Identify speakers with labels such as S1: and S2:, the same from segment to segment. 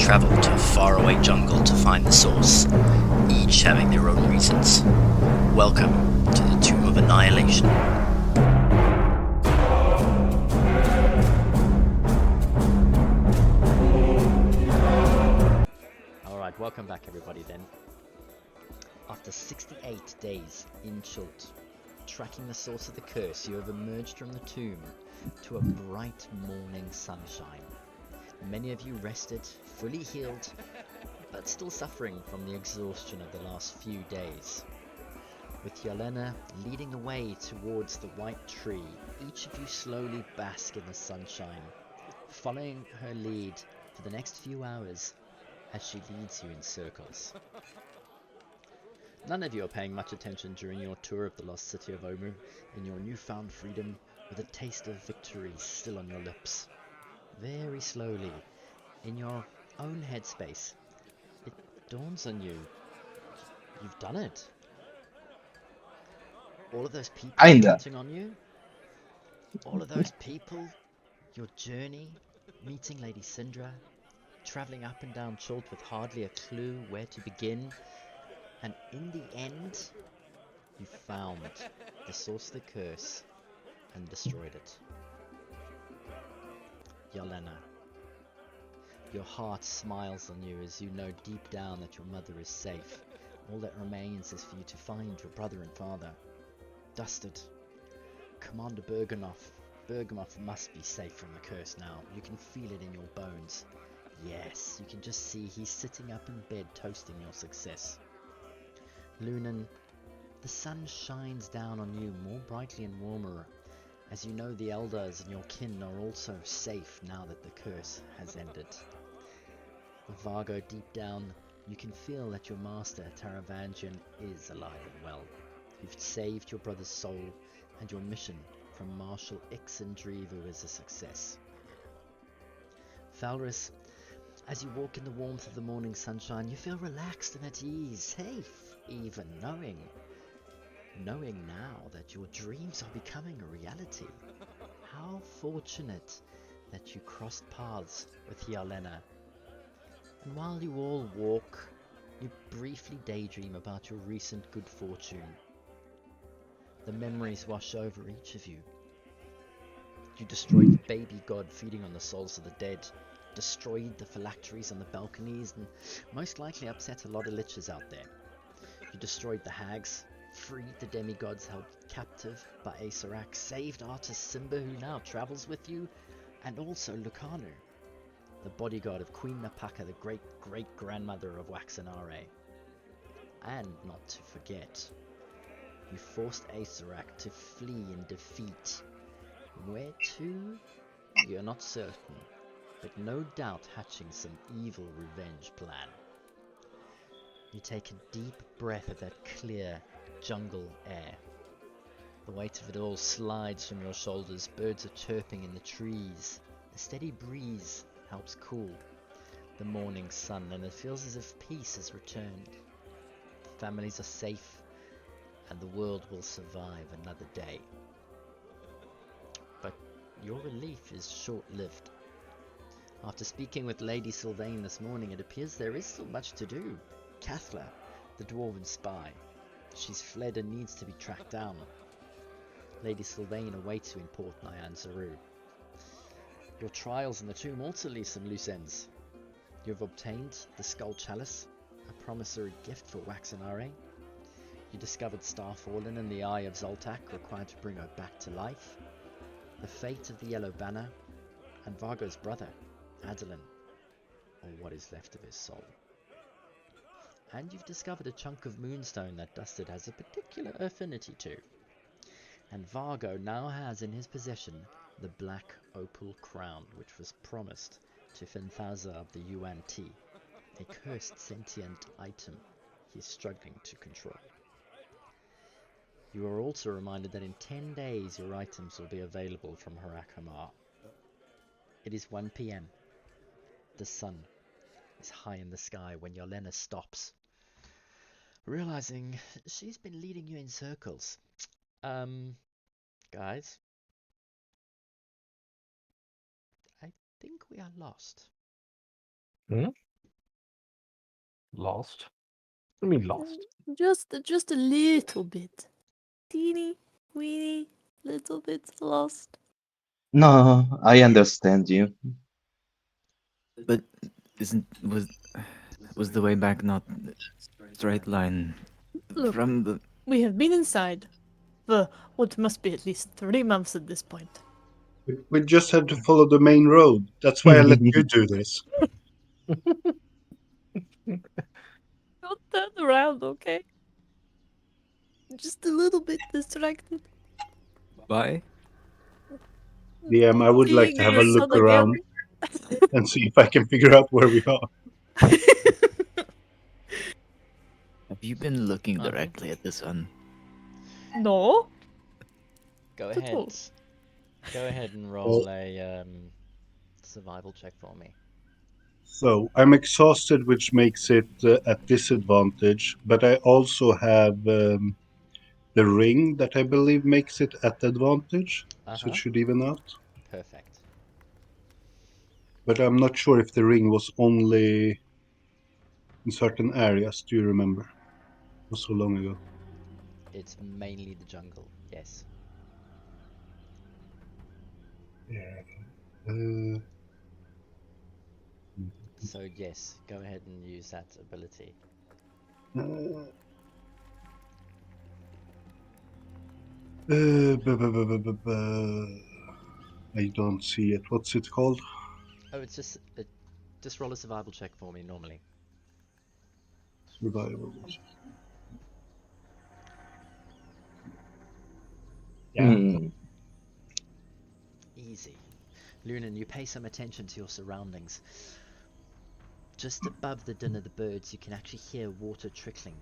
S1: travel to a faraway jungle to find the source, each having their own reasons. Welcome to the Tomb of Annihilation. Alright, welcome back everybody then. After 68 days in Chult, tracking the source of the curse, you have emerged from the tomb to a bright morning sunshine. Many of you rested, fully healed, but still suffering from the exhaustion of the last few days. With Yelena leading the way towards the white tree, each of you slowly bask in the sunshine, following her lead for the next few hours as she leads you in circles. None of you are paying much attention during your tour of the lost city of Omu, in your newfound freedom, with a taste of victory still on your lips. Very slowly, in your own headspace, it dawns on you, you've done it. All of those people counting on you, all of those people, your journey, meeting Lady Syndra, travelling up and down Chult with hardly a clue where to begin, and in the end, you found the source of the curse and destroyed it. Yelena, your heart smiles on you as you know deep down that your mother is safe. All that remains is for you to find your brother and father. Dusted, Commander Bergamov must be safe from the curse now. You can feel it in your bones. Yes, you can just see he's sitting up in bed toasting your success. Lunan, the sun shines down on you more brightly and warmer, as you know the elders and your kin are also safe now that the curse has ended. Vargo, deep down, you can feel that your master, Taravangian, is alive and well. You've saved your brother's soul, and your mission from Marshal Ixandrivu is a success. Falris, as you walk in the warmth of the morning sunshine, you feel relaxed and at ease, safe, even knowing now that your dreams are becoming a reality. How fortunate that you crossed paths with Yelena. And while you all walk, you briefly daydream about your recent good fortune. The memories wash over each of you. You destroyed the baby god feeding on the souls of the dead, destroyed the phylacteries on the balconies, and most likely upset a lot of liches out there. You destroyed the hags, freed the demigods held captive by Aesarak, saved artist Simba, who now travels with you, and also Lucanu, the bodyguard of Queen Napaka, the great-great-grandmother of Waxanare. And not to forget, you forced Aesarak to flee in defeat. Where to? You're not certain, but no doubt hatching some evil revenge plan. You take a deep breath of that clear jungle air. The weight of it all slides from your shoulders, birds are chirping in the trees. A steady breeze helps cool the morning sun, and it feels as if peace has returned. The families are safe, and the world will survive another day. But your relief is short-lived. After speaking with Lady Sylvain this morning, it appears there is still much to do. Cathla, the dwarven spy. She's fled and needs to be tracked down. Lady Sylvain awaits you in Port Nyanzaru. Your trials in the tomb also leave some loose ends. You have obtained the Skull Chalice, a promissory gift for Waxanare. You discovered Starfallen and the Eye of Zoltak, required to bring her back to life. The fate of the Yellow Banner, and Vargo's brother, Adolin, or what is left of his soul. And you've discovered a chunk of moonstone that Dusted has a particular affinity to. And Vargo now has in his possession the black opal crown, which was promised to Fenthaza of the Yuan Ti, a cursed sentient item he is struggling to control. You are also reminded that in 10 days your items will be available from Harak Hamar. It is 1 p.m. The sun is high in the sky when Yelena stops, realizing she's been leading you in circles. Guys, I think we are lost.
S2: Hmm? Lost? I mean, lost.
S3: Just a little bit. Teeny, weeny, little bit lost.
S4: No, I understand you.
S5: But isn't was the way back not straight line
S3: Look,
S5: from the?
S3: we have been inside for what must be at least 3 months at this point.
S6: We just have to follow the main road. That's why I let you do this.
S3: Don't turn around, okay? Just a little bit distracted.
S5: Why?
S6: DM, I would like
S3: Seeing
S6: to have
S3: the
S6: a look
S3: sun
S6: around and see if I can figure out where we are.
S3: again.
S5: Have you been looking
S1: Uh-huh.
S5: directly at the sun?
S3: No.
S1: Go
S3: At
S1: ahead.
S3: all.
S1: Go ahead and roll a survival check for me.
S6: So I'm exhausted, which makes it at disadvantage, but I also have the ring that I believe makes it at advantage, so it should even out.
S1: Perfect.
S6: But I'm not sure if the ring was only in certain areas. Do you remember? It was so long ago.
S1: It's mainly the jungle. Yes.
S6: Yeah.
S1: So yes, go ahead and use that ability.
S6: I don't see it. What's it called?
S1: Oh, it's just roll a survival check for me normally.
S6: Survival. Yeah.
S4: Hmm.
S1: Easy. Lunan, you pay some attention to your surroundings. Just above the din of the birds, you can actually hear water trickling,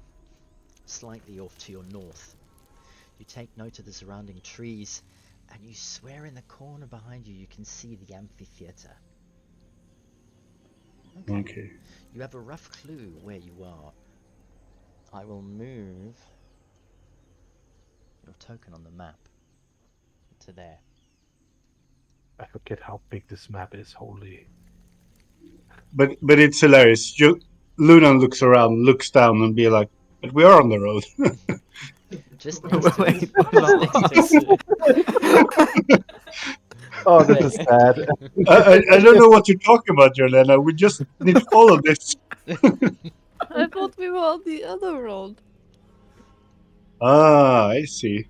S1: slightly off to your north. You take note of the surrounding trees, and you swear in the corner behind you can see the amphitheater.
S6: Okay.
S1: You have a rough clue where you are. I will move your token on the map to there.
S2: I forget how big this map is. Holy.
S6: But it's hilarious. Lunan looks around, looks down, and be like, "But we are on the road."
S1: Just next to it.
S5: Wait,
S1: Just next to it.
S2: Oh, this is sad.
S6: I don't know what you're talking about, Jolena. We just need to follow this.
S3: I thought we were on the other road.
S6: Ah, I see.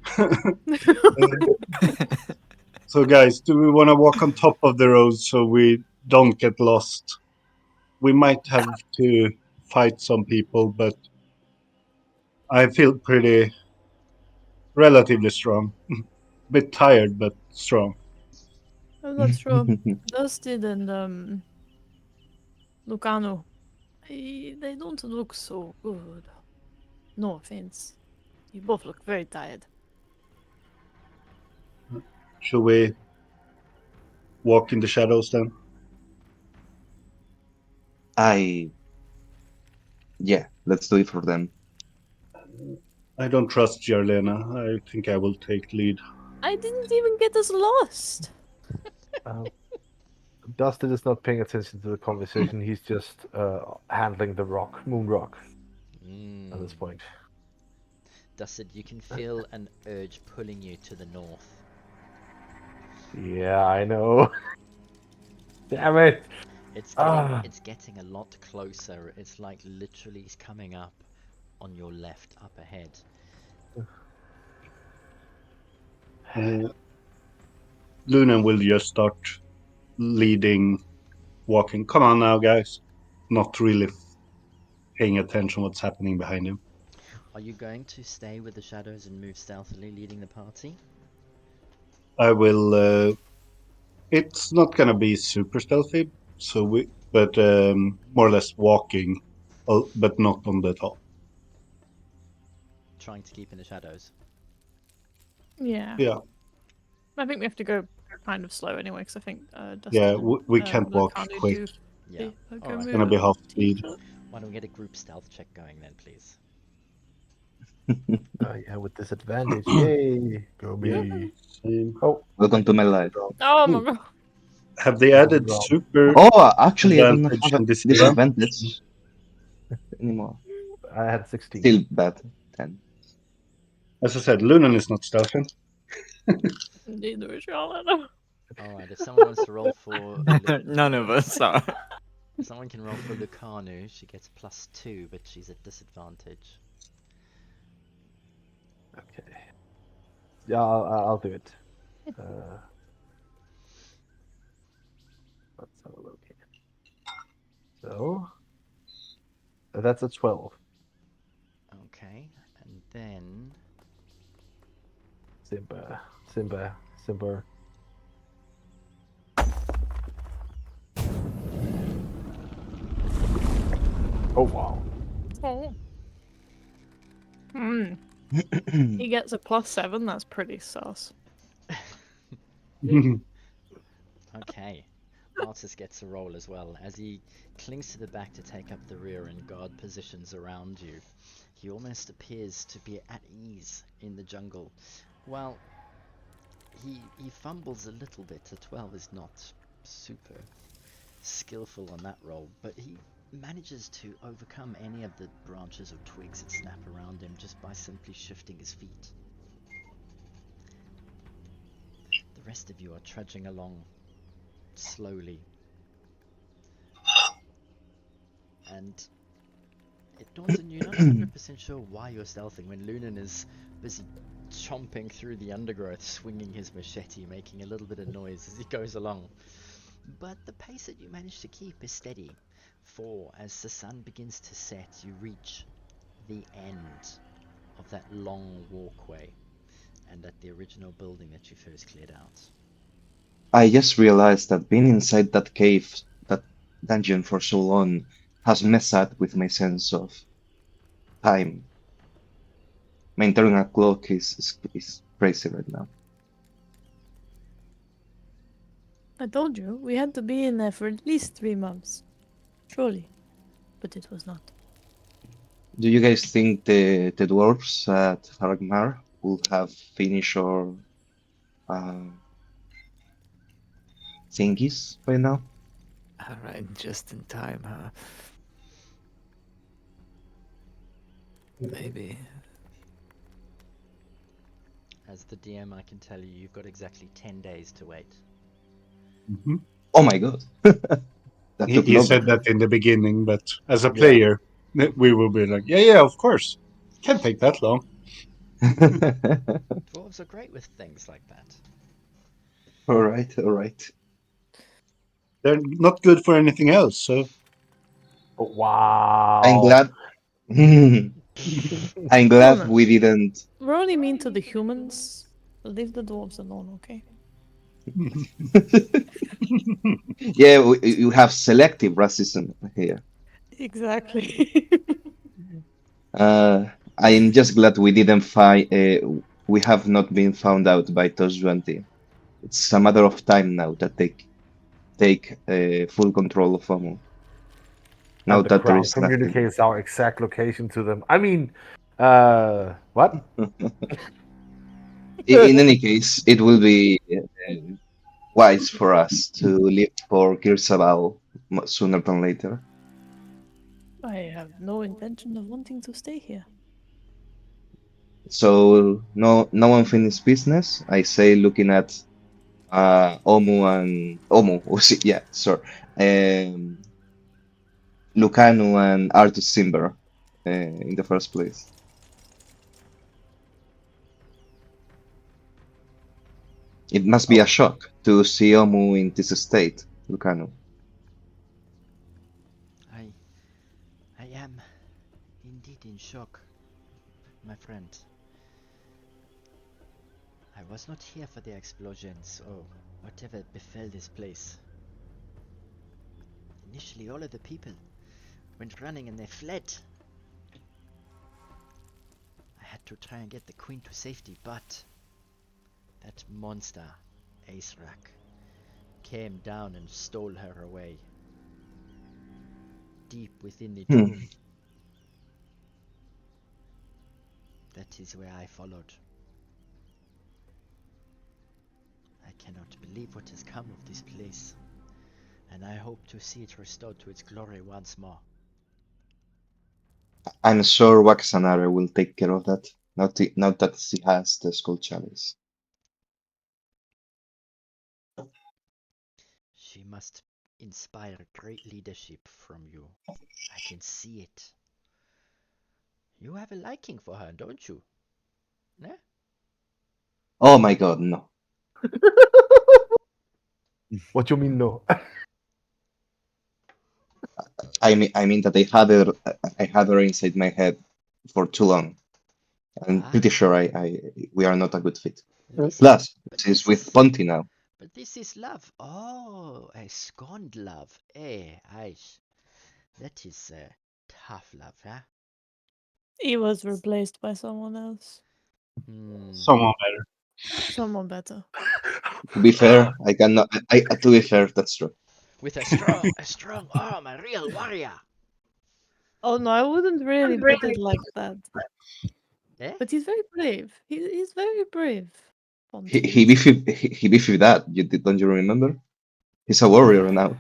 S6: So, guys, do we want to walk on top of the road so we don't get lost? We might have to fight some people, but I feel pretty relatively strong. Bit tired, but strong.
S3: Oh, that's true. Dustin and Lucano, they don't look so good. No offense. You both look very tired.
S6: Should we walk in the shadows then?
S4: Yeah, let's do it for them.
S6: I don't trust Jarlena. I think I will take lead.
S3: I didn't even get us lost.
S2: Dustin is not paying attention to the conversation. He's just handling the rock, moon rock, at this point.
S1: Dustin, you can feel an urge pulling you to the north.
S2: Yeah, I know. Damn it!
S1: It's getting a lot closer. It's like literally coming up on your left up ahead.
S6: Lunan will just start leading, walking. Come on now, guys. Not really paying attention what's happening behind him.
S1: Are you going to stay with the shadows and move stealthily, leading the party?
S6: I will. It's not gonna be super stealthy, but more or less walking, but not on the top.
S1: Trying to keep in the shadows.
S3: Yeah.
S6: Yeah,
S3: I think we have to go kind of slow anyway, because I think Dustin
S6: yeah.
S3: and
S6: We can't walk
S3: Lucano
S6: quick.
S3: do.
S1: Yeah.
S3: Go
S1: Alright.
S6: It's gonna be half speed.
S1: Why don't we get a group stealth check going then, please?
S2: Yeah, with disadvantage. Yay! Go me.
S6: Same.
S2: Oh,
S4: Welcome to my life.
S3: Oh my god.
S6: Have they added super
S4: Oh, actually, I don't
S6: advantage
S4: have a
S6: and disadvantage?
S4: disadvantage. anymore.
S2: I had 16.
S4: Still bad. 10.
S6: As I said, Lunan is not stealthing.
S3: Neither is Charlotte.
S1: Alright, if someone wants to roll for...
S5: None of us are.
S1: If someone can roll for Lucanu, she gets +2, but she's at disadvantage.
S2: Okay. Yeah, I'll do it. Let's have a look here. So that's a 12.
S1: Okay, and then...
S2: Simba. Oh wow.
S3: Oh. He gets a +7. That's pretty sus.
S1: Okay. Artis gets a roll as well. As he clings to the back to take up the rear and guard positions around you, he almost appears to be at ease in the jungle. Well, he fumbles a little bit. A 12 is not super skillful on that roll, but he manages to overcome any of the branches or twigs that snap around him just by simply shifting his feet. The rest of you are trudging along slowly, and it dawns on you, you're not 100% sure why you're stealthing when Lunan is busy chomping through the undergrowth, swinging his machete, making a little bit of noise as he goes along. But the pace that you manage to keep is steady, for as the sun begins to set, you reach the end of that long walkway and at the original building that you first cleared out.
S4: I just realized that being inside that cave, that dungeon for so long, has messed up with my sense of time. My internal clock is crazy right now.
S3: I told you, we had to be in there for at least 3 months. Surely. But it was not.
S4: Do you guys think the dwarves at Haragmar will have finished or thingies by now?
S5: Alright, just in time, huh? Maybe.
S1: As the DM, I can tell you, you've got exactly 10 days to wait.
S6: Mhm.
S4: Oh my god. That took
S6: He
S4: longer.
S6: said that in the beginning, but as a player, we will be like, yeah, of course. Can't take that long.
S1: Dwarves are great with things like that.
S4: All right.
S6: They're not good for anything else, so
S2: Oh, wow.
S4: I'm glad. I'm glad
S3: Lunan,
S4: we didn't.
S3: we're only mean to the humans. Leave the dwarves alone, okay?
S4: Yeah, you have selective racism here.
S3: Exactly.
S4: I am just glad we didn't find. We have not been found out by Tosh20. It's a matter of time now that they take full control of Omu. Now
S2: And the
S4: that there
S2: crowd
S4: is nothing.
S2: communicates our exact location to them. I mean, what?
S4: In any case, it will be wise for us to leave for Kir Sabal sooner than later.
S3: I have no intention of wanting to stay here.
S4: So no unfinished business. I say, looking at Omu. Yeah, sorry. Lucanu and Artus Simber in the first place. It must be a shock to see Omu in this state, Lucanu.
S1: I am indeed in shock, my friend. I was not here for the explosions or whatever befell this place. Initially, all of the people went running and they fled. I had to try and get the queen to safety, but that monster, Aesrak, came down and stole her away. Deep within the tomb. That is where I followed. I cannot believe what has come of this place, and I hope to see it restored to its glory once more.
S4: I'm sure Waxanara will take care of that. Now that she has the Skull Chalice.
S1: She must inspire great leadership from you. I can see it. You have a liking for her, don't you? Ne?
S4: Oh my god, no.
S2: What you mean, no?
S4: I mean that I had her inside my head for too long. I'm
S1: Ah,
S4: pretty sure we are not a good fit.
S1: this is,
S4: Plus,
S1: but
S4: she's
S1: this
S4: with
S1: is,
S4: Ponty now.
S1: but this is love. Oh, a scorned love. Eh, Aish. That is tough love, huh?
S3: He was replaced by someone else.
S1: Hmm.
S6: Someone better.
S3: Someone better.
S4: To be fair, I cannot. To be fair, that's true.
S1: With a strong arm, a real warrior.
S3: Oh no, I wouldn't really put it like that.
S1: Eh?
S3: But he's very brave. He's very brave.
S4: He
S3: Ponty
S4: he
S3: is.
S4: beefed that. Don't you remember? He's a warrior now.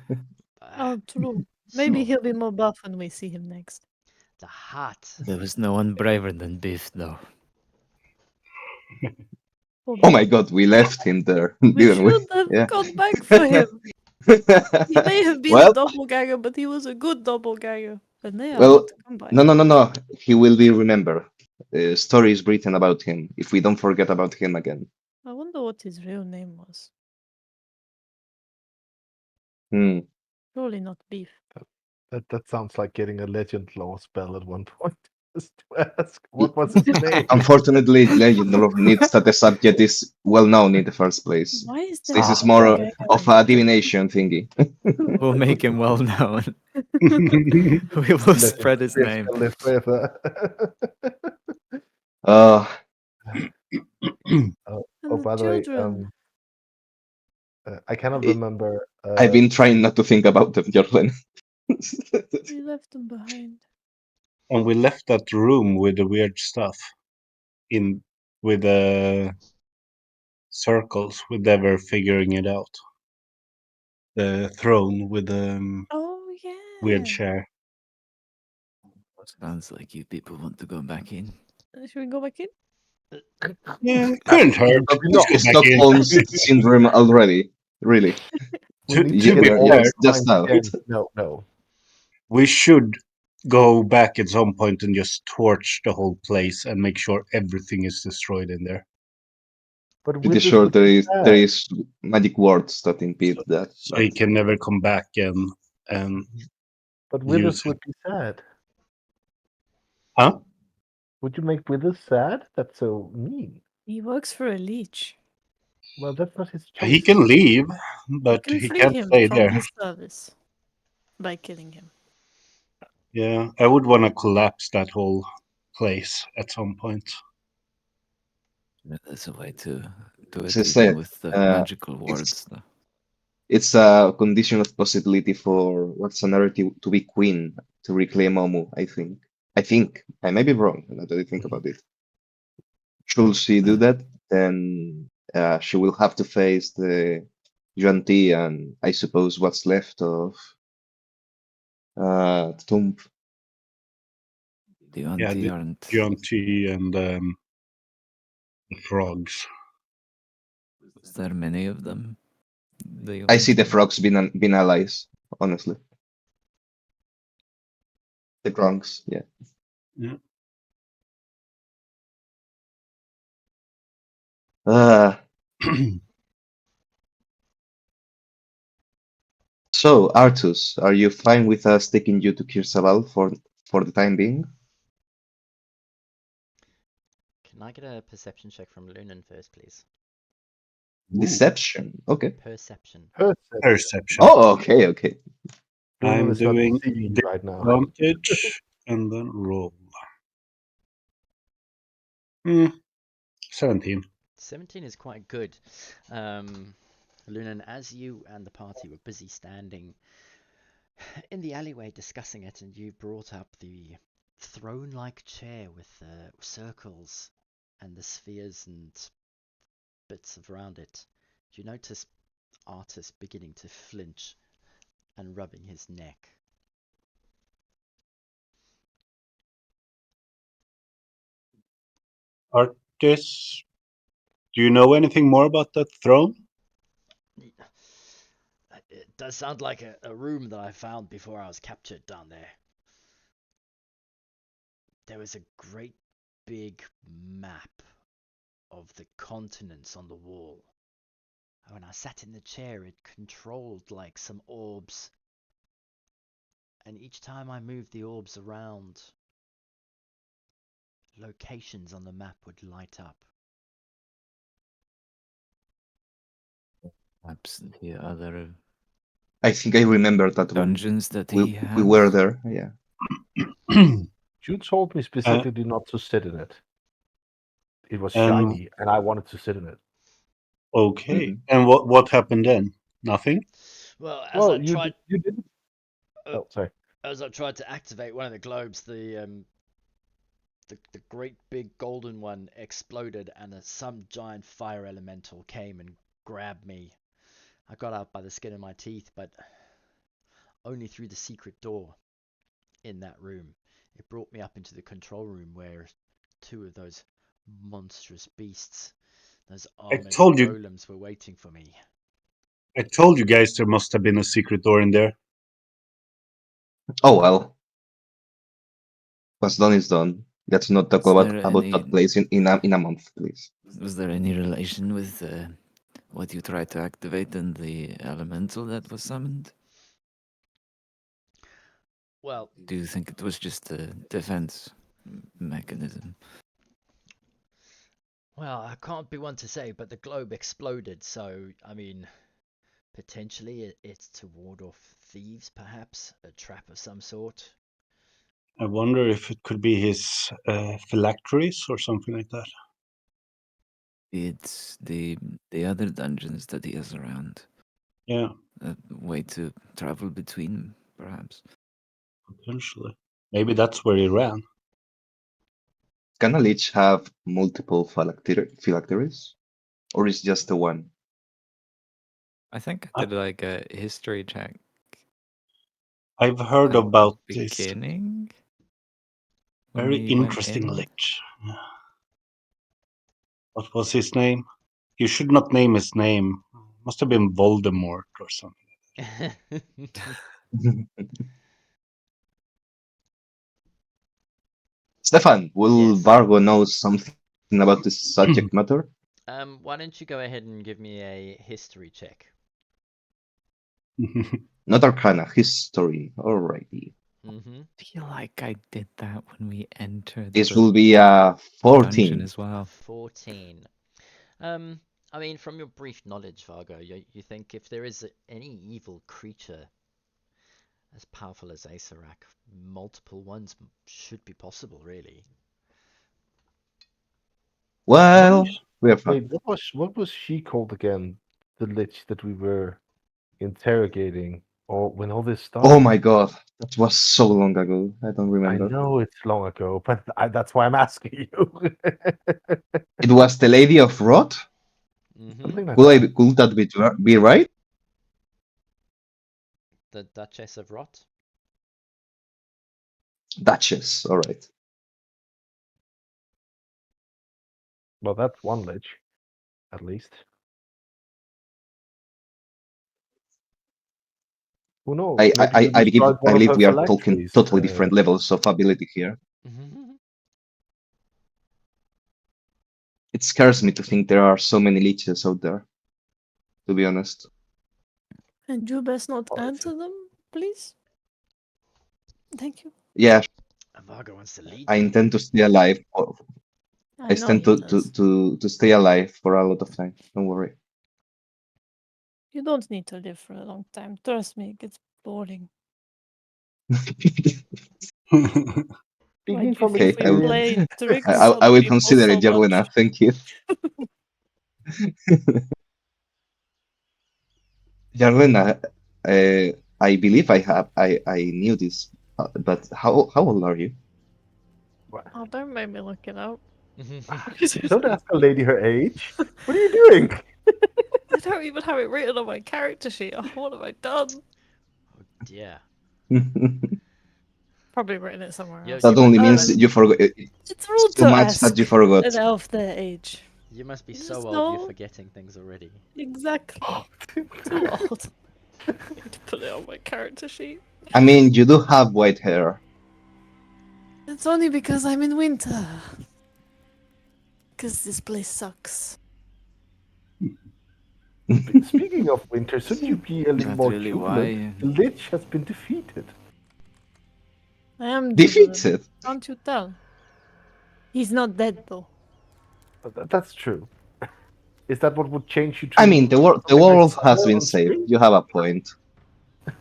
S3: Oh, true. Maybe
S1: So,
S3: he'll be more buff when we see him next.
S1: the heart.
S5: There was no one braver than Biff, though.
S3: Poor
S4: Oh my
S3: Biff.
S4: god, we left him there,
S3: We
S4: didn't we?
S3: should have
S4: Yeah.
S3: gone back for him. He may have been a
S4: Well,
S3: doppelganger, but he was a good doppelganger. And they are
S4: well,
S3: hard to come by.
S4: no. He will be remembered. Stories written about him. If we don't forget about him again.
S3: I wonder what his real name was.
S4: Hmm.
S3: Surely not Beef.
S2: That sounds like getting a legend law spell at one point. Just to ask, what was his name?
S4: Unfortunately, Legend lore needs that the subject is well known in the first place.
S3: Why is
S4: So
S3: there
S4: this
S3: a
S4: is more
S3: doppelganger
S4: of
S3: in
S4: a
S3: the book?
S4: divination thingy.
S5: We'll make him well known. We will
S2: Legend
S5: spread his
S2: Biff
S5: name.
S2: shall live forever.
S4: Uh,
S2: Oh,
S3: And the
S2: by the way,
S3: children.
S2: I cannot
S4: I-
S2: remember.
S4: I've been trying not to think about them, Jordan.
S3: We left them behind.
S6: And we left that room with the weird stuff in with the circles. We never figuring it out. The throne with the
S3: Oh
S6: weird
S3: yeah.
S6: chair.
S5: Sounds like you people want to go back in.
S3: Should we go back in?
S6: Yeah, couldn't hurt.
S2: Probably
S6: Let's
S2: not.
S6: go back in.
S4: Stockholm syndrome already. Really.
S2: We need to
S6: To
S2: get
S6: be
S2: all
S6: fair,
S2: the
S4: Just
S2: signs
S4: out.
S2: again. No.
S6: we should go back at some point and just torch the whole place and make sure everything is destroyed in there.
S2: But
S4: Pretty
S2: Withers
S4: sure
S2: would
S4: there
S2: be
S4: is
S2: sad.
S4: there is magic words that impede that.
S6: So he can never come back and
S2: But
S6: use
S2: Withers
S6: it.
S2: would be sad.
S6: Huh?
S2: Would you make Withers sad? That's so mean.
S3: He works for a leech.
S2: Well, that's not his choice.
S6: He can leave, but
S3: You can
S6: he
S3: free
S6: can't
S3: him
S6: stay
S3: from
S6: there.
S3: his service by killing him.
S6: Yeah, I would want to collapse that whole place at some point.
S5: There's a way to do
S4: As
S5: it
S4: I
S5: even
S4: said,
S5: with the
S4: uh,
S5: magical words. Though.
S4: it's a condition of possibility for Watsanari to be queen to reclaim Omu, I think. I may be wrong now that I think about it. Should she do that, then she will have to face the Yuan Ti and I suppose what's left of Tomb.
S5: The
S6: Yeah,
S5: auntie
S6: the
S5: aren't.
S6: Gianti and the frogs.
S5: Is there many of them?
S4: I see the frogs being allies, honestly. The Grunks, yeah.
S6: Yeah.
S4: Uh, so, Artus, are you fine with us taking you to Kir Sabal for the time being?
S1: Can I get a perception check from Lunan first, please?
S4: Deception. Okay.
S1: Perception.
S6: Perception.
S4: Oh, okay.
S2: Bruno
S6: I'm
S2: is not
S6: doing
S2: deceiving right now.
S6: advantage and then roll. 17.
S1: 17 is quite good. Lunan, as you and the party were busy standing in the alleyway discussing it, and you brought up the throne-like chair with the circles and the spheres and bits around it, you notice Artus beginning to flinch and rubbing his neck.
S6: Artis, do you know anything more about that throne?
S1: It does sound like a room that I found before I was captured down there. There was a great big map of the continents on the wall. When I sat in the chair, it controlled like some orbs. And each time I moved the orbs around, locations on the map would light up.
S5: Perhaps the other
S4: I think I remember that one.
S5: dungeons that
S4: We
S5: he has.
S4: we were there. Yeah.
S2: You told me specifically not to sit in it. It was
S6: And-
S2: shiny, and I wanted to sit in it.
S6: Okay.
S4: Mhm.
S6: And what happened then? Nothing?
S1: Well,
S2: Well, you didn't.
S1: Uh,
S2: Oh, sorry.
S1: as I tried to activate one of the globes, the great big golden one exploded, and some giant fire elemental came and grabbed me. I got out by the skin of my teeth, but only through the secret door in that room. It brought me up into the control room where two of those monstrous beasts, those armored
S6: told you-
S1: golems, were waiting for me.
S6: I told you guys there must have been a secret door in there.
S4: Oh well. What's done is done. Let's not talk
S5: Is
S4: about
S5: there
S4: that
S5: any-
S4: place in a month, please.
S5: Was there any relation with what you tried to activate and the elemental that was summoned?
S1: Well,
S5: Do you think it was just a defense mechanism?
S1: well, I can't be one to say, but the globe exploded, so I mean, potentially it's to ward off thieves, perhaps a trap of some sort.
S6: I wonder if it could be his phylacteries or something like that.
S5: It's the other dungeons that he has around.
S6: Yeah,
S5: A way to travel between, perhaps.
S6: potentially. Maybe that's where he ran.
S4: Can a lich have multiple phylacteries? Or is just the one?
S5: I think I did like a history check.
S6: I've heard
S5: at the
S6: about this
S5: beginning. when
S6: very
S5: we went
S6: interesting
S5: in.
S6: lich. What was his name? You should not name his name. Must have been Voldemort or something.
S4: Stefan, will
S1: Yes.
S4: Vargo know something about this subject matter?
S1: Why don't you go ahead and give me a history check?
S4: Not Arcana, history. Alrighty.
S1: Mm-hmm.
S5: I feel like I did that when we entered.
S4: This
S5: the
S4: will be a
S5: dungeon
S4: 14.
S5: as well.
S1: 14. I mean, from your brief knowledge, Vargo, you think if there is any evil creature as powerful as Asarak, multiple ones should be possible, really.
S4: Well, we are fine.
S2: Wait, what was she called again? The lich that we were interrogating, or when all this started?
S4: Oh my god, that was so long ago. I don't
S2: I
S4: remember.
S2: know it's long ago, but that's why I'm asking you.
S4: It was the Lady of Rot?
S1: Mm-hmm.
S2: Something like
S4: Could,
S2: that.
S4: could that be right?
S1: The Duchess of Rot?
S4: Duchess, alright.
S2: Well, that's one lich, at least. Who knows?
S4: I
S2: Maybe you
S4: believe,
S2: destroyed
S4: I
S2: one of
S4: believe
S2: her
S4: we are talking
S2: phylacteries.
S4: totally different levels of ability here.
S1: Mm-hmm.
S4: It scares me to think there are so many leeches out there, to be honest.
S3: And you best not
S2: Oh, it's
S3: answer them, please. Thank you.
S4: Yeah,
S1: Vargo wants to lead
S4: I
S1: them.
S4: intend to stay alive. I
S3: know
S4: intend
S3: he does.
S4: to stay alive for a lot of time. Don't worry.
S3: You don't need to live for a long time. Trust me, it gets boring.
S2: Speaking
S3: Like,
S2: from
S3: if
S4: Okay,
S3: we
S2: experience,
S3: play tricks
S4: I
S3: on
S4: will
S3: people
S4: consider
S3: so
S4: it, Jarlina.
S3: much,
S4: Thank you. Jarlina, I believe I knew this, but how old are you?
S3: oh, don't make me look it up.
S2: don't ask a lady her age. What are you doing?
S3: I don't even have it written on my character sheet. Oh, what have I done?
S1: Oh dear.
S3: Probably written it somewhere
S1: Yo,
S3: else.
S4: That only
S1: you
S4: means
S1: must-
S4: you forgot.
S3: It's rude
S4: So
S3: to
S4: much
S3: ask
S4: that you forgot.
S3: an elf their age.
S1: You must be
S3: You
S1: so
S3: just
S1: old you're
S3: know.
S1: forgetting things already.
S3: Exactly. Too old. I need to put it on my character sheet.
S4: I mean, you do have white hair.
S3: It's only because I'm in winter. Because this place sucks.
S2: Speaking of winter, shouldn't you be a little
S5: Not
S2: more
S5: really
S2: jubilant?
S5: why.
S2: The Lich has been defeated.
S3: I am jubilant.
S4: Defeated.
S3: Can't you tell? He's not dead though.
S2: That's true. Is that what would change you to?
S4: I mean, the
S2: something like
S4: world has
S2: summer
S4: been
S2: or
S4: saved.
S2: spring?
S4: You have a point.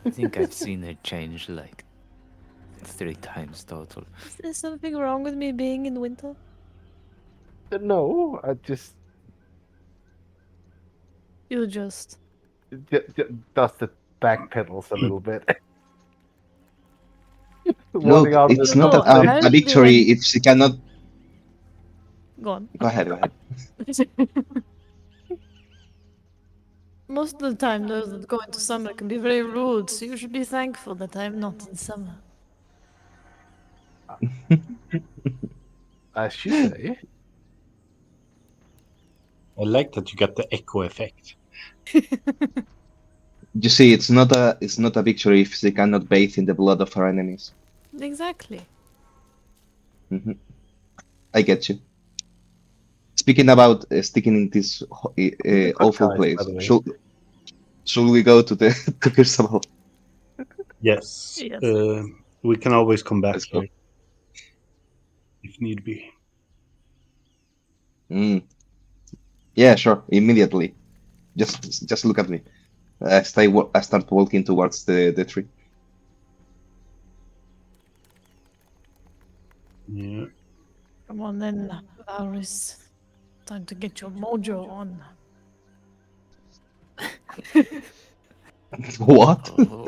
S5: I think I've seen it change like 3 times total.
S3: Is there something wrong with me being in winter?
S2: No, I just
S3: You just.
S2: dusted back pedals a little bit.
S4: Look,
S2: Walking out of
S4: it's
S2: the
S3: You
S4: not
S3: know,
S2: tunnel.
S4: a
S3: apparently
S4: victory
S3: when-
S4: if she cannot.
S3: Go on.
S4: Go ahead, go ahead.
S3: Most of the time, those that go into summer can be very rude, so you should be thankful that I'm not in summer.
S2: As you say.
S6: I like that you got the echo effect.
S4: You see, it's not a victory if she cannot bathe in the blood of her enemies.
S3: Exactly.
S4: I get you. Speaking about sticking in this
S2: Good
S4: awful
S2: guys,
S4: place,
S2: by the way.
S4: should we go to the to Kir Sabal?
S6: Yes.
S3: Yes.
S6: We can always come back
S4: Let's go.
S6: here if need be.
S4: Mm. Yeah, sure. Immediately. Just look at me. I start walking towards the tree.
S6: Yeah.
S3: Come on then, Varys. Time to get your mojo on.
S4: What?
S5: Oh,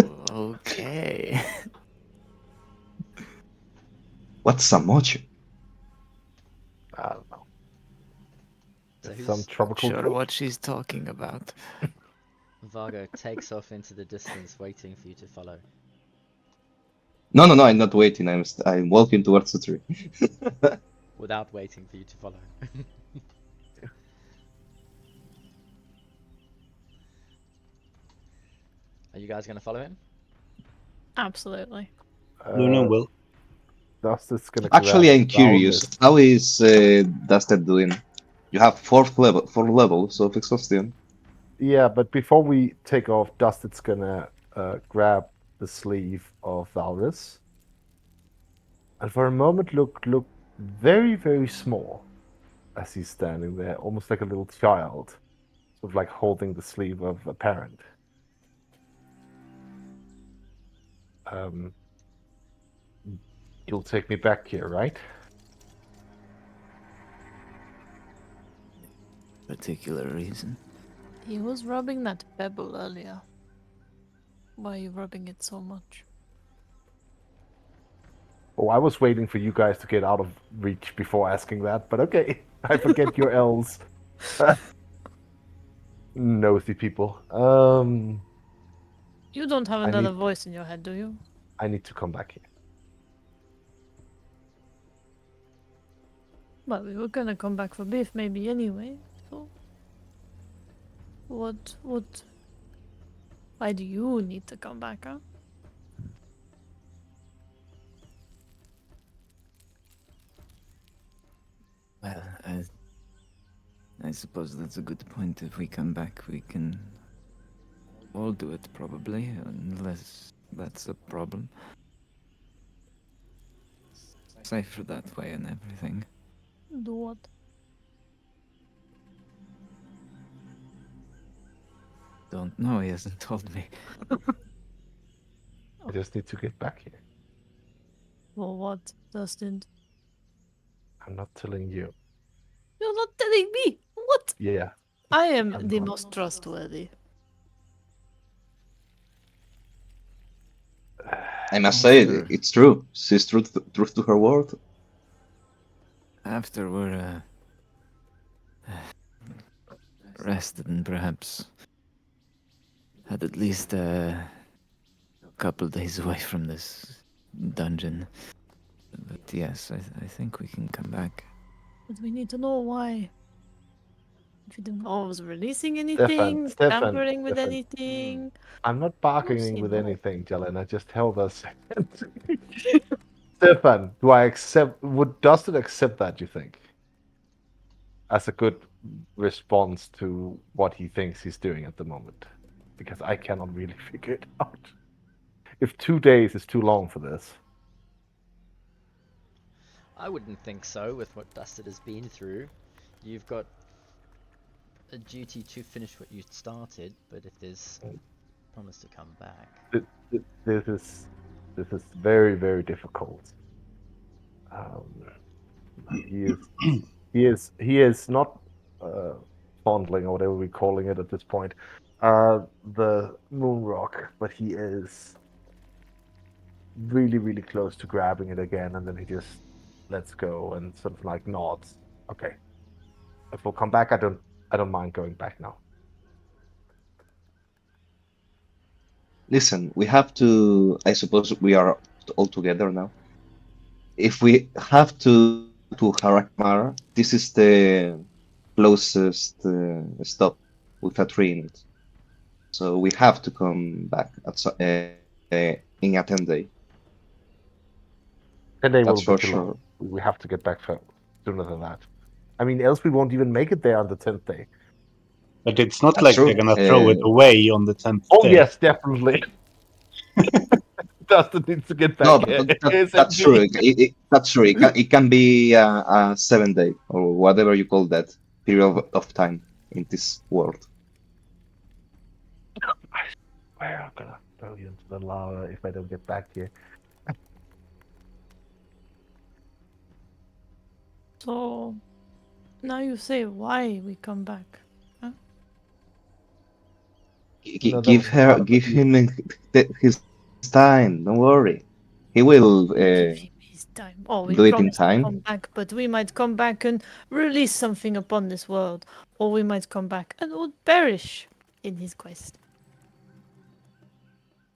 S5: okay.
S4: What's a mochi?
S2: I don't know.
S1: So
S2: It's
S1: who's
S2: some tropical
S5: Sure
S2: drink.
S5: what she's talking about.
S1: Vargo takes off into the distance, waiting for you to follow.
S4: No, I'm not waiting. I'm walking towards the tree.
S1: Without waiting for you to follow. Are you guys gonna follow him?
S3: Absolutely.
S6: Luna will.
S2: Dusted's gonna
S4: Actually,
S2: grab
S4: I'm curious.
S2: Valvis.
S4: How is Dusted doing? You have four levels of exhaustion.
S2: Yeah, but before we take off, Dusted's gonna grab the sleeve of Valvis. And for a moment look very, very small as he's standing there, almost like a little child. Sort of like holding the sleeve of a parent. You'll take me back here, right?
S5: Particular reason.
S3: He was rubbing that pebble earlier. Why are you rubbing it so much?
S2: Oh, I was waiting for you guys to get out of reach before asking that, but okay. I forget your elves. Nosy people.
S3: You don't have
S2: I
S3: another
S2: need-
S3: voice in your head, do you?
S2: I need to come back here.
S3: Well, we were gonna come back for beef maybe anyway, so... What... Why do you need to come back, huh?
S5: Well, I suppose that's a good point. If we come back, we can all do it, probably, unless that's a problem. Safer that way and everything.
S3: Do what?
S5: Don't know, he hasn't told me.
S2: I just need to get back here.
S3: For what, Dustin?
S2: I'm not telling you.
S3: You're not telling me! What?
S2: Yeah.
S3: I am
S2: I'm
S3: the
S2: not.
S3: most trustworthy.
S4: I must say,
S5: After-
S4: it's true. She's true to her word.
S5: After we're rested and perhaps had at least a couple days away from this dungeon. But yes, I think we can come back.
S3: But we need to know why. If it involves releasing
S2: Stefan,
S3: anything,
S2: Stefan,
S3: tampering with
S2: Stefan.
S3: anything.
S2: I'm not
S3: We'll
S2: bargaining
S3: see,
S2: with
S3: no.
S2: anything, Jelena. Just hold a second. Stefan, do I accept? Would Dustin accept that? You think, as a good response to what he thinks he's doing at the moment? Because I cannot really figure it out. If 2 days is too long for this,
S1: I wouldn't think so with what Dustin has been through. You've got a duty to finish what you started, but if there's promise to come back.
S2: this is very very difficult. Um, he is not fondling or whatever we're calling it at this point. The moon rock, but he is really really close to grabbing it again, and then he just lets go and sort of like nods. Okay, if we'll come back, I don't mind going back now.
S4: Listen, we have to. I suppose we are all together now. If we have to Harakmar, this is the closest stop with a tree in it. So we have to come back in a 10 day.
S2: 10 day will
S4: That's
S2: be
S4: for
S2: too long.
S4: sure.
S2: We have to get back sooner than that. I mean, else we won't even make it there on the 10th day.
S6: But it's not
S4: That's
S6: like
S4: true.
S6: they're gonna throw it away on the 10th
S2: Oh
S6: day.
S2: yes, definitely. Dustin needs to get
S4: No,
S2: back
S4: but that's true.
S2: ASAP.
S4: That's true. It can be a 7 day or whatever you call that period of time in this world.
S2: I swear I'm gonna throw you into the lava if I don't get back here.
S3: So now you say why we come back. Huh?
S2: No, that was part of the
S4: Give
S2: deal.
S4: him his time. Don't worry. He will
S3: Give him his time. Oh, we
S4: do it in
S3: promised to
S4: time.
S3: come back, but we might come back and release something upon this world. Or we might come back and would perish in his quest.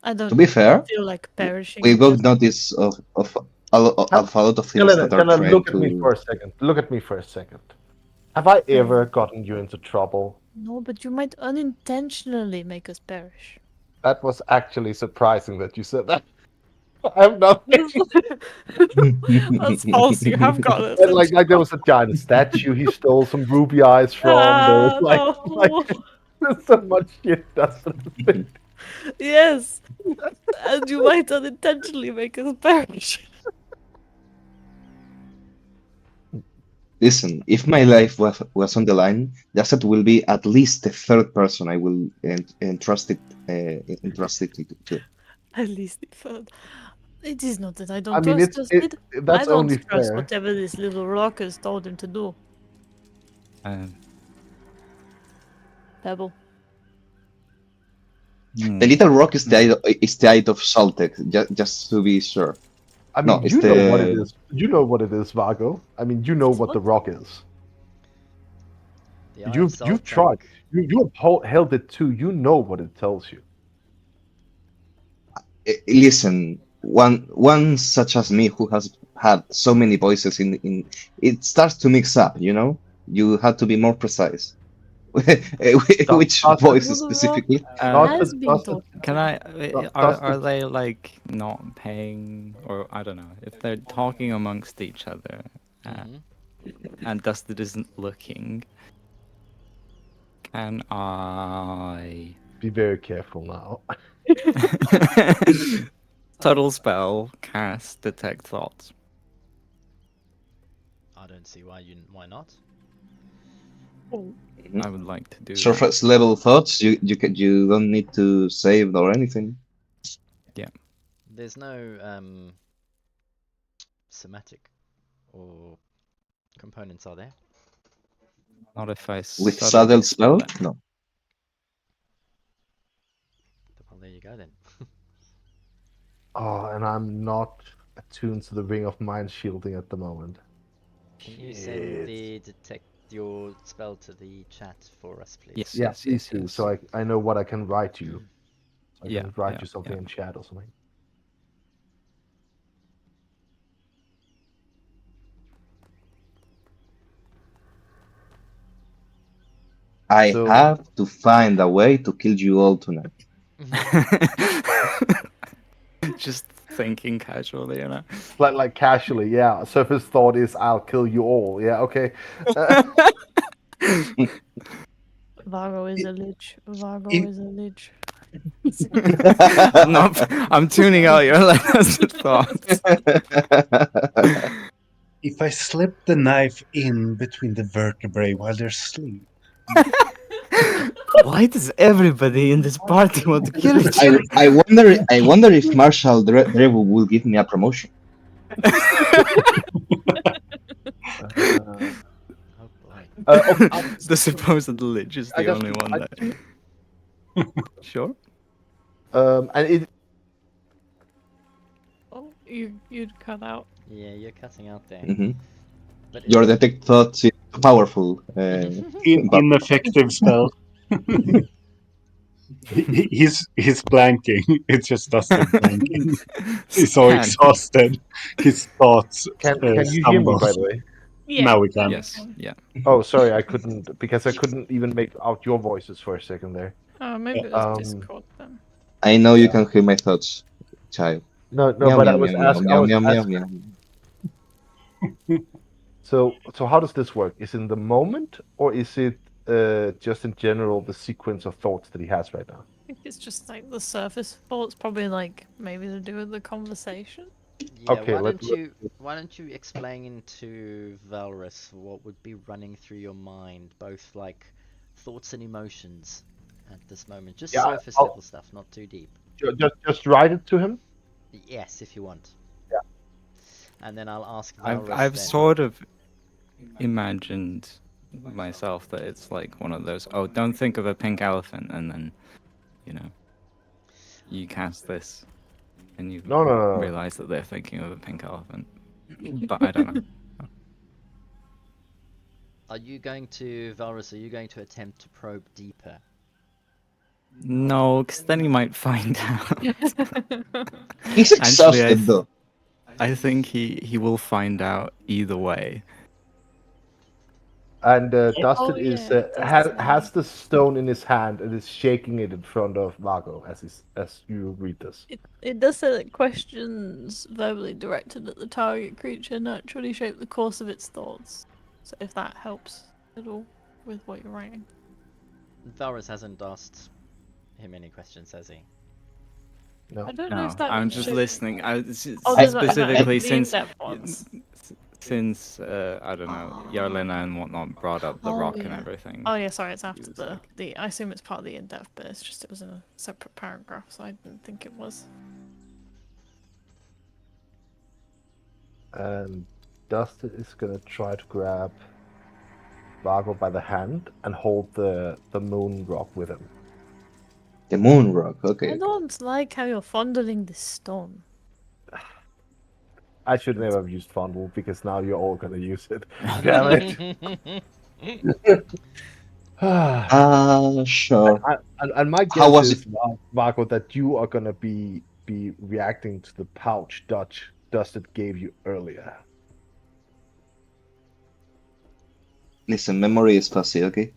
S3: I
S4: To
S3: don't
S4: be fair,
S3: feel like perishing.
S4: we got
S3: Just
S4: notice of
S2: Have,
S4: a lot of things
S2: Jelena,
S4: that are
S2: Jelena,
S4: trying
S2: look at me
S4: to.
S2: for a second. Look at me for a second. Have I ever gotten you into trouble?
S3: no, but you might unintentionally make us perish.
S2: That was actually surprising that you said that. I have nothing.
S3: That's false. You have got us.
S2: And like there was a giant statue he stole some ruby eyes from. There's
S3: No.
S2: there's so much shit Dustin has been.
S3: Yes, and you might unintentionally make us perish.
S4: Listen, if my life was on the line, Jasad will be at least the third person I will entrust it to.
S3: At least it felt. It is not that I don't
S2: I mean,
S3: trust Justin. I
S2: that's
S3: don't
S2: only
S3: trust
S2: fair.
S3: whatever this little rockers told him to do. Pebble.
S4: The little rock is the eye of Saltek, just to be sure.
S2: I
S4: No,
S2: mean,
S4: it's
S2: you know what it
S4: the
S2: is. You know what it is, Vago. I mean, you know what the rock is.
S1: The Eye of
S2: You've
S1: Saltek.
S2: tried. You have held it too. You know what it tells you.
S4: listen. One such as me who has had so many voices in it starts to mix up. You know, you have to be more precise. Which
S2: Dustin,
S4: voices
S3: Well, the rock
S4: specifically?
S3: has been talking.
S5: Can I?
S2: Dustin-
S5: Are they like not paying, or I don't know, if they're talking amongst each other, and Dustin isn't looking? Can I
S2: Be very careful now.
S5: subtle spell cast detect thoughts?
S1: I don't see why not.
S5: I would like to do that.
S4: Surface level thoughts. You don't need to save or anything.
S1: There's no somatic or components, are there?
S5: Not if I
S4: With
S5: subtly
S4: saddle spell?
S5: them.
S4: No.
S1: Well, there you go then.
S2: Oh, and I'm not attuned to the ring of mind shielding at the moment.
S1: Can you send the detect your spell to the chat for us, please?
S5: Yes,
S2: Yeah,
S5: yes,
S2: please
S5: yes,
S2: do.
S5: yes.
S2: So I know what I can write you. I
S5: Yeah,
S2: can write
S5: yeah,
S2: you something
S5: yeah.
S2: in chat or something.
S4: I
S2: So-
S4: have to find a way to kill you all tonight.
S5: Just thinking casually, you know.
S2: like casually, yeah. So if his thought is, "I'll kill you all," yeah, okay.
S3: Vargo is a lich. Vargo
S6: In-
S3: is a lich.
S5: I'm not. I'm tuning out your last thoughts.
S6: If I slip the knife in between the vertebrae while they're asleep,
S5: Why does everybody in this party want to kill each other?
S4: I wonder if Marshall Drevo will give me a promotion.
S1: Oh boy.
S2: Okay,
S5: The supposed lich is
S2: I
S5: the
S2: just-
S5: only one
S2: I-
S5: that. Sure.
S2: and it
S3: Oh, you'd cut out.
S1: Yeah, you're cutting out there.
S4: Mhm.
S1: But
S4: Your detect thoughts is powerful. But
S6: ineffective spell. He's blanking. It's just Dustin blanking. He's so
S5: Scan.
S6: exhausted. His thoughts
S2: can you hear me,
S6: stumble.
S2: by the way?
S3: Yeah.
S6: Now we can.
S5: Yes. Yeah.
S2: Oh, sorry, I couldn't because I couldn't even make out your voices for a second there.
S3: Oh, maybe it was
S2: Um,
S3: Discord then.
S4: I know you can hear my thoughts, child.
S2: No,
S4: Meow,
S2: but I
S4: meow,
S2: was
S4: meow,
S2: asking.
S4: meow, meow, meow, meow.
S2: So how does this work? Is it in the moment, or is it just in general the sequence of thoughts that he has right now?
S3: I think it's just like the surface thoughts, probably like maybe to do with the conversation.
S1: Yeah,
S2: Okay,
S1: why don't you explain to Valrus what would be running through your mind, both like thoughts and emotions at this moment? Just
S2: Yeah,
S1: surface
S2: I'll-
S1: level stuff, not too deep.
S2: Just write it to him.
S1: Yes, if you want.
S2: Yeah.
S1: And then I'll ask
S5: I've
S1: Valrus
S5: I've
S1: then.
S5: sort of imagined myself that it's like one of those. Oh, don't think of a pink elephant, and then, you know, you cast this, and you
S2: No.
S5: realize that they're thinking of a pink elephant. But I don't know.
S1: Are you going to, Valrus, are you going to attempt to probe deeper?
S5: No, because then you might find out.
S4: He's
S5: Actually,
S4: exhausted though.
S5: I think he will find out either way.
S2: And Dustin
S3: yeah,
S2: is
S3: it does
S2: has
S3: say.
S2: the stone in his hand and is shaking it in front of Vago as you read this.
S3: It does say that questions verbally directed at the target creature naturally shape the course of its thoughts. So if that helps at all with what you're writing.
S1: Valrus hasn't asked him any questions, has he?
S2: No.
S3: I don't know
S5: No,
S3: if that
S5: I'm
S3: would
S5: just
S3: shape-
S5: listening.
S3: Oh,
S4: there's
S3: there's
S5: Specifically
S3: the
S5: since
S3: in-depth ones.
S5: since I don't know, Yarlina and whatnot brought up the
S3: Oh,
S5: rock and
S3: yeah.
S5: everything.
S3: Oh yeah, sorry, it's after
S5: was
S3: the
S5: like-
S3: the. I assume it's part of the in-depth, but it's just it was in a separate paragraph, so I didn't think it was.
S2: And Dustin is gonna try to grab Vago by the hand and hold the moon rock with him.
S4: The moon rock.
S3: I
S4: Okay.
S3: don't like how you're fondling this stone.
S2: I should never have used fondle because now you're all gonna use it. Damn it.
S4: Sure.
S2: And my
S4: How
S2: guess
S4: was
S2: is, Vago, that you are gonna be reacting to the pouch Dustin gave you earlier.
S4: Listen, memory is fuzzy, okay?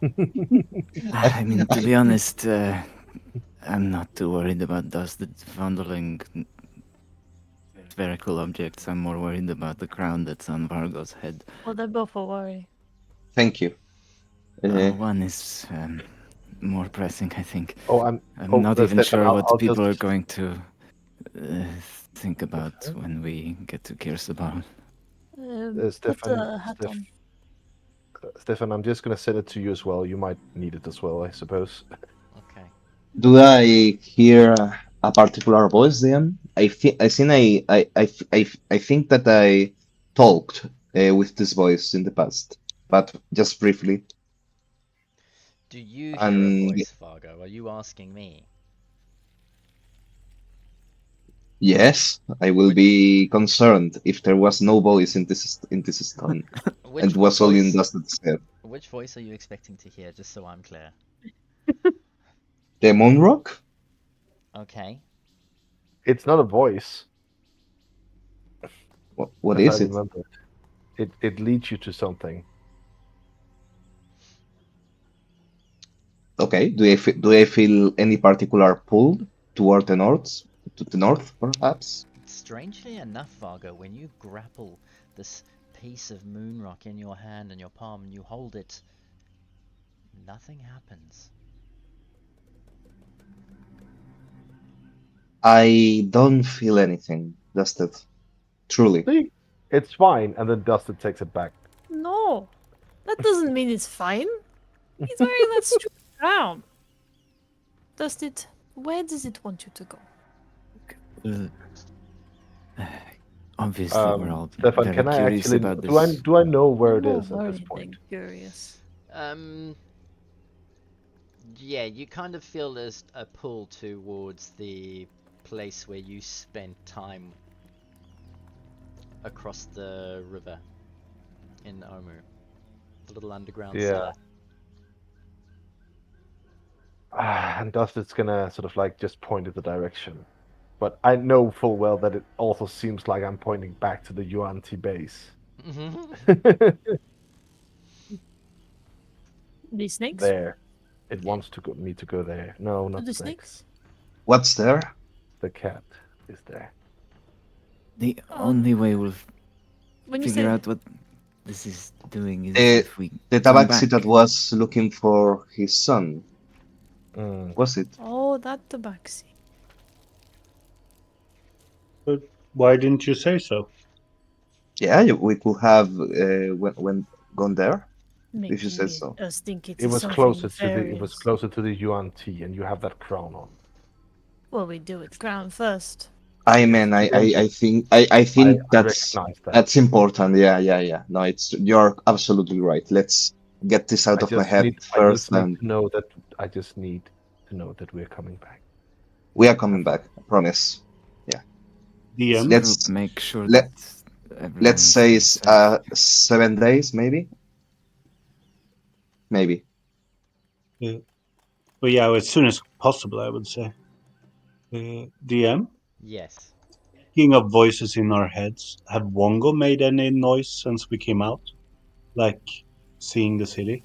S5: I mean, to be honest, I'm not too worried about dust fondling spherical objects. I'm more worried about the crown that's on Vargo's head.
S3: Well, they're both a worry.
S4: Thank you.
S5: One is more pressing, I think.
S2: Oh,
S5: I'm not even
S2: Stefan,
S5: sure what
S2: I'll
S5: people
S2: just-
S5: are going to think about when we get to Kir Sabal.
S3: Put
S2: Stefan,
S3: the hat on.
S2: Stefan, I'm just gonna send it to you as well. You might need it as well, I suppose.
S1: Okay.
S4: Do I hear a particular voice then? I think I think that I talked with this voice in the past, but just briefly.
S1: Do you hear a
S4: And
S1: voice, Fargo? Are you asking me?
S4: yes, I will be concerned if there was no voice in this stone
S1: Which
S4: and was all in
S1: voice?
S4: Dusted's head.
S1: Which voice are you expecting to hear? Just so I'm clear.
S4: The moon rock?
S1: Okay.
S2: It's not a voice.
S4: What
S2: as
S4: is
S2: I
S4: it?
S2: remember. It leads you to something.
S4: Okay. Do I feel any particular pull toward the north? To the north, perhaps?
S1: Strangely enough, Vargo, when you grapple this piece of moon rock in your hand and your palm and you hold it, nothing happens.
S4: I don't feel anything, Dusted. Truly.
S2: See, it's fine. And then Dustin takes it back.
S3: No, that doesn't mean it's fine. He's wearing that stupid crown. Dusted, where does it want you to go?
S5: Obviously, we're all
S2: Stefan,
S5: very
S2: can I
S5: curious
S2: actually
S5: about this.
S2: do I know where it
S3: I'm
S2: is at this point?
S3: Curious.
S1: Yeah, you kind of feel there's a pull towards the place where you spent time across the river in Omu. The little underground
S2: Yeah.
S1: city.
S2: And Dustin's gonna sort of like just point in the direction. But I know full well that it also seems like I'm pointing back to the Yuan-Ti base.
S3: These snakes?
S2: There. It wants to me to go there. No, not
S3: the
S2: snakes.
S3: snakes?
S4: What's there?
S2: The cat is there.
S5: The only way we'll
S3: When you
S5: figure
S3: say
S5: out what this is doing is
S4: Eh,
S5: if we
S4: The
S5: come
S4: tabaxi
S5: back.
S4: that was looking for his son,
S2: Mm.
S4: was it?
S3: oh, that tabaxi.
S6: But why didn't you say so?
S4: Yeah, we could have when gone there. If you
S3: Making
S4: said so.
S3: us think it
S2: It
S3: is
S2: was
S3: something
S2: closer to
S3: nefarious.
S2: the Yuan-Ti, and you have that crown on.
S3: Well, we do it crown first.
S4: I mean, I think
S2: I recognize that.
S4: that's important. Yeah. No, you're absolutely right. Let's get this out of my head first, and
S2: I just need to know that we're coming back.
S4: we are coming back. I promise.
S6: DM?
S4: Let's
S5: make sure
S4: let-
S5: that
S4: let's say
S5: everyone stays safe.
S4: 7 days, maybe. Maybe.
S6: But yeah, as soon as possible, I would say. DM?
S1: Yes.
S6: Speaking of voices in our heads, have Wongo made any noise since we came out? Like seeing the city?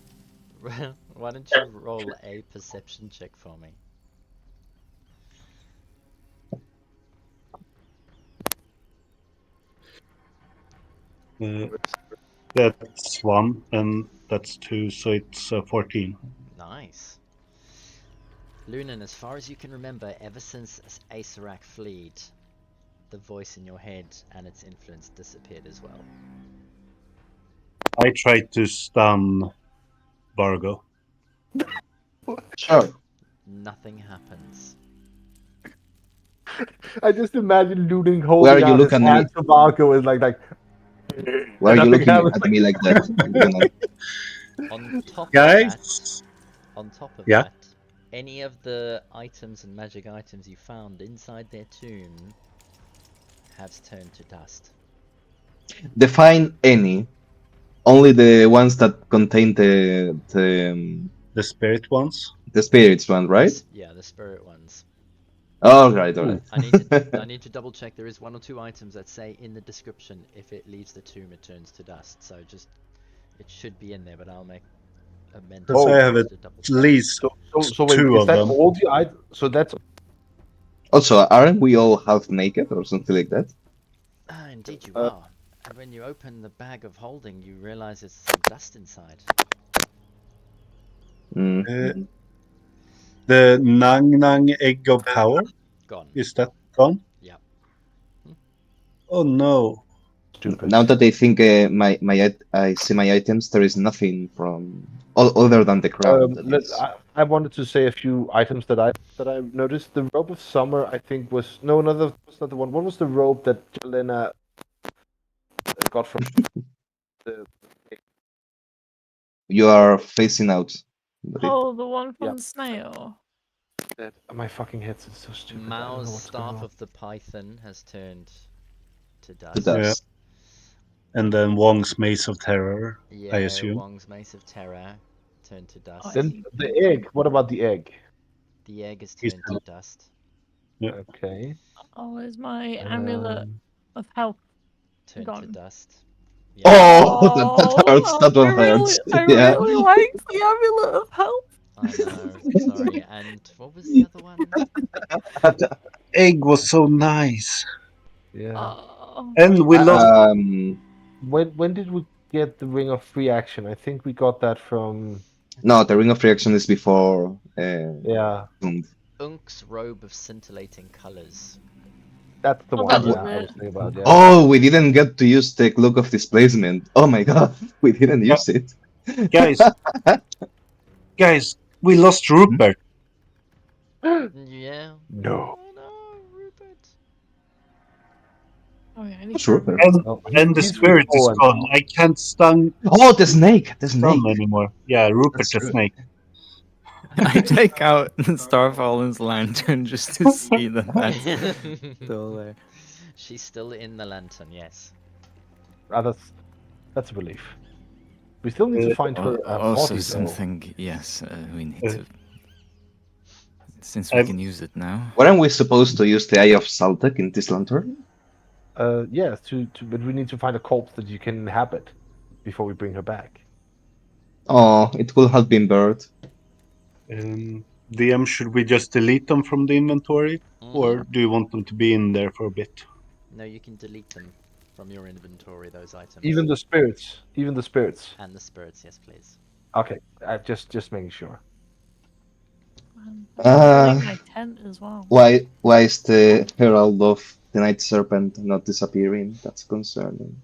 S1: Why don't you roll a perception check for me?
S6: That's 1, and that's 2, so it's 14.
S1: Nice. Lunan, as far as you can remember, ever since Asarak fled, the voice in your head and its influence disappeared as well.
S6: I tried to stun Vargo.
S4: Sure.
S1: Nothing happens.
S2: I just imagine Luding
S4: Why are
S2: holding
S4: you
S2: out his
S4: looking at me?
S2: hand to Marco is like
S4: Why are you
S2: nothing
S4: looking
S2: happens.
S4: at me like that? Lunan?
S1: On top
S6: Guys?
S1: of
S6: Yeah?
S1: that, any of the items and magic items you found inside their tomb have turned to dust.
S4: Define any. Only the ones that contain
S6: The spirit ones?
S4: the spirits one, right?
S1: Yeah, the spirit ones.
S4: All right.
S1: I need to double check. There is 1 or 2 items that say in the description if it leaves the tomb it turns to dust. So it should be in there, but I'll make a mental
S6: Because I have
S1: note
S6: at
S1: to double check.
S6: least
S2: So wait,
S6: 2
S2: is
S6: of
S2: that
S6: them.
S2: all the items? So that's
S4: Also, aren't we all half naked or something like that?
S1: Ah, indeed you
S2: Uh,
S1: are. And when you open the bag of holding, you realize there's some dust inside.
S4: Mm.
S6: The Nang Nang Egg of Power?
S1: Gone.
S6: Is that gone?
S1: Yep.
S6: Oh no.
S2: stupid.
S4: Now that I think I see my items, there is nothing from other than the crown. That is.
S2: I wanted to say a few items that I noticed. The robe of summer, I think, was no, another was not the one. What was the robe that Jelena got from the?
S4: You are facing out. But
S3: Oh, the one from
S2: Yeah.
S3: the snail.
S2: My fucking head's so stupid. I don't
S1: Mao's
S2: know what's going
S1: staff
S2: on.
S1: of the python has turned to
S4: to
S1: dust.
S4: dust.
S6: And then Wong's Mace of Terror,
S1: Yeah,
S6: I assume.
S1: Wong's Mace of Terror turned to dust.
S2: Then the egg. What about the egg?
S1: The egg is
S6: He's
S1: turned to dust.
S2: Okay.
S3: Oh, is my amulet of health
S1: Turned to
S3: gone?
S1: dust.
S4: Oh, that hurts. That one
S3: I really,
S4: hurts.
S3: I
S4: Yeah.
S3: really like the amulet of health.
S1: I know. Sorry. And what was the other one?
S6: That egg was so nice,
S2: Yeah.
S3: Oh,
S6: and we lost.
S2: When did we get the Ring of Free Action? I think we got that from.
S4: No, the Ring of Reaction is before.
S2: Yeah,
S1: Unk's robe of scintillating colors.
S2: that's the
S3: Oh,
S2: one.
S3: that
S2: Yeah,
S3: was
S2: I
S3: it.
S2: was thinking about. Yeah.
S4: Oh, we didn't get to use the Cloak of Displacement. Oh my god, we didn't use it.
S6: Guys, guys, we lost Rupert.
S1: Yeah.
S2: No.
S1: Oh no, Rupert.
S3: oh yeah, I need
S4: What's
S3: to
S4: Rupert?
S2: Oh,
S6: And the
S2: he's
S6: spirit is
S2: reborn
S6: gone.
S2: now.
S6: I can't stun
S4: Oh, the snake! The snake!
S6: anymore. Yeah, Rupert
S4: That's
S6: the
S4: true.
S6: snake.
S5: I take out Starfallen's lantern just to see that that's still there.
S1: She's still in the lantern, yes.
S2: Ah, that's a relief. We still need to
S6: Uh,
S2: find her
S5: Also,
S2: body, though.
S5: something. Yes, we need
S6: Uh,
S5: to. Since we
S6: I've
S5: can use it now.
S4: Weren't we supposed to use the Eye of Saltek in this lantern?
S2: Yeah, but we need to find a corpse that you can inhabit before we bring her back.
S4: Oh, it could have been bird.
S6: DM, should we just delete them from the inventory, or
S1: Mhm.
S6: do you want them to be in there for a bit?
S1: No, you can delete them from your inventory, those items.
S2: Even the spirits. Even the spirits.
S1: And the spirits, yes, please.
S2: Okay, just making sure.
S3: I'm
S4: Uh,
S3: building my tent as well.
S4: Why is the Herald of the Night Serpent not disappearing? That's concerning.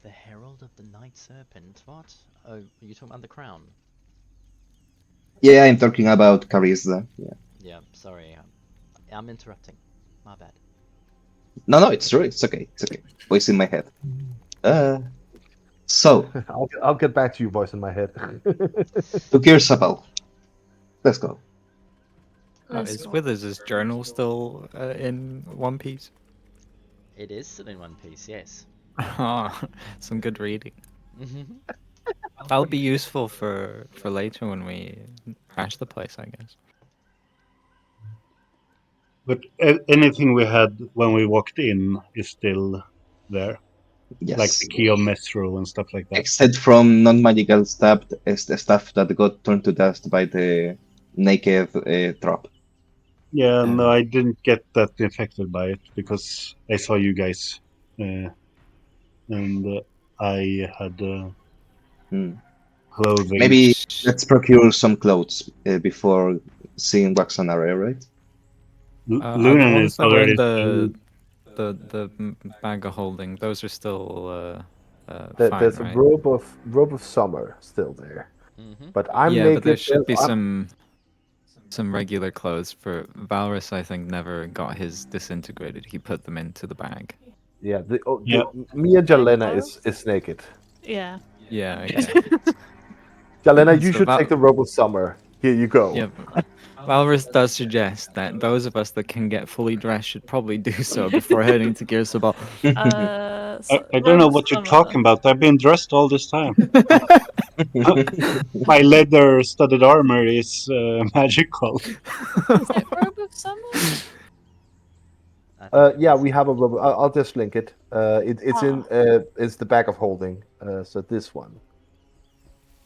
S1: The Herald of the Night Serpent. What? Oh, are you talking about the crown?
S4: Yeah, I'm talking about Carissa. Yeah.
S1: Yeah, sorry. I'm interrupting. My bad.
S4: No, it's true. It's okay. It's okay. Voice in my head. So,
S2: I'll get back to you, voice in my head.
S4: to Kir Sabal. Let's go.
S3: Let's
S5: Is
S3: go.
S5: Withers' journal still in One Piece?
S1: It is still in one piece, yes.
S5: Ah, some good reading.
S1: Mhm.
S5: That'll be useful for later when we crash the place, I guess.
S6: But anything we had when we walked in is still there, like
S4: Yes.
S6: the key of Mesro and stuff like that.
S4: Except from non-magical stuff that got turned to dust by the naked drop.
S6: Yeah, no,
S5: Um,
S6: I didn't get that affected by it because I saw you guys, and I had
S4: Hmm.
S6: clothing.
S4: Maybe let's procure some clothes before seeing Waxanaray, right?
S5: are the
S6: Lunan
S5: ones
S6: is
S5: that were in
S6: already.
S5: the bag of holding, those are still fine,
S2: There's a
S5: right?
S2: robe of summer still there,
S1: Mhm.
S2: but I'm
S5: Yeah, but there
S2: naked.
S5: should be
S2: I'm-
S5: some regular clothes for Valrus. I think never got his disintegrated. He put them into the bag.
S2: Yeah,
S6: Yeah.
S2: me and Jalena
S3: clothes?
S2: is naked.
S3: Yeah.
S5: Yeah, okay.
S2: Jalena, you
S5: So
S2: should take the robe of summer. Here you go.
S5: Yeah, Valrus does suggest that those of us that can get fully dressed should probably do so before heading to Kir Sabal.
S6: I don't know what you're talking about. I've been dressed all this time. My leather-studded armor is magical.
S3: Is it Robe of Summer?
S1: I think it
S2: Yeah,
S1: is.
S2: we have a robe. I'll just link it. It's the bag of holding. So this one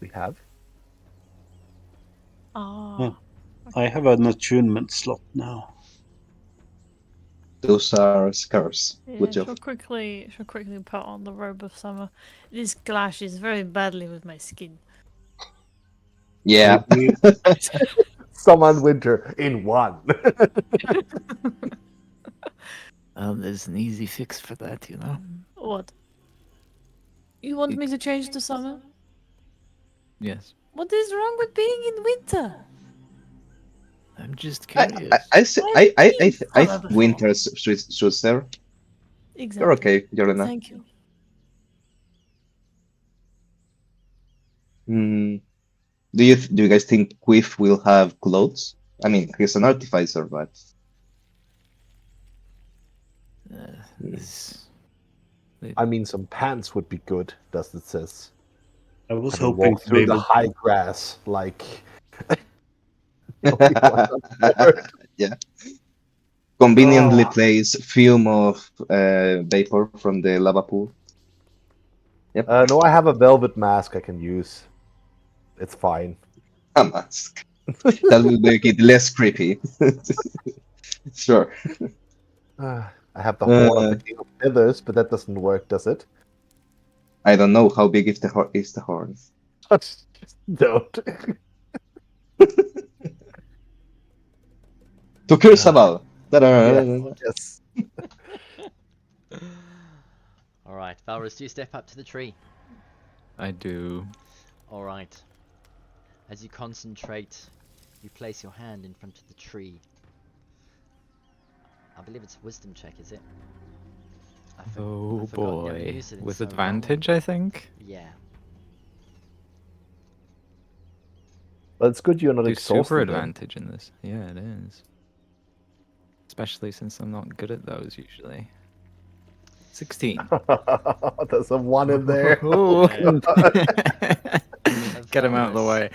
S2: we have.
S3: Oh.
S6: I have an attunement slot now.
S4: Those are scarves.
S3: Yeah,
S4: Good job.
S3: she'll quickly put on the Robe of Summer. This clashes very badly with my skin.
S4: Yeah.
S2: Summer and winter in one.
S5: There's an easy fix for that, you know.
S3: What? You want me to change to summer?
S5: Yes.
S3: What is wrong with being in winter?
S5: I'm just curious.
S4: I winter suits there.
S3: Exactly.
S4: You're okay, Jordan.
S3: Thank you.
S4: Do you guys think Quiff will have clothes? I mean, he's an artificer, but
S5: This-
S2: I mean, some pants would be good. Dustin says.
S6: I was
S2: I can
S6: hoping
S2: walk
S6: to be
S2: through the
S6: able
S2: high
S6: to.
S2: grass like.
S4: yeah. Conveniently
S2: Oh.
S4: placed fume of vapor from the lava pool. Yep.
S2: No, I have a velvet mask I can use. It's fine.
S4: A mask. That will make it less creepy. Sure.
S2: I have the horn of the
S4: Uh,
S2: king of feathers, but that doesn't work, does it?
S4: I don't know how big is the horn.
S2: Just don't.
S4: To Kir Sabal.
S2: Yes,
S4: Ta-da.
S2: yes.
S1: Alright, Valrus, do you step up to the tree?
S5: I do.
S1: Alright. As you concentrate, you place your hand in front of the tree. I believe it's a wisdom check, is it?
S5: Oh
S1: I've forgotten, you haven't
S5: boy.
S1: used it in
S5: With
S1: so long.
S5: advantage, I think.
S1: Yeah.
S2: Well, it's good you're not
S5: Do super
S2: exhausted then.
S5: advantage in this. Yeah, it is. Especially since I'm not good at those usually. 16.
S2: There's a 1 in there.
S5: Oh. Get him out of the
S1: Valrus.
S5: way.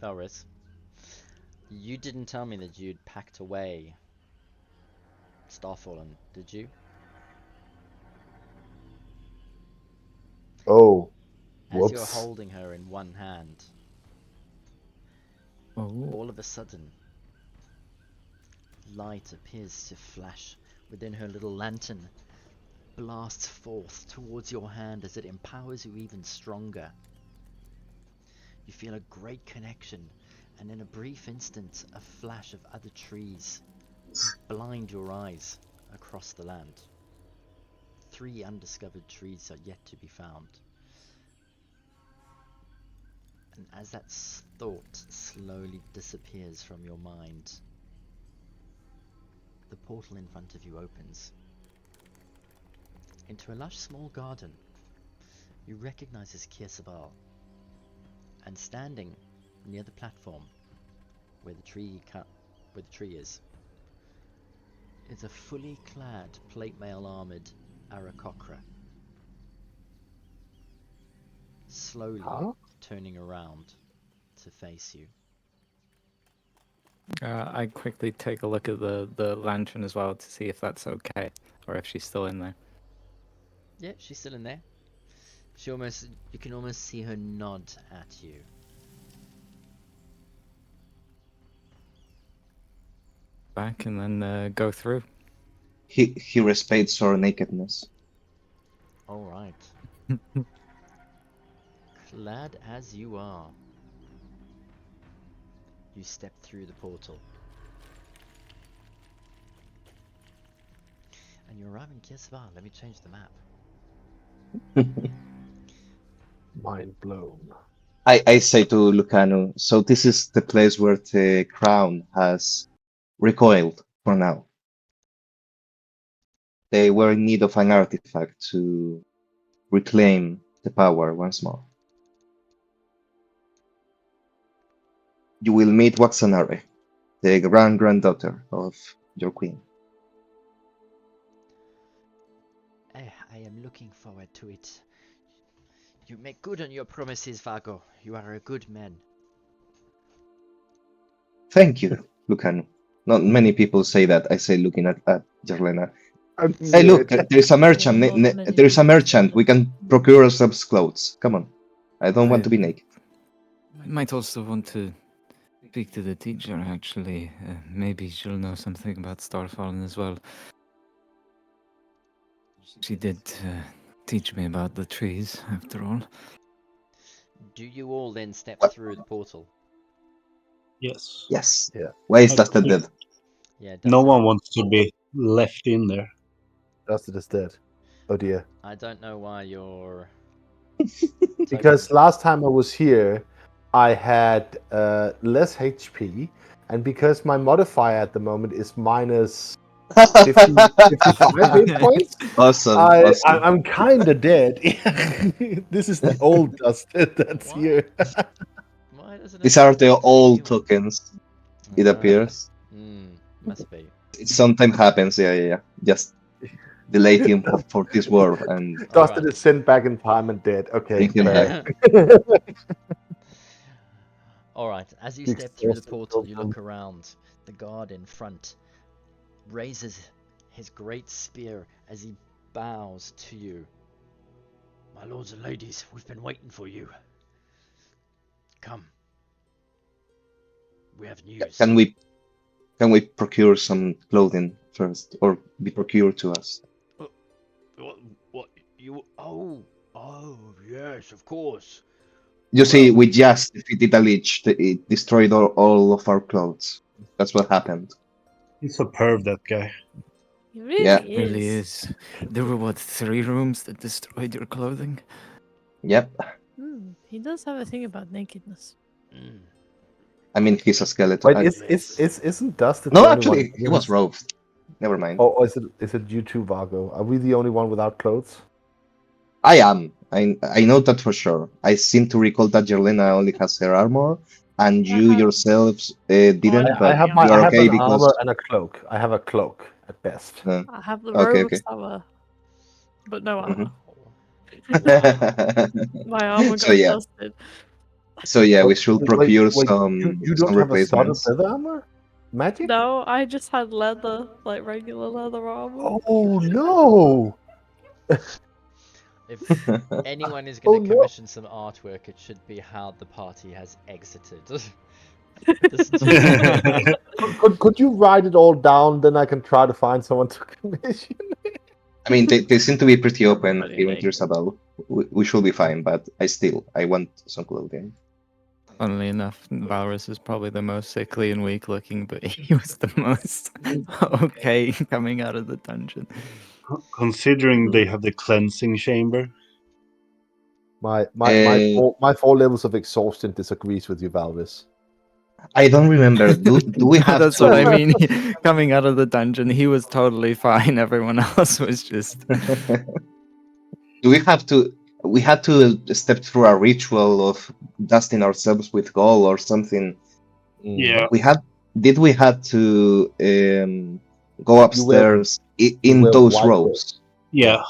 S1: Valrus, you didn't tell me that you'd packed away Starfallen, did you?
S2: Oh,
S1: As you're
S2: whoops.
S1: holding her in one hand,
S5: Oh.
S1: all of a sudden, light appears to flash within her little lantern, blasts forth towards your hand as it empowers you even stronger. You feel a great connection, and in a brief instant, a flash of other trees blind your eyes across the land. 3 undiscovered trees are yet to be found. And as that thought slowly disappears from your mind, the portal in front of you opens into a lush small garden. You recognize as Kir Sabal, and standing near the platform where the tree is a fully clad plate mail armored Arakocra, slowly
S2: Huh?
S1: turning around to face you.
S5: I quickly take a look at the lantern as well to see if that's okay, or if she's still in there.
S1: Yeah, she's still in there. You can almost see her nod at you.
S5: Back and then go through.
S4: He respects our nakedness.
S1: Alright. Clad as you are, you step through the portal. And you arrive in Kir Sabal. Let me change the map.
S2: Mind blown.
S4: I say to Lucano, so this is the place where the crown has recoiled for now. They were in need of an artifact to reclaim the power once more. You will meet Waxanare, the granddaughter of your queen.
S1: I am looking forward to it. You make good on your promises, Vago. You are a good man.
S4: Thank you, Lucano. Not many people say that. I say, looking at Jarlena.
S2: I
S4: Hey,
S2: knew
S4: look,
S2: it.
S4: there's a merchant.
S3: not many
S4: There's a
S3: people say
S4: merchant.
S3: that.
S4: We can procure ourselves clothes. Come on. I don't want
S5: I-
S4: to be naked.
S5: I might also want to speak to the teacher, actually. Maybe she'll know something about Starfallen as well. She did teach me about the trees, after all.
S1: Do you all then step
S4: What?
S1: through the portal?
S6: Yes.
S4: Yes.
S2: Yeah.
S4: Why is
S6: Of
S4: that
S6: course.
S4: dead?
S1: Yeah,
S6: No
S1: Dustin.
S6: one wants to be left in there.
S2: Dustin is dead. Oh dear.
S1: I don't know why you're...
S2: Because last time I was here, I had less HP, and because my modifier at the moment is minus 50, 55 hit points,
S4: Awesome. Awesome.
S2: I'm kind of dead. This is the old Dustin that's
S1: Why?
S2: here.
S1: Why doesn't it
S4: These are the
S1: look
S4: old
S1: new?
S4: tokens, it appears.
S1: Must be.
S4: It sometimes happens, yeah. Just delay him for this world and
S2: Dustin
S1: Alright.
S2: is sent back in time and dead. Okay,
S4: bring him
S2: fair.
S4: back.
S1: Alright, as you
S2: The
S1: step through the
S2: exhausted
S1: portal, you
S2: token.
S1: look around. The guard in front raises his great spear as he bows to you. My lords and ladies, we've been waiting for you. Come. We have news.
S4: Can we procure some clothing first, or be procured to us?
S1: What? You? Oh, yes, of course.
S4: You see,
S1: Well-
S4: we just defeated a lich. It destroyed all of our clothes. That's what happened.
S6: He's a perv, that guy.
S3: He really
S4: Yeah.
S3: is.
S5: Really is. There were what 3 rooms that destroyed your clothing?
S4: Yep.
S3: He does have a thing about nakedness.
S1: Mm.
S4: I mean, he's a skeleton.
S2: Wait,
S1: Yes.
S2: isn't Dustin
S4: No,
S2: the only
S4: actually,
S2: one?
S4: he was robed. Never mind.
S2: Oh, is it you two, Vargo? Are we the only one without clothes?
S4: I am. I know that for sure. I seem to recall that Jelena only has her armor, and you
S3: have-
S4: yourselves didn't,
S3: I-
S4: but
S2: I have
S4: you are
S2: I have
S4: okay
S2: an
S4: because.
S2: armor and a cloak. I have a cloak at best.
S3: I have the
S4: Okay,
S3: robe
S4: okay.
S3: of summer, but no armor.
S4: Mhm.
S3: My armor
S4: So
S3: got
S4: yeah.
S3: dusted.
S4: So yeah, we
S2: Wait,
S4: should
S2: wait,
S4: procure
S2: wait,
S4: some
S2: you don't have a studded
S4: replacements.
S2: leather armor? Magic?
S3: No, I just had leather, like regular leather armor.
S2: Oh no!
S1: If anyone is
S2: Oh,
S1: going to
S2: no.
S1: commission some artwork, it should be how the party has exited. This just-
S2: Could you write it all down? Then I can try to find someone to commission.
S4: I mean, they seem to be pretty open
S3: Everybody
S4: here in
S3: naked.
S4: Kir Sabal. We should be fine, but I want some clothing.
S5: Funnily enough, Valrus is probably the most sickly and weak looking, but he was the most okay coming out of the dungeon.
S6: Considering they have the cleansing chamber.
S2: My
S4: Uh,
S2: my 4 levels of exhaustion disagrees with you, Valvis.
S4: I don't remember. Do we
S5: No,
S4: have
S5: that's
S4: to?
S5: what I mean. Coming out of the dungeon, he was totally fine. Everyone else was just.
S4: Do we have to? We had to step through a ritual of dusting ourselves with gold or something.
S6: Yeah.
S4: We had. Did we have to go upstairs
S2: you
S4: in
S2: wear
S4: those
S2: white
S4: robes?
S6: Yeah.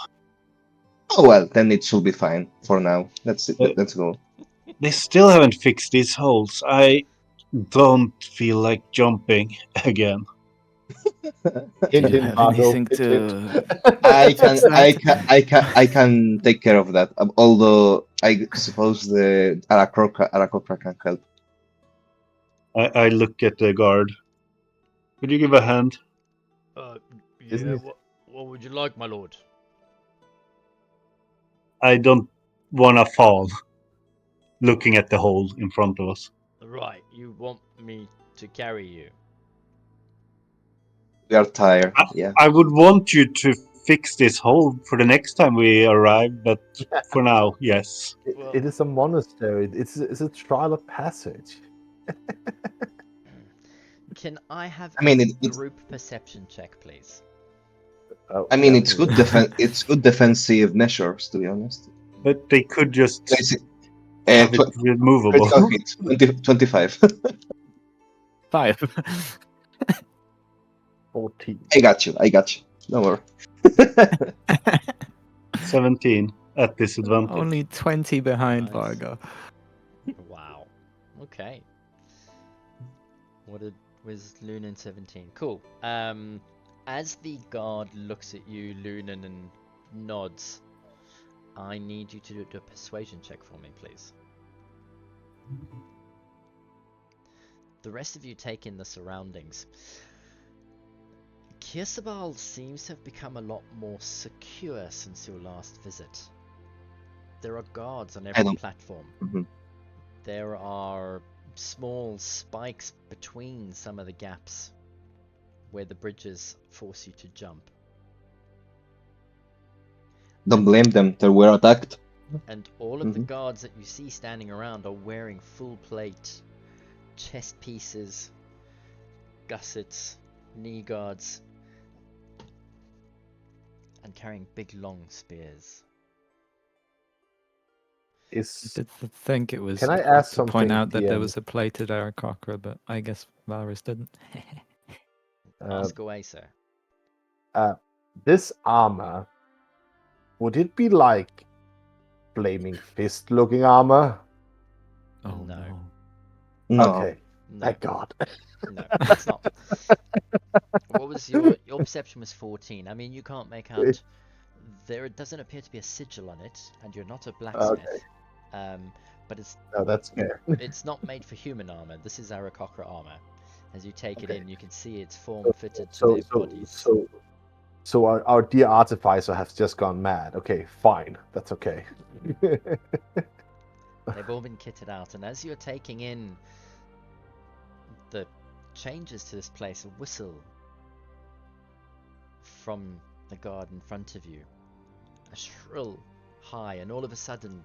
S4: Oh well, then it should be fine for now. Let's
S6: Uh,
S4: let's go.
S6: They still haven't fixed these holes. I don't feel like jumping again.
S2: Hint,
S5: Do you
S2: hint,
S5: have
S2: Vargo.
S5: anything
S2: Hint, hint.
S5: to
S4: I can
S5: fix that?
S4: I can take care of that. Although I suppose the Arakocra can help.
S6: I look at the guard. Could you give a hand?
S2: Isn't
S1: yeah,
S2: it-
S1: what would you like, my lord?
S6: I don't wanna fall. Looking at the hole in front of us.
S1: Right, you want me to carry you?
S4: We are tired. Yeah.
S6: I would want you to fix this hole for the next time we arrive, but for now, yes.
S2: It is a monastery. It's a trial of passage.
S1: Can I have
S4: I mean,
S1: a group perception check, please?
S4: I mean,
S2: Yeah.
S4: it's good it's good defensive measures, to be honest.
S6: But they could just
S4: Basic,
S6: have it removable.
S4: critical hit, 25.
S5: 5.
S2: 14.
S4: I got you. Don't worry.
S6: 17 at disadvantage.
S5: Only 20 behind
S1: Nice.
S5: Vargo.
S1: Wow. Okay. Was Lunan 17? Cool. As the guard looks at you, Lunan, and nods, I need you to do a persuasion check for me, please. The rest of you take in the surroundings. Kir Sabal seems to have become a lot more secure since your last visit. There are guards on every platform.
S4: Mhm.
S1: There are small spikes between some of the gaps where the bridges force you to jump.
S4: Don't blame them. They were attacked.
S1: And all of the guards that you see standing around are wearing full plate, chest pieces, gussets, knee guards, and carrying big long spears.
S5: I did think it was
S2: Can I ask
S5: to point
S2: something,
S5: out that there
S2: DM?
S5: was a plated Aarakocra, but I guess Valrus didn't.
S1: Ask away, sir.
S2: This armor, would it be like flaming fist looking armor?
S5: Oh
S1: No.
S5: no.
S4: No.
S2: Okay,
S1: No,
S2: thank God.
S1: no, it's not. What was your perception was 14. I mean, you can't make out. There doesn't appear to be a sigil on it, and you're not a blacksmith. but it's
S2: No, that's fair.
S1: it's not made for human armor. This is Aarakocra armor. As you take it
S2: Okay.
S1: in, you can see it's form fitted to
S2: So
S1: their
S2: so
S1: bodies.
S2: so so our dear artificer has just gone mad. Okay, fine, that's okay.
S1: They've all been kitted out, and as you're taking in the changes to this place, a whistle from the guard in front of you, a shrill high, and all of a sudden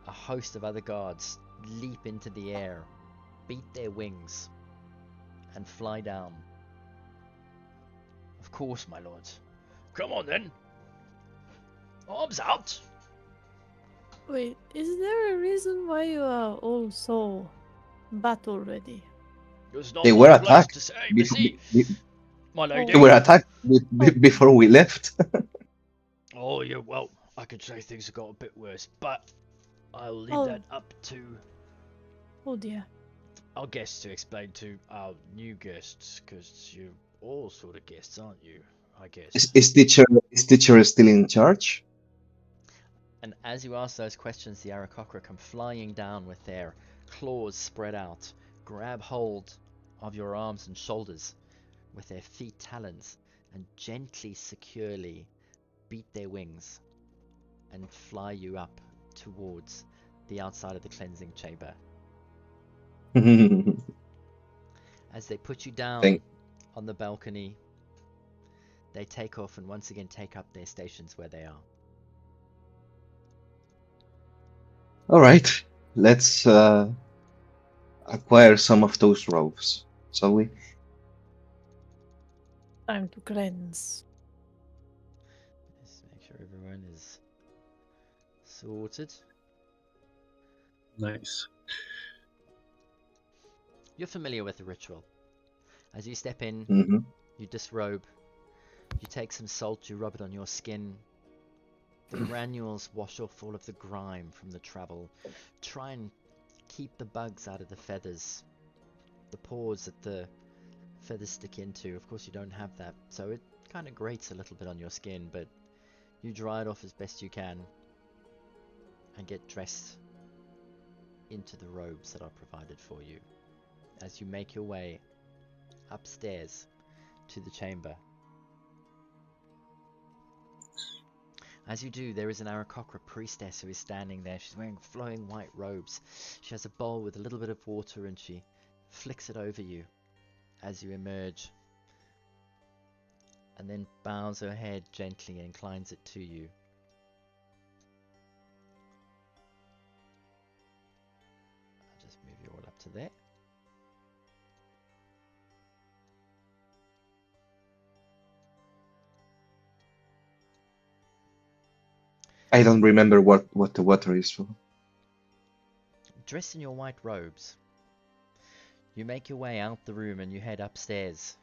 S1: a host of other guards leap into the air, beat their wings, and fly down. Of course, my lords. Come on then! Arms out!
S3: Wait, is there a reason why you are all so battle ready?
S1: There's not
S4: They
S1: much
S4: were
S1: left
S4: attacked
S1: to say,
S4: before,
S1: missy, my lady.
S4: they were attacked before we left.
S1: Oh, yeah, well, I could say things have got a bit worse, but I'll leave
S3: Oh.
S1: that up to
S3: Oh dear.
S1: our guests to explain to our new guests, because you're all sort of guests, aren't you? I guess.
S4: Is teacher still in charge?
S1: And as you ask those questions, the Aarakocra come flying down with their claws spread out, grab hold of your arms and shoulders with their feet talons, and gently, securely beat their wings and fly you up towards the outside of the cleansing chamber. As they put you down
S4: Thank-
S1: on the balcony, they take off and once again take up their stations where they are.
S4: All right, let's acquire some of those robes, shall we?
S3: Time to cleanse.
S1: Let's make sure everyone is sorted.
S6: Nice.
S1: You're familiar with the ritual. As you step in,
S4: Hmm.
S1: you disrobe, you take some salt, you rub it on your skin. The granules wash off all of the grime from the travel. Try and keep the bugs out of the feathers, the pores that the feathers stick into. Of course you don't have that, so it kind of grates a little bit on your skin, but you dry it off as best you can and get dressed into the robes that are provided for you as you make your way upstairs to the chamber. As you do, there is an Aarakocra priestess who is standing there. She's wearing flowing white robes. She has a bowl with a little bit of water and she flicks it over you as you emerge, and then bows her head gently and inclines it to you. I'll just move you all up to there.
S4: I don't remember what the water is for.
S1: Dressed in your white robes, you make your way out the room and you head upstairs.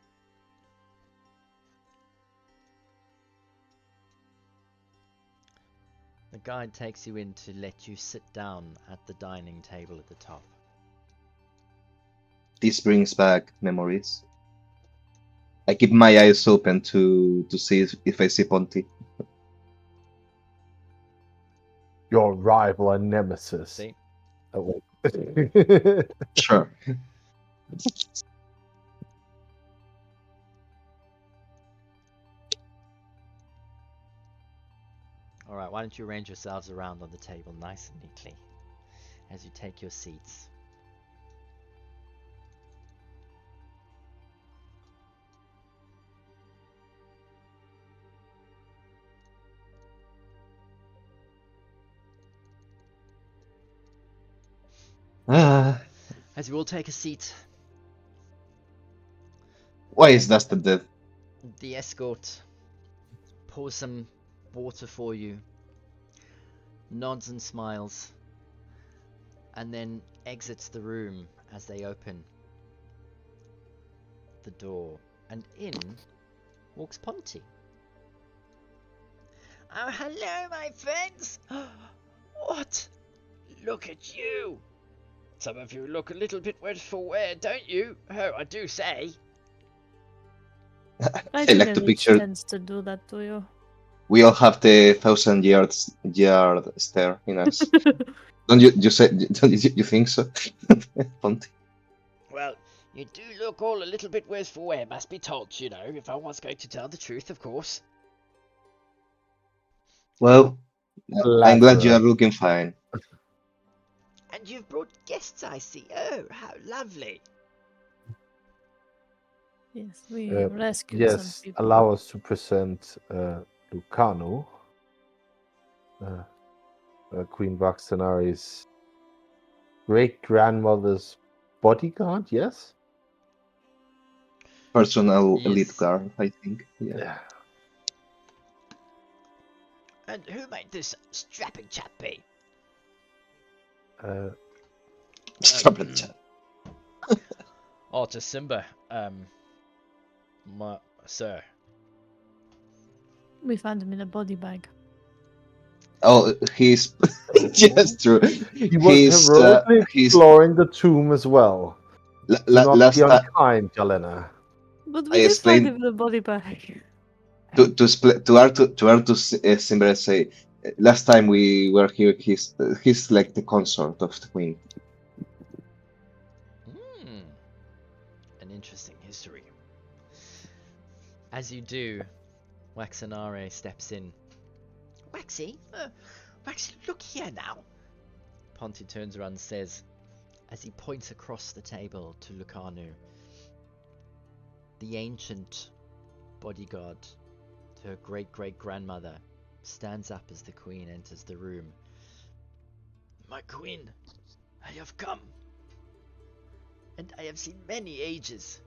S1: The guide takes you in to let you sit down at the dining table at the top.
S4: This brings back memories. I keep my eyes open to see if I see Ponty.
S2: Your rival and nemesis.
S1: See?
S2: Oh, wait.
S4: Sure.
S1: Alright, why don't you arrange yourselves around on the table nice and neatly as you take your seats.
S4: Ah,
S1: As you all take a seat,
S4: why is Dustin dead?
S1: the escort pours some water for you, nods and smiles, and then exits the room as they open the door, and in walks Ponty. Oh, hello, my friends! What? Look at you! Some of you look a little bit worse for wear, don't you? Oh, I do say.
S3: I
S4: I
S3: think
S4: like
S3: a
S4: to
S3: lich
S4: picture
S3: tends to do that to you.
S4: we all have the 1,000 yard stare in us. Don't you say? Don't you think so? Ponti?
S1: Well, you do look all a little bit worse for wear, must be told, you know, if I was going to tell the truth, of course.
S4: Well, I'm glad you are
S2: Flatterer.
S4: looking fine.
S1: And you've brought guests, I see. Oh, how lovely.
S3: Yes, we
S2: Uh,
S3: rescued some
S2: Yes,
S3: people.
S2: allow us to present Lucano, Queen Vaxanari's great-grandmother's bodyguard, yes?
S4: Personal elite
S1: Yes.
S4: guard, I think. Yeah.
S2: Yeah.
S1: And who might this strapping chap be?
S4: Stop it, chat.
S1: Oh, to Simba. Sir.
S3: We found him in a body bag.
S4: Oh, he's yes, true.
S2: He was heroically
S4: He's
S2: exploring the tomb as well. Do not be
S4: last time
S2: unkind, Jelena.
S3: But
S4: I
S3: we did find
S4: explained
S3: him in a body bag.
S4: to Arthur Simba say last time we were here, he's like the consort of the queen.
S1: An interesting history. As you do, Waxanare steps in. Waxy? Waxy, look here now. Ponti turns around and says, as he points across the table to Lucanu, the ancient bodyguard to her great-great-grandmother stands up as the queen enters the room. My queen, I have come, and I have seen many ages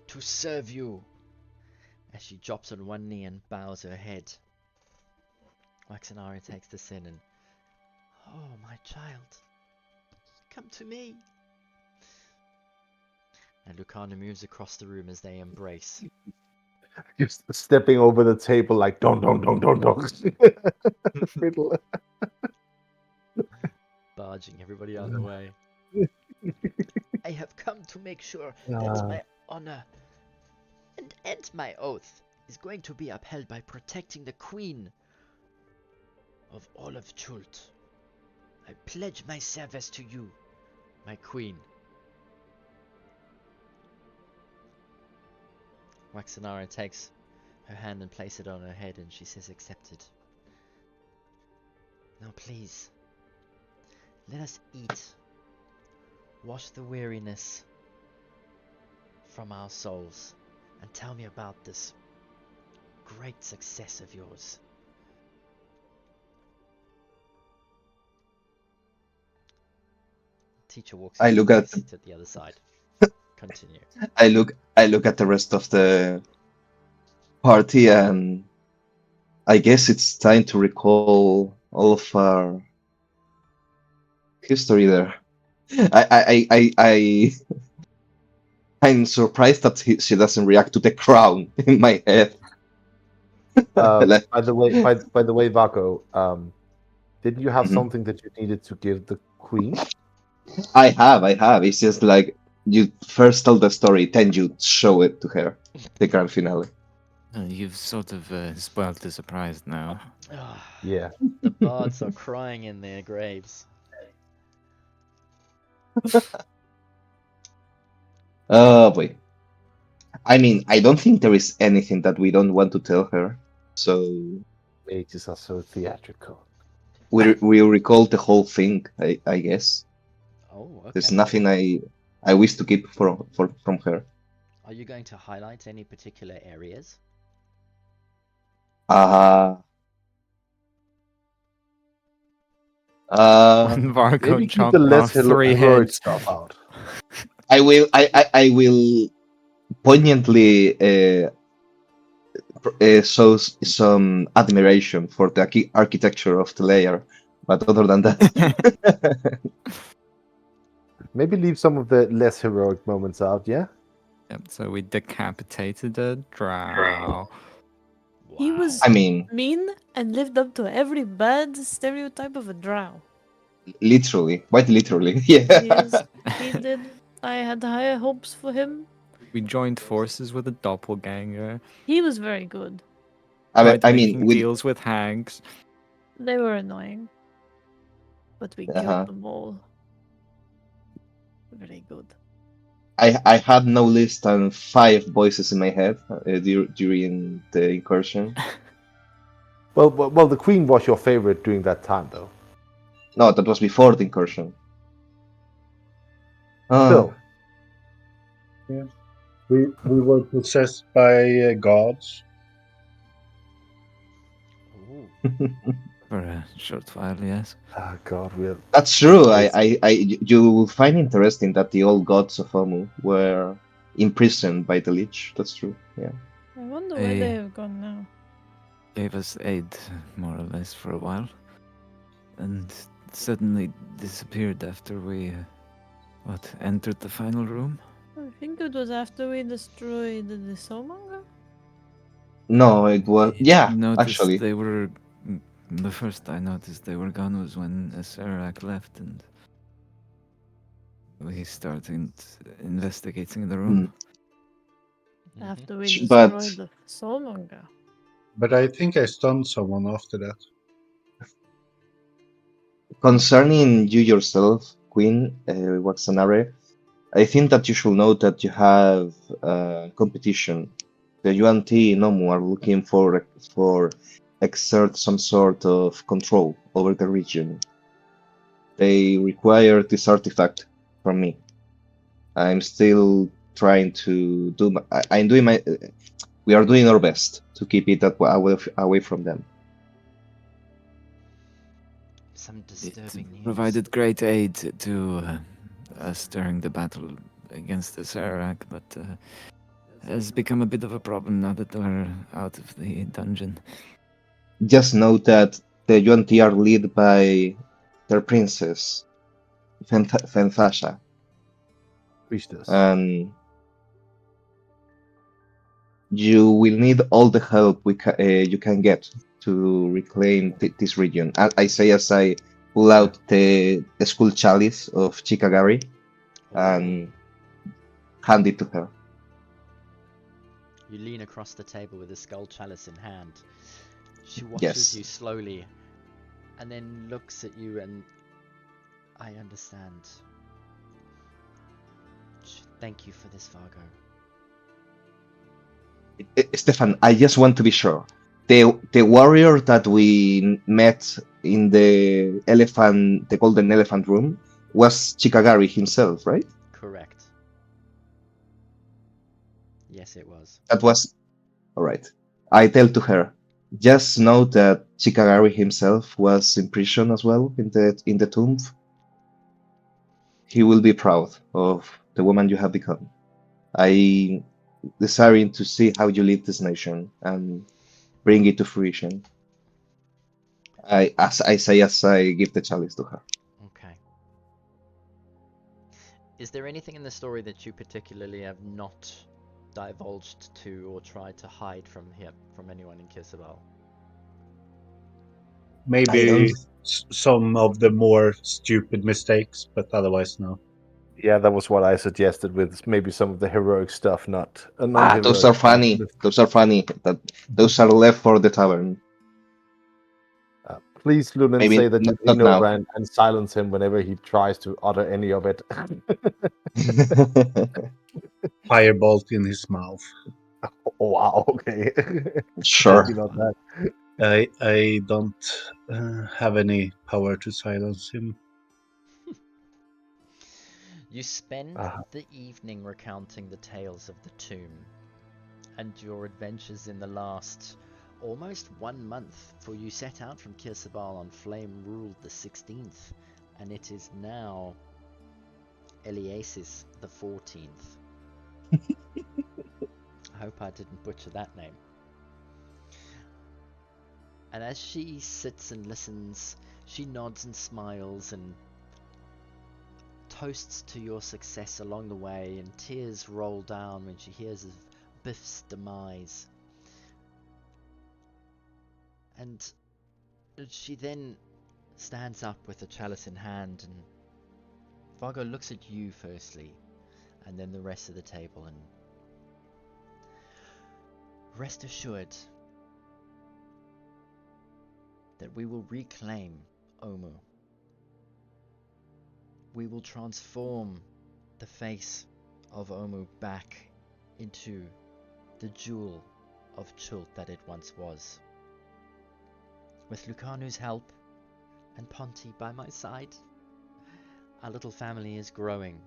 S1: to serve you. As she drops on one knee and bows her head, Waxanari takes this in and, oh, my child, come to me. And Lucana moves across the room as they embrace.
S2: Just stepping over the table like, don't. Riddle.
S1: Barging everybody out of the way. I have come to make sure that my honor and my oath is going to be upheld by protecting the queen of all of Chult. I pledge my service to you, my queen. Waxanara takes her hand and places it on her head, and she says, accepted. Now please, let us eat. Wash the weariness from our souls, and tell me about this great success of yours. Teacher walks
S4: I
S1: in
S4: look
S1: and
S4: at
S1: sits at the other side. Continue.
S4: I look at the rest of the party, and I guess it's time to recall all of our history there. I'm surprised that she doesn't react to the crown in my head. Like,
S2: By the way, Vaco, didn't you have
S4: Mhm.
S2: something that you needed to give the queen?
S4: I have. It's just like you first tell the story, then you show it to her, the grand finale.
S5: You've sort of spoiled the surprise now.
S2: Yeah.
S1: The bards are crying in their graves.
S4: Oh boy. I mean, I don't think there is anything that we don't want to tell her. So
S2: Mages are so theatrical.
S4: we recall the whole thing, I guess.
S1: Oh, okay.
S4: There's nothing I wish to keep from her.
S1: Are you going to highlight any particular areas?
S5: When Vargo
S2: Maybe keep the
S5: chopped
S2: less
S5: off 3
S2: heroic
S5: heads.
S2: stuff out.
S4: I will poignantly show some admiration for the architecture of the layer, but other than that,
S2: Maybe leave some of the less heroic moments out, yeah?
S5: Yep, so we decapitated a drow.
S3: He was
S4: I mean,
S3: mean and lived up to every bad stereotype of a drow.
S4: literally, quite literally, yeah.
S3: Yes, he did. I had higher hopes for him.
S5: We joined forces with a doppelganger.
S3: He was very good.
S5: Tried
S4: I mean,
S5: making
S4: with
S5: deals with hags.
S3: They were annoying. But we
S4: Uh-huh.
S3: killed them all. Very good.
S4: I had no less than 5 voices in my head during the incursion.
S2: Well, the queen was your favorite during that time, though.
S4: No, that was before the incursion.
S2: Still,
S6: We were possessed by gods.
S1: Ooh.
S5: For a short while, yes.
S2: oh God, we're
S4: That's true.
S2: crazy.
S4: You will find interesting that the old gods of Omu were imprisoned by the Lich. That's true. Yeah.
S3: I wonder where they
S5: They
S3: have gone now.
S5: gave us aid, more or less, for a while. And suddenly disappeared after we, entered the final room?
S3: I think it was after we destroyed the Soulmonger.
S4: No, it was
S5: I
S4: yeah.
S5: noticed
S4: Actually,
S5: they were. The first I noticed they were gone was when Serac left, and we started investigating the room.
S3: After we
S4: But
S3: destroyed the Soulmonger.
S6: But I think I stunned someone after that.
S4: concerning you yourself, Queen Waxanare, I think that you should know that you have competition. The UNT and Nomu are looking for exert some sort of control over the region. They require this artifact from me. I'm still trying to do. I'm doing my. We are doing our best to keep it away from them.
S1: Some
S5: It
S1: disturbing news.
S5: provided great aid to us during the battle against the Serac, but has become a bit of a problem now that we're out of the dungeon.
S4: Just know that the UNT are led by their princess, Fenthasha,
S2: Priestess.
S4: and you will need all the help you can get to reclaim this region. I say as I pull out the skull chalice of Chikagari and hand it to her.
S1: You lean across the table with a skull chalice in hand. She watches
S4: Yes.
S1: you slowly and then looks at you, and I understand. Thank you for this, Fargo.
S4: Stefan, I just want to be sure. The warrior that we met in the golden elephant room, was Chikagari himself, right?
S1: Correct. Yes, it was.
S4: That was all right. I tell to her, just know that Chikagari himself was in prison as well in the tomb. He will be proud of the woman you have become. I desiring to see how you lead this nation and bring it to fruition. As I give the chalice to her.
S1: Okay. Is there anything in the story that you particularly have not divulged to or tried to hide from anyone in Kir Sabal?
S6: Maybe some of the more stupid mistakes, but otherwise no.
S2: Yeah, that was what I suggested with maybe some of the heroic stuff, not non-heroic.
S4: Those are funny. Those are funny. Those are left for the tavern.
S2: Please, Lunan,
S4: Maybe
S2: say that you
S4: not
S2: lean over
S4: now.
S2: and silence him whenever he tries to utter any of it.
S6: Firebolt in his mouth.
S2: Oh, wow, okay.
S4: Sure.
S2: Maybe not that.
S6: I don't have any power to silence him.
S1: You spend the evening recounting the tales of the tomb and your adventures in the last almost 1 month, for you set out from Kir Sabal on Flame Ruled the 16th, and it is now Eliasis the 14th. I hope I didn't butcher that name. And as she sits and listens, she nods and smiles and toasts to your success along the way, and tears roll down when she hears of Biff's demise. And she then stands up with a chalice in hand, and Fargo looks at you firstly, and then the rest of the table, and rest assured that we will reclaim Omu. we will transform the face of Omu back into the jewel of Chult that it once was. With Lucanu's help and Ponti by my side, our little family is growing.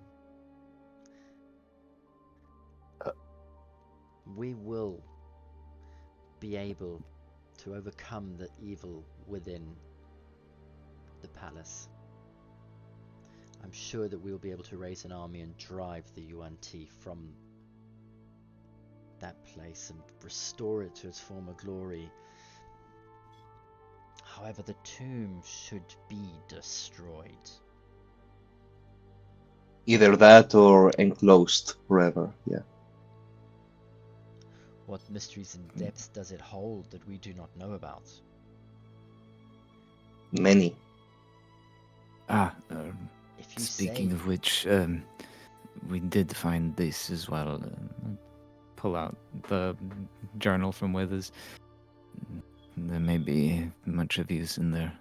S1: We will be able to overcome the evil within the palace. I'm sure that we will be able to raise an army and drive the Yuan-Ti from that place and restore it to its former glory. However, the tomb should be destroyed.
S4: Either that or enclosed forever. Yeah.
S1: What mysteries and depths does it hold that we do not know about?
S4: Many.
S1: If you
S5: Speaking
S1: say,
S5: of which, we did find this as well. Pull out the journal from Withers. There may be much of use in there.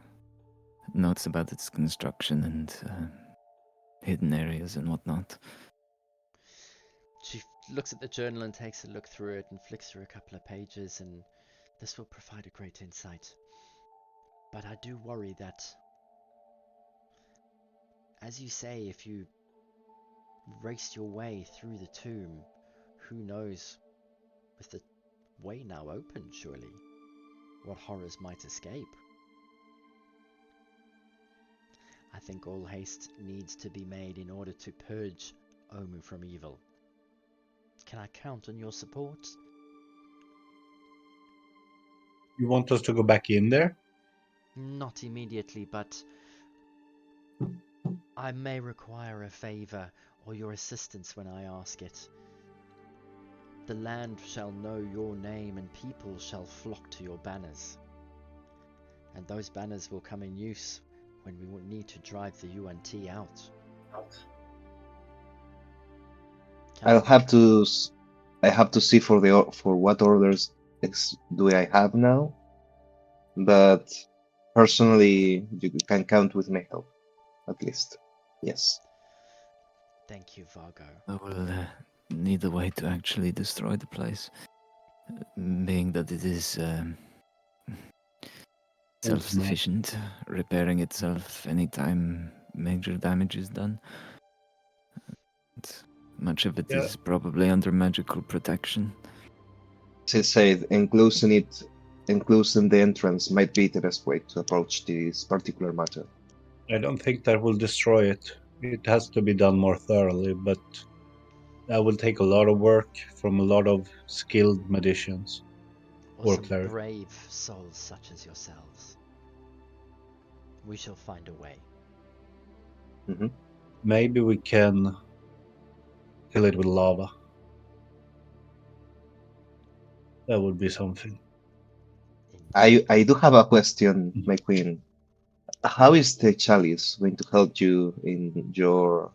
S5: Notes about its construction and hidden areas and whatnot.
S1: she looks at the journal and takes a look through it and flicks through a couple of pages, and this will provide a great insight. But I do worry that, as you say, if you raced your way through the tomb, who knows, with the way now open, surely, what horrors might escape. I think all haste needs to be made in order to purge Omu from evil. Can I count on your support?
S6: You want us to go back in there?
S1: Not immediately, but I may require a favor or your assistance when I ask it. The land shall know your name and people shall flock to your banners. And those banners will come in use when we will need to drive the Yuan-Ti out.
S4: I have to see for what orders do I have now, but personally, you can count with my help, at least. Yes.
S1: Thank you, Vargo.
S5: I will need a way to actually destroy the place, being that it is self-sufficient, repairing itself anytime major damage is done. Much of it is probably under magical protection.
S4: As I said, enclosing the entrance might be the best way to approach this particular matter.
S6: I don't think that will destroy it. It has to be done more thoroughly, but that will take a lot of work from a lot of skilled magicians.
S1: Or
S6: Or
S1: some
S6: cleric.
S1: brave souls such as yourselves. We shall find a way.
S4: Mm-hmm.
S6: Maybe we can fill it with lava. That would be something.
S4: I do have a question, my queen. How is the chalice going to help you in your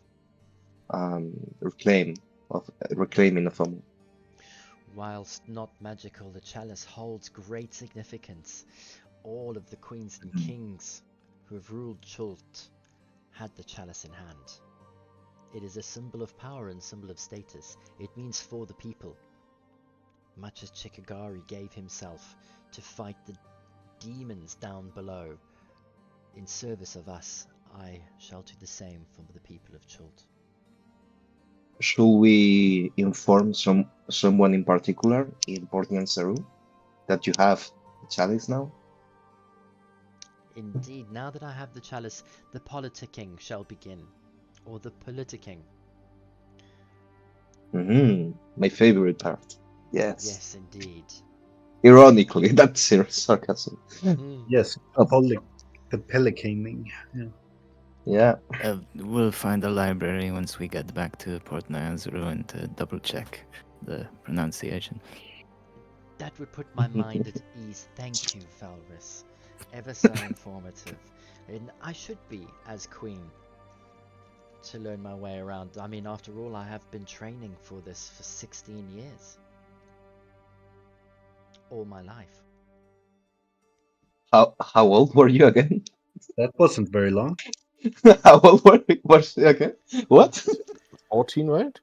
S4: reclaiming of Omu?
S1: Whilst not magical, the chalice holds great significance. All of the queens and kings who have ruled Chult had the chalice in hand. It is a symbol of power and symbol of status. It means for the people. Much as Chikagari gave himself to fight the demons down below, in service of us, I shall do the same for the people of Chult.
S4: Should we inform someone in particular in Port Nyanzaru that you have the chalice now?
S1: Indeed, now that I have the chalice, the politicking shall begin. Or the politicking.
S4: Mm-hmm. My favorite part. Yes.
S1: Yes, indeed.
S4: Ironically, that's sarcasm.
S6: Yes, the pelicaning.
S4: Yeah.
S5: We'll find a library once we get back to Port Nyanzaru and double check the pronunciation.
S1: That would put my mind at ease. Thank you, Valrus. Ever so informative. And I should be, as queen, to learn my way around. I mean, after all, I have been training for this for 16 years. All my life.
S4: How old were you again?
S6: That wasn't very long.
S4: How old was she again? What?
S2: 14, right?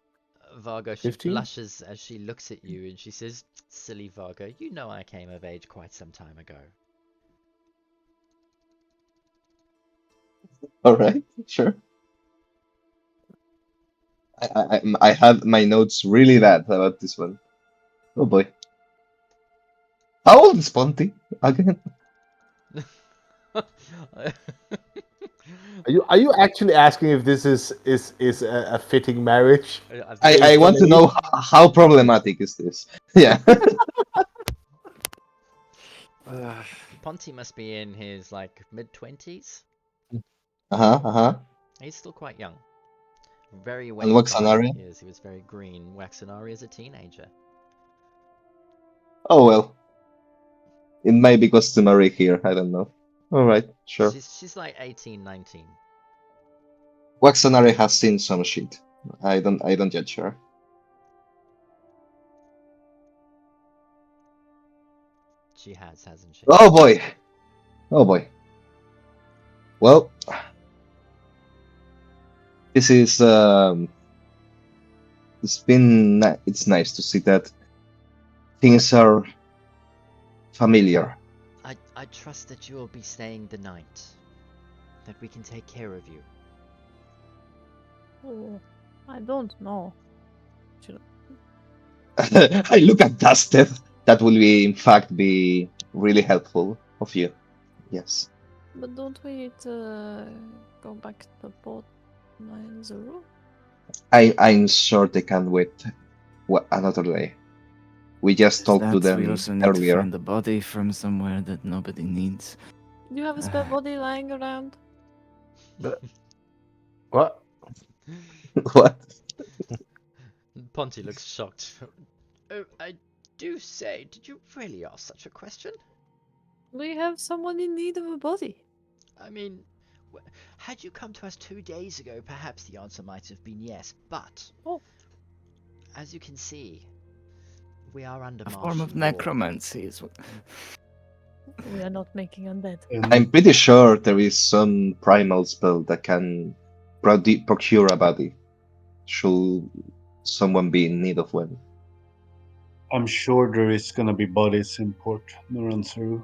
S1: Vargo, she
S2: 15?
S1: blushes as she looks at you and she says, "Silly Vargo, you know I came of age quite some time ago."
S4: All right, sure. I had my notes really bad about this one. Oh boy. How old is Ponty again?
S2: Are you actually asking if this is a fitting marriage?
S1: I've
S4: I
S2: Based on
S4: want to
S2: age?
S4: know how problematic is this? Yeah.
S1: Ponty must be in his like mid-20s.
S4: Uh-huh, uh-huh.
S1: He's still quite young. Very
S4: And
S1: when
S4: Waxanari?
S1: he was very green. Waxanari is a teenager.
S4: Oh well. It may be customary here, I don't know. Alright, sure.
S1: She's like 18, 19.
S4: Waxanari has seen some shit. I don't judge her.
S1: She has, hasn't she?
S4: Oh boy. Oh boy. Well, this is it's nice to see that things are familiar.
S1: I trust that you will be staying the night. That we can take care of you.
S3: Oh, I don't know.
S4: I look at Dusted. That will be in fact be really helpful of you. Yes.
S3: But don't we go back to Port Nyanzaru?
S4: I'm sure they can wait another day. We just talked to
S5: That we
S4: them
S5: also need to
S4: earlier.
S5: find a body from somewhere that nobody needs.
S3: Do you have a spare body lying around?
S2: What?
S4: What?
S1: Ponty looks shocked. Oh, I do say, did you really ask such a question?
S3: We have someone in need of a body.
S1: I mean, had you come to us 2 days ago, perhaps the answer might have been yes, but
S3: Oh.
S1: as you can see, we are under
S5: A
S1: martial
S5: form of
S1: law.
S5: necromancy is what.
S3: We are not making undead.
S4: I'm pretty sure there is some primal spell that can procure a body, should someone be in need of one.
S6: I'm sure there is gonna be bodies in Port Nyanzaru.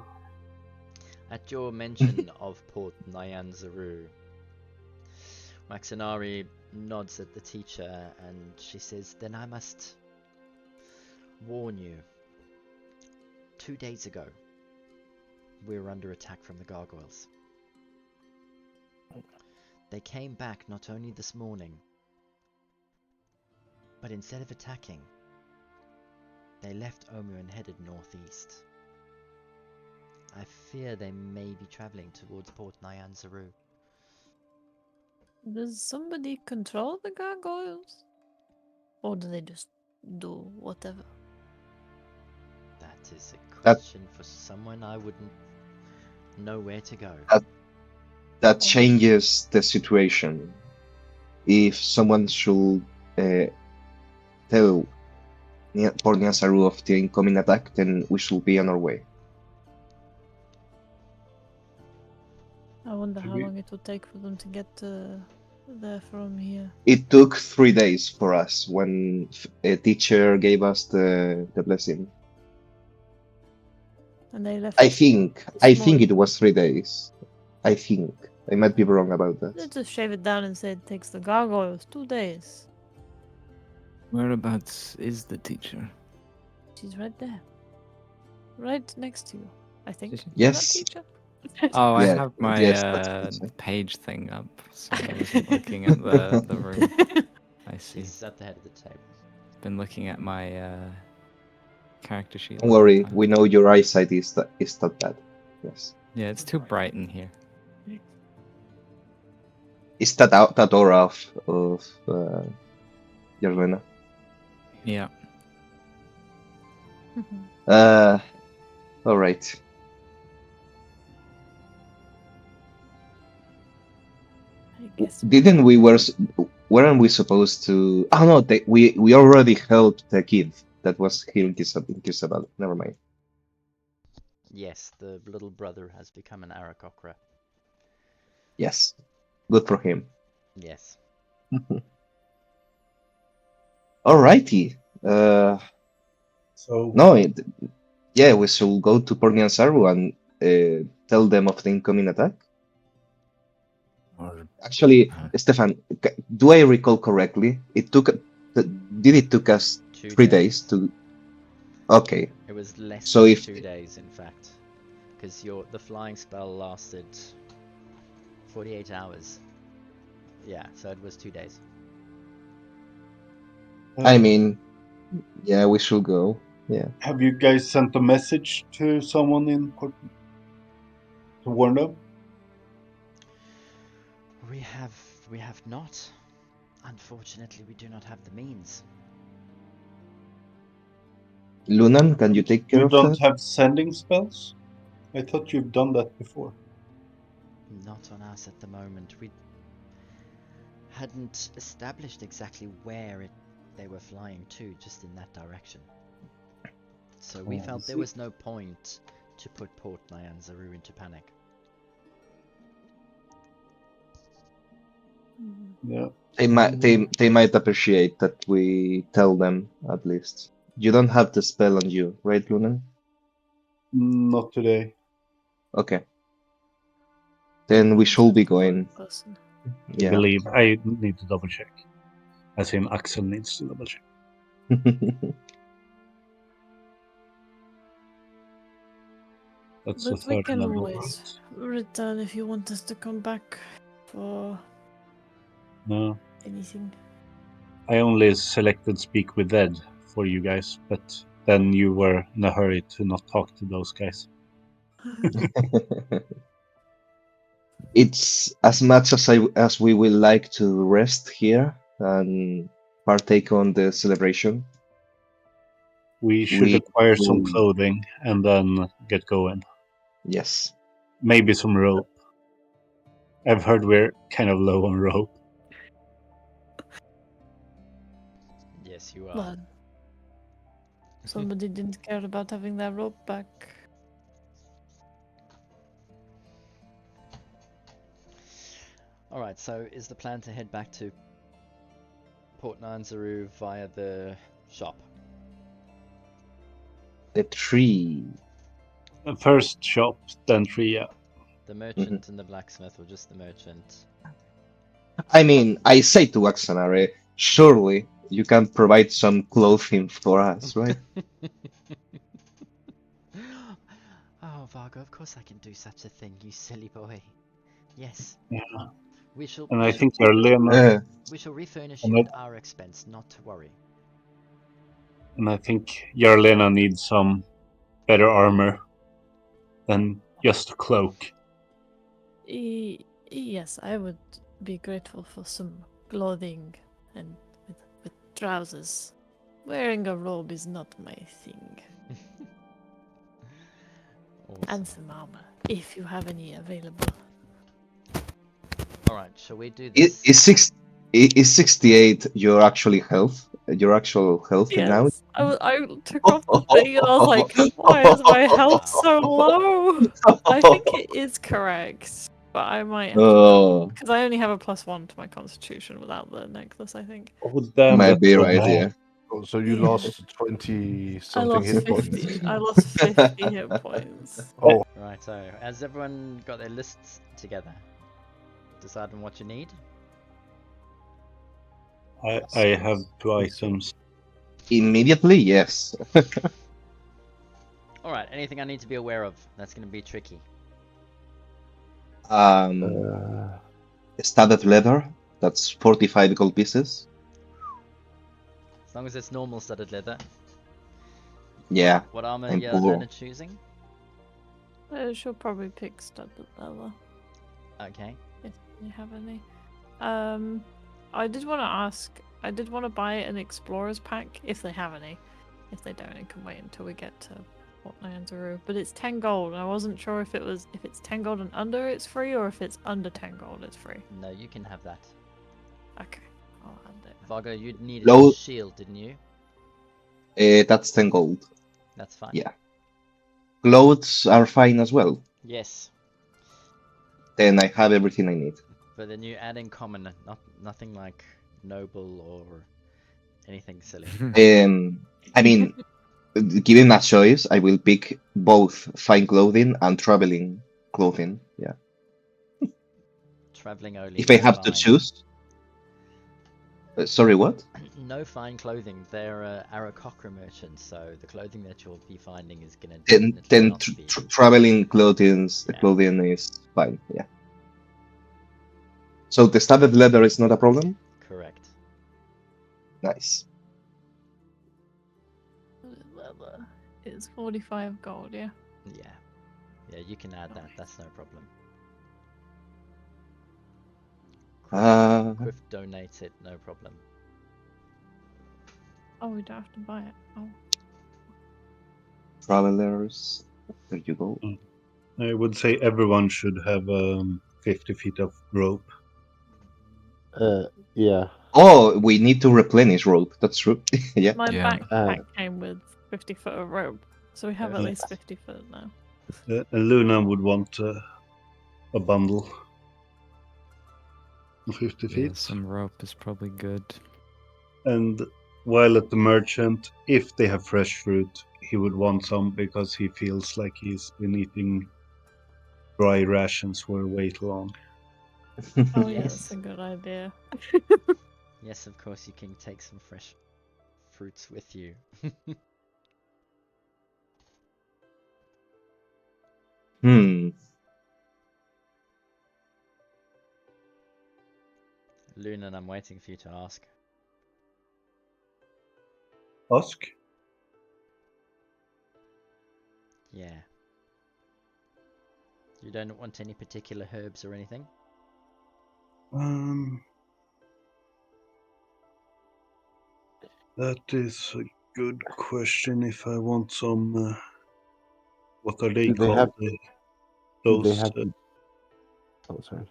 S1: At your mention of Port Nyanzaru, Maxinari nods at the teacher and she says, "Then I must warn you. 2 days ago, we were under attack from the gargoyles. They came back not only this morning, but instead of attacking, they left Omu and headed northeast. I fear they may be traveling towards Port Nyanzaru."
S3: Does somebody control the gargoyles? Or do they just do whatever?
S1: That is a question for someone I wouldn't know where to go.
S4: That changes the situation. If someone should tell Port Nyanzaru of the incoming attack, then we should be on our way.
S3: I wonder how long it would take for them to get there from here.
S4: It took 3 days for us when a teacher gave us the blessing.
S3: And they left.
S4: I think it was 3 days. I think. I might be wrong about that.
S3: Let's just shave it down and say it takes the gargoyles 2 days.
S5: Whereabouts is the teacher?
S3: She's right there. Right next to you, I think.
S4: Yes.
S3: Is that teacher?
S5: Oh, I
S4: Yeah,
S5: have my
S4: yes, that's what I said.
S5: page thing up, so I wasn't looking at the room. I see.
S1: She's at the head of the table.
S5: Been looking at my character sheet.
S4: Don't
S5: the whole
S4: worry,
S5: time.
S4: we know your eyesight is not bad. Yes.
S5: Yeah, it's too bright in here.
S4: It's that aura of Yarvena.
S5: Yeah.
S4: All right.
S3: I guess.
S4: Didn't we weren't we supposed to? Oh no, we already helped the kid that was here in Kir Sabal. Never mind.
S1: Yes, the little brother has become an Arakokra.
S4: Yes. Good for him.
S1: Yes.
S4: Alrighty.
S6: So
S4: No, yeah, we should go to Port Nyanzaru and tell them of the incoming attack.
S2: Or-
S4: Actually, Stefan, do I recall correctly? Did it took us 3 days to? Okay,
S1: It was less
S4: so
S1: than
S4: if
S1: 2 days, in fact, because the flying spell lasted 48 hours. Yeah, so it was 2 days.
S4: I mean, yeah, we should go. Yeah.
S6: have you guys sent a message to someone in Port to warn them?
S1: We have not. Unfortunately, we do not have the means.
S4: Lunan, can you take care
S6: You
S4: of
S6: don't
S4: that?
S6: have sending spells? I thought you've done that before.
S1: Not on us at the moment. We hadn't established exactly where they were flying to, just in that direction. So we
S6: Oh, I
S1: felt there
S6: see.
S1: was no point to put Port Nyanzaru into panic.
S6: Yeah.
S4: They might appreciate that we tell them at least. You don't have the spell on you, right, Lunan?
S6: Not today.
S4: Okay. Then we should be
S3: Contact the right
S4: going.
S3: person.
S6: I
S4: Yeah.
S6: believe I need to double check. As in Axel needs to double check. That's the
S3: But we
S6: third
S3: can
S6: level.
S3: always return if you want us to come back for
S6: No,
S3: anything.
S6: I only selected speak with Ed for you guys, but then you were in a hurry to not talk to those guys.
S4: It's as much as we will like to rest here and partake on the celebration.
S6: We should
S4: We
S6: acquire some
S4: will,
S6: clothing and then get going.
S4: yes.
S6: Maybe some rope. I've heard we're kind of low on rope.
S1: Yes, you are.
S3: Well, somebody didn't care about having their rope back.
S1: Alright, so is the plan to head back to Port Nyanzaru via the shop?
S4: The tree.
S6: First shop, then tree, yeah.
S1: The merchant and the blacksmith, or just the merchant?
S4: I mean, I say to Axanare, surely you can provide some clothing for us, right?
S1: Oh, Vargo, of course I can do such a thing, you silly boy. Yes,
S6: Yeah.
S1: we shall.
S6: And
S1: we
S6: I
S1: shall,
S6: think Yarlena,
S1: we shall refurnish
S6: and
S1: you
S6: I-
S1: at our expense, not to worry.
S6: and I think Yarlena needs some better armor than just a cloak.
S3: Yes, I would be grateful for some clothing and with trousers. Wearing a robe is not my thing.
S1: Awesome.
S3: And some armor, if you have any available.
S1: Alright, shall we do this?
S4: Is 68 your actual health? Your actual health now?
S3: Yes, I took off the thing and I was like, why is my health so low? I think it is correct, but I might have to
S4: Oh,
S3: because I only have a +1 to my constitution without the necklace, I think.
S6: Oh, damn,
S4: might
S6: that's
S4: be
S6: so
S4: right,
S6: bad.
S4: yeah.
S2: Oh, so you
S3: Yeah.
S2: lost 20
S3: I
S2: something
S3: lost
S2: hit
S3: 50.
S2: points.
S3: I lost 50 hit points.
S2: Oh,
S1: Right, so has everyone got their lists together? Deciding what you need?
S6: I have 2 items.
S4: Immediately, yes.
S1: Alright, anything I need to be aware of that's going to be tricky?
S2: uh,
S4: Studded leather, that's 45 gold pieces.
S1: As long as it's normal studded leather.
S4: Yeah,
S1: What armor
S4: I'm
S1: are
S4: poor.
S1: Lena choosing?
S3: She'll probably pick studded leather
S1: Okay.
S3: if you have any. I did want to ask. I did want to buy an explorer's pack if they have any. If they don't, it can wait until we get to Port Nyanzaru. But it's 10 gold. I wasn't sure if it's 10 gold and under it's free, or if it's under 10 gold it's free.
S1: No, you can have that.
S3: Okay, I'll add it.
S1: Vargo, you needed
S4: Low-
S1: a shield, didn't you?
S4: That's 10 gold.
S1: That's fine.
S4: Yeah. Clothes are fine as well.
S1: Yes.
S4: Then I have everything I need.
S1: But then you add in common, nothing like noble or anything silly.
S4: I mean, given a choice, I will pick both fine clothing and traveling clothing. Yeah.
S1: Traveling only.
S4: If I
S1: No
S4: have to
S1: fine.
S4: choose. Sorry, what?
S1: No fine clothing. They're Arakocra merchants, so the clothing that you'll be finding is gonna
S4: Then,
S1: definitely not be.
S4: traveling clothing
S1: Yeah.
S4: clothing is fine. Yeah. So the studded leather is not a problem.
S1: Correct.
S4: Nice.
S3: Leather. It's 45 gold, yeah.
S1: Yeah. Yeah, you can add that. That's no problem. Quiff donates it, no problem.
S3: Oh, we don't have to buy it. Oh.
S4: Travelers. There you go.
S6: I would say everyone should have 50 feet of rope.
S2: Yeah.
S4: Oh, we need to replenish rope. That's true. Yeah.
S3: My
S5: Yeah.
S3: backpack came with 50 foot of rope, so we have at
S1: Perfect.
S3: least 50 foot now.
S6: And Luna would want a bundle of 50
S5: Yeah,
S6: feet.
S5: some rope is probably good.
S6: And while at the merchant, if they have fresh fruit, he would want some because he feels like he's been eating dry rations for way too long.
S3: Oh, yeah,
S1: Yes.
S3: that's a good idea.
S1: Yes, of course, you can take some fresh fruits with you. Luna, I'm waiting for you to ask.
S6: Ask?
S1: Yeah. You don't want any particular herbs or anything?
S6: That is a good question. If I want some, what are they
S2: Do they
S6: called?
S2: have? Do they
S6: Those,
S2: have? Oh, sorry.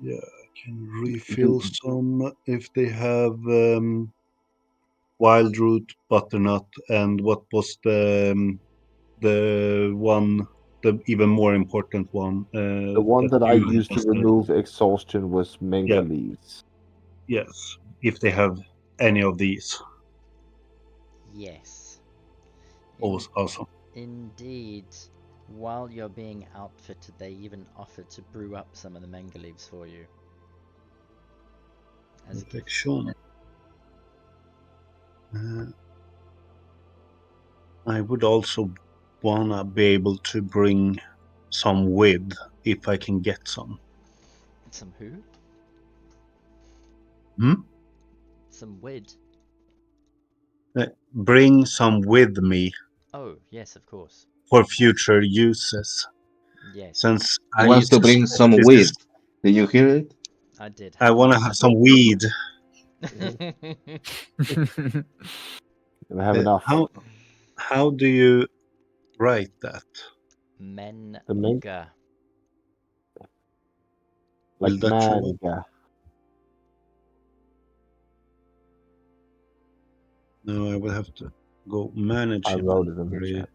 S6: yeah, I can refill some if they have wild root, butternut, and what was the one, the even more important one?
S2: The one that I
S6: you
S2: used to
S6: said.
S2: remove exhaustion was manga
S6: Yeah.
S2: leaves.
S6: Yes, if they have any of these.
S1: Yes.
S6: Awesome.
S1: Indeed. While you're being outfitted, they even offer to brew up some of the manga leaves for you. As a gift.
S6: Perfection. I would also wanna be able to bring some with if I can get some.
S1: Some who?
S6: Hmm?
S1: Some wood.
S6: Bring some with me
S1: Oh, yes, of course.
S6: for future uses.
S1: Yes.
S6: Since
S4: He
S6: I
S4: wants to bring
S6: suspect
S4: some
S6: this
S4: weed.
S6: is,
S4: Did you hear it?
S1: I did.
S6: I want to have some weed.
S2: And I have enough.
S6: How do you write that?
S1: Menga.
S2: The main,
S6: Will
S2: like
S6: that show up?
S2: manga.
S6: No, I will have to go manage
S2: I wrote it in the
S6: inventory.
S2: chat.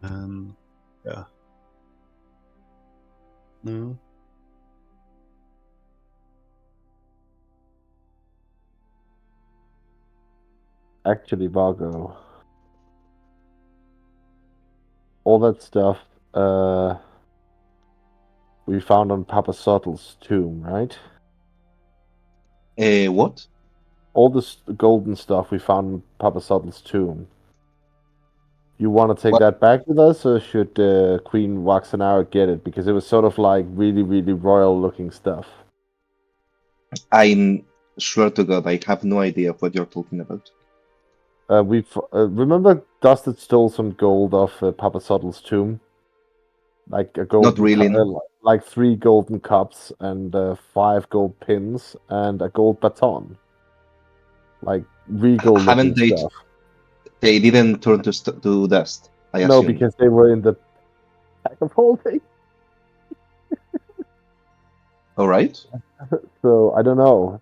S6: And yeah. No.
S2: Actually, Vargo. All that stuff we found on Papa Subtle's tomb, right?
S4: What?
S2: All this golden stuff we found on Papa Subtle's tomb. You want to take
S4: What?
S2: that back with us, or should Queen Waxanara get it? Because it was sort of like really, really royal-looking stuff.
S4: I swear to God, I have no idea of what you're talking about.
S2: We remember Dusted stole some gold off Papa Subtle's tomb, like a golden,
S4: Not really.
S2: like 3 golden cups and 5 gold pins and a gold baton, like regal-looking
S4: Haven't they?
S2: stuff.
S4: They didn't turn to dust. I
S2: No,
S4: assume.
S2: because they were in the pack of holding.
S4: All right.
S2: So I don't know.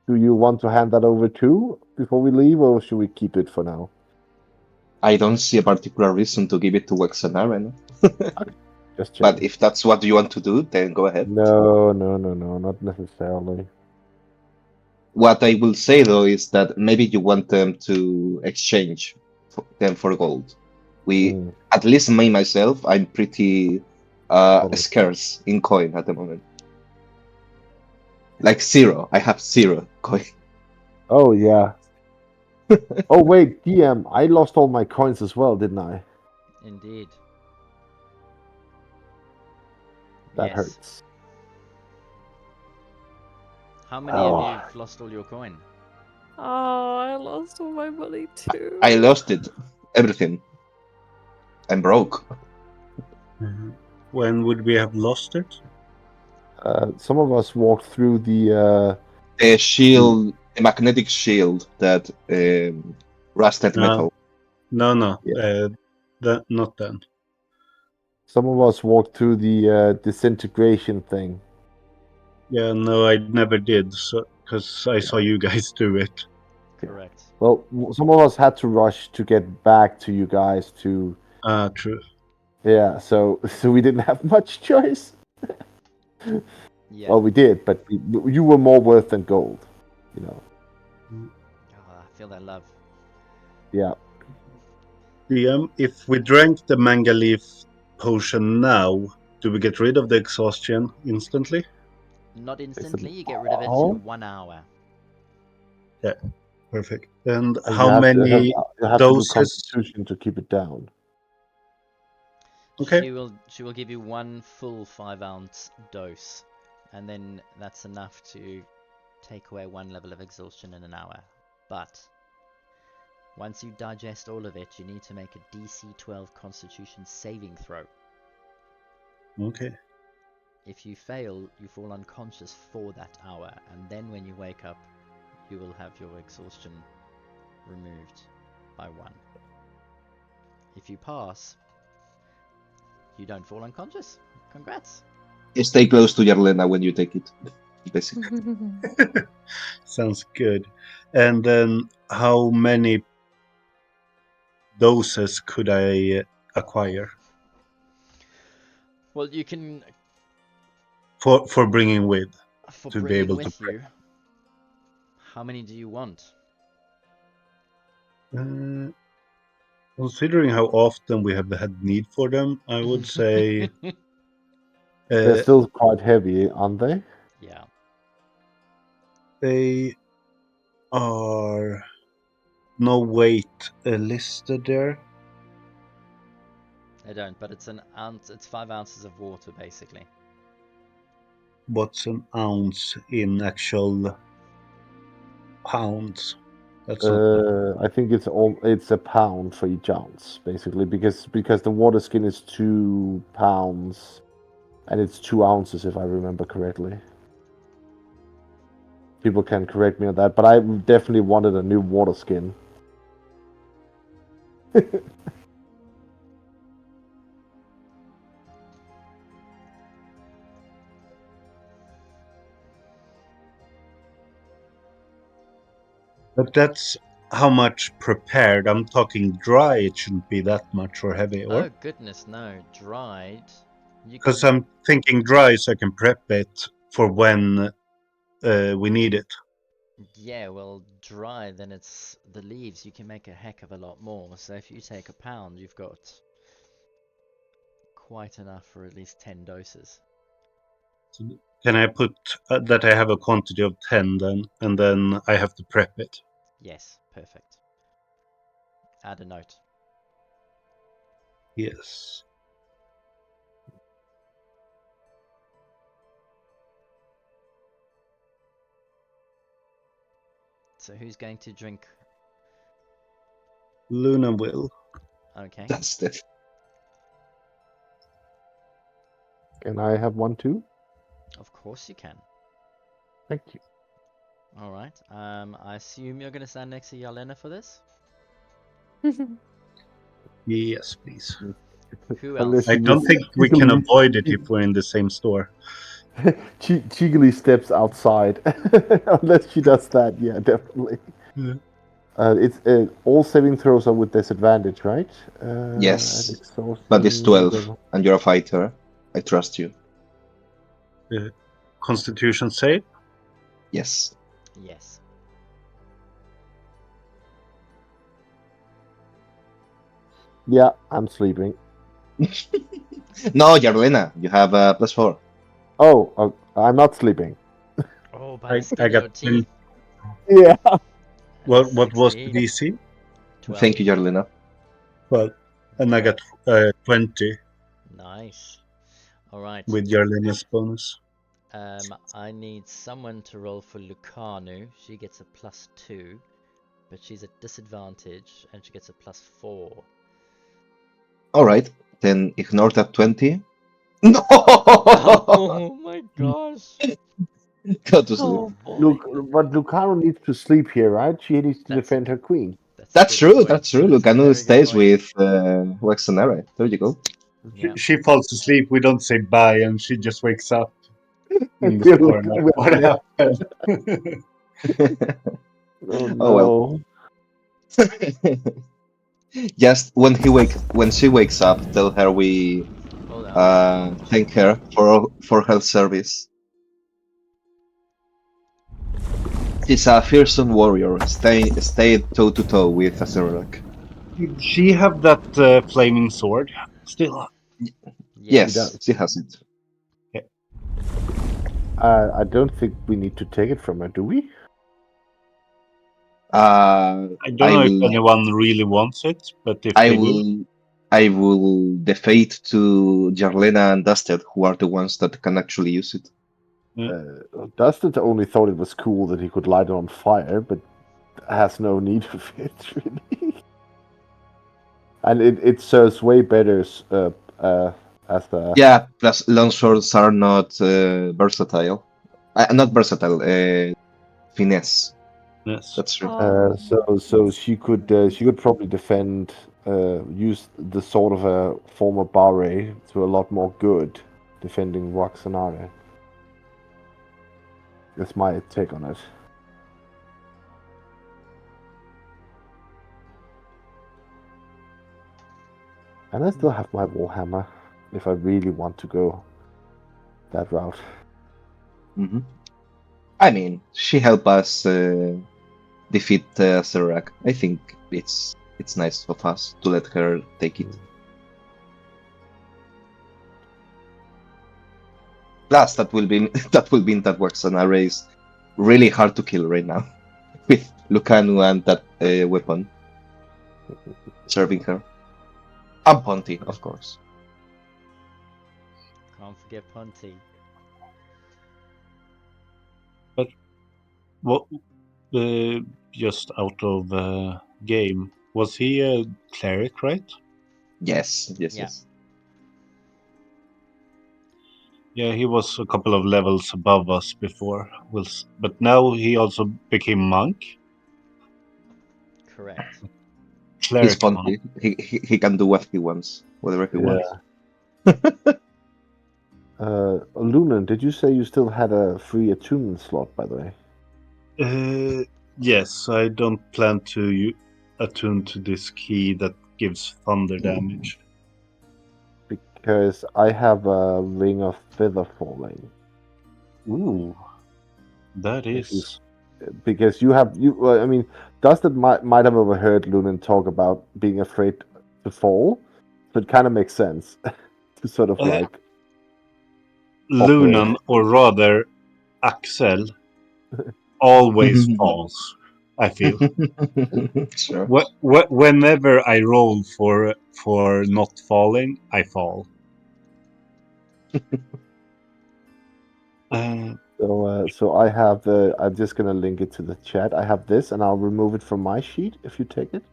S2: Do you want to hand that over too before we leave, or should we keep it for now?
S4: I don't see a particular reason to give it to Wexanaren.
S2: Just
S4: But
S2: checking.
S4: if that's what you want to do, then go ahead.
S2: No, not necessarily.
S4: What I will say though is that maybe you want them to exchange them for gold. At least me myself, I'm pretty
S2: Totally.
S4: scarce in coin at the moment. Like 0. I have 0 coin.
S2: Oh yeah. Oh wait, DM, I lost all my coins as well, didn't I?
S1: Indeed.
S2: That
S1: Yes.
S2: hurts.
S1: How many
S2: Oh.
S1: of you've lost all your coin?
S3: Oh, I lost all my money too.
S4: I lost it. Everything. I'm broke.
S6: When would we have lost it?
S2: Some of us walked through the
S4: A shield, a magnetic shield that rusted metal.
S6: No.
S2: Yeah.
S6: Not then.
S2: some of us walked through the disintegration thing.
S6: Yeah, no, I never did. So because I saw you guys do it.
S1: Correct.
S2: Well, some of us had to rush to get back to you guys to.
S6: True.
S2: Yeah, so we didn't have much choice.
S1: Yeah.
S2: Well, we did, but you were more worth than gold. You know.
S1: Oh, I feel that love.
S2: Yeah.
S6: DM, if we drank the manga leaf potion now, do we get rid of the exhaustion instantly?
S1: Not instantly, you get rid of it in 1 hour.
S6: Yeah, perfect. And
S2: And
S6: how many
S2: you have to do
S6: doses?
S2: constitution to keep it down.
S6: Okay.
S1: She will give you 1 full 5-ounce dose, and then that's enough to take away 1 level of exhaustion in an hour. But once you digest all of it, you need to make a DC 12 Constitution saving throw.
S6: Okay.
S1: If you fail, you fall unconscious for that hour, and then when you wake up, you will have your exhaustion removed by 1. If you pass, you don't fall unconscious. Congrats.
S4: Stay close to Yarlena when you take it, basically.
S6: Sounds good. And then how many doses could I acquire
S1: Well, you can
S6: for bringing with
S1: for
S6: to be
S1: bringing
S6: able to
S1: with you. How many do you want?
S6: considering how often we have had need for them, I would say
S2: They're still quite heavy, aren't they?
S1: Yeah.
S6: they are no weight listed there.
S1: They don't, but it's an ounce. It's 5 ounces of water, basically.
S6: What's an ounce in actual pounds? That's not
S2: I think it's a pound for each ounce, basically, because the water skin is 2 pounds, and it's 2 ounces if I remember correctly. People can correct me on that, but I definitely wanted a new water skin.
S6: But that's how much prepared. I'm talking dry. It shouldn't be that much or heavy,
S1: Oh
S6: or
S1: goodness, no! Dried.
S6: because I'm thinking dry so I can prep it for when we need it.
S1: Yeah, well, dry. Then it's the leaves. You can make a heck of a lot more. So if you take a pound, you've got quite enough for at least 10 doses.
S6: So can I put that I have a quantity of 10 then, and then I have to prep it?
S1: Yes, perfect. Add a note.
S6: Yes.
S1: So who's going to drink?
S6: Luna will.
S1: Okay.
S4: That's the
S2: Can I have one too?
S1: Of course you can.
S2: Thank you.
S1: All right. I assume you're going to stand next to Yelena for this.
S6: Yes, please.
S1: Who
S2: Unless
S1: else?
S6: I
S2: she
S6: don't
S2: just
S6: think we can
S2: cheekily-
S6: avoid it if we're in the same store.
S2: cheekily steps outside. Unless she does that, yeah, definitely. It's all saving throws are with disadvantage, right?
S4: Yes,
S2: And exhaustion,
S4: but it's 12,
S2: whatever.
S4: and you're a fighter. I trust you.
S6: Constitution save.
S4: Yes.
S1: Yes.
S2: Yeah, I'm sleeping.
S4: No, Yarlena, you have +4.
S2: Oh, I'm not sleeping.
S1: Oh, by the skin
S6: I
S1: of your
S6: got
S1: teeth.
S2: Yeah.
S6: what was the
S1: 16,
S6: DC?
S1: 12.
S4: Thank you, Yarlena.
S6: Well, and I got 20
S1: Nice. All right.
S6: with Jarlena's bonus.
S1: I need someone to roll for Lucanu. She gets a +2, but she's at disadvantage, and she gets a +4.
S4: All right, then ignore that 20. No!
S1: Oh my gosh!
S4: Go to sleep.
S3: Oh boy.
S2: Look, but Lucano needs to sleep here, right? She needs to
S1: That's
S2: defend her queen.
S1: That's a
S4: That's
S1: good
S4: true.
S1: point.
S4: That's true.
S1: That's a
S4: Lucanu
S1: very good
S4: stays
S1: point.
S4: with Waxanara. There you go.
S1: Yeah.
S6: She falls asleep. We don't say bye, and she just wakes up in the
S2: Yeah,
S6: store.
S2: look,
S6: Like, what
S2: yeah.
S6: happened?
S2: Oh
S4: Oh well.
S2: no.
S4: Just when she wakes up, tell her we
S1: Hold on.
S4: thank her for her service. She's a fearsome warrior. Stay toe to toe with Azeroth.
S6: Did she have that flaming sword still?
S1: Yes.
S4: Yes, she has it.
S2: I don't think we need to take it from her, do we?
S6: I don't
S4: I
S6: know if
S4: will.
S6: anyone really wants it, but if
S4: I
S6: they do,
S4: will. I will defate to Jarlena and Dusted, who are the ones that can actually use it.
S2: Dustin only thought it was cool that he could light it on fire, but has no need of it, really. And it serves way better as a...
S4: Yeah, plus longswords are not versatile. Not versatile. Finesse.
S6: yes.
S4: That's true.
S3: Oh.
S2: So she could probably defend, use the sword of a former Barre to a lot more good, defending Roxanara. That's my take on it. And I still have my Warhammer, if I really want to go that route.
S4: Hmm. I mean, she helped us defeat Serac. I think it's nice of us to let her take it. Plus, that will be that works on a race really hard to kill right now with Lucanu and that weapon serving her. And Ponty, of course.
S1: Can't forget Ponty.
S6: What? Just out of game, was he a cleric, right?
S4: Yes, yes,
S1: Yeah.
S4: yes.
S6: Yeah, he was a couple of levels above us before. But now he also became monk.
S1: Correct.
S4: He's
S6: Cleric monk.
S4: Ponty. He can do what he wants, whatever he wants.
S2: Lunan, did you say you still had a free attunement slot, by the way?
S6: Yes, I don't plan to attune to this key that gives thunder damage.
S2: Because I have a ring of feather falling.
S6: Ooh, that
S2: If you
S6: is.
S2: because you have well, I mean, Dustin might have overheard Lunan talk about being afraid to fall, so it kind of makes sense to sort of like
S6: Lunan, or rather Axel, always falls. I feel.
S4: Sure.
S6: Whenever I roll for not falling, I fall.
S2: So I have I'm just gonna link it to the chat. I have this, and I'll remove it from my sheet if you take it.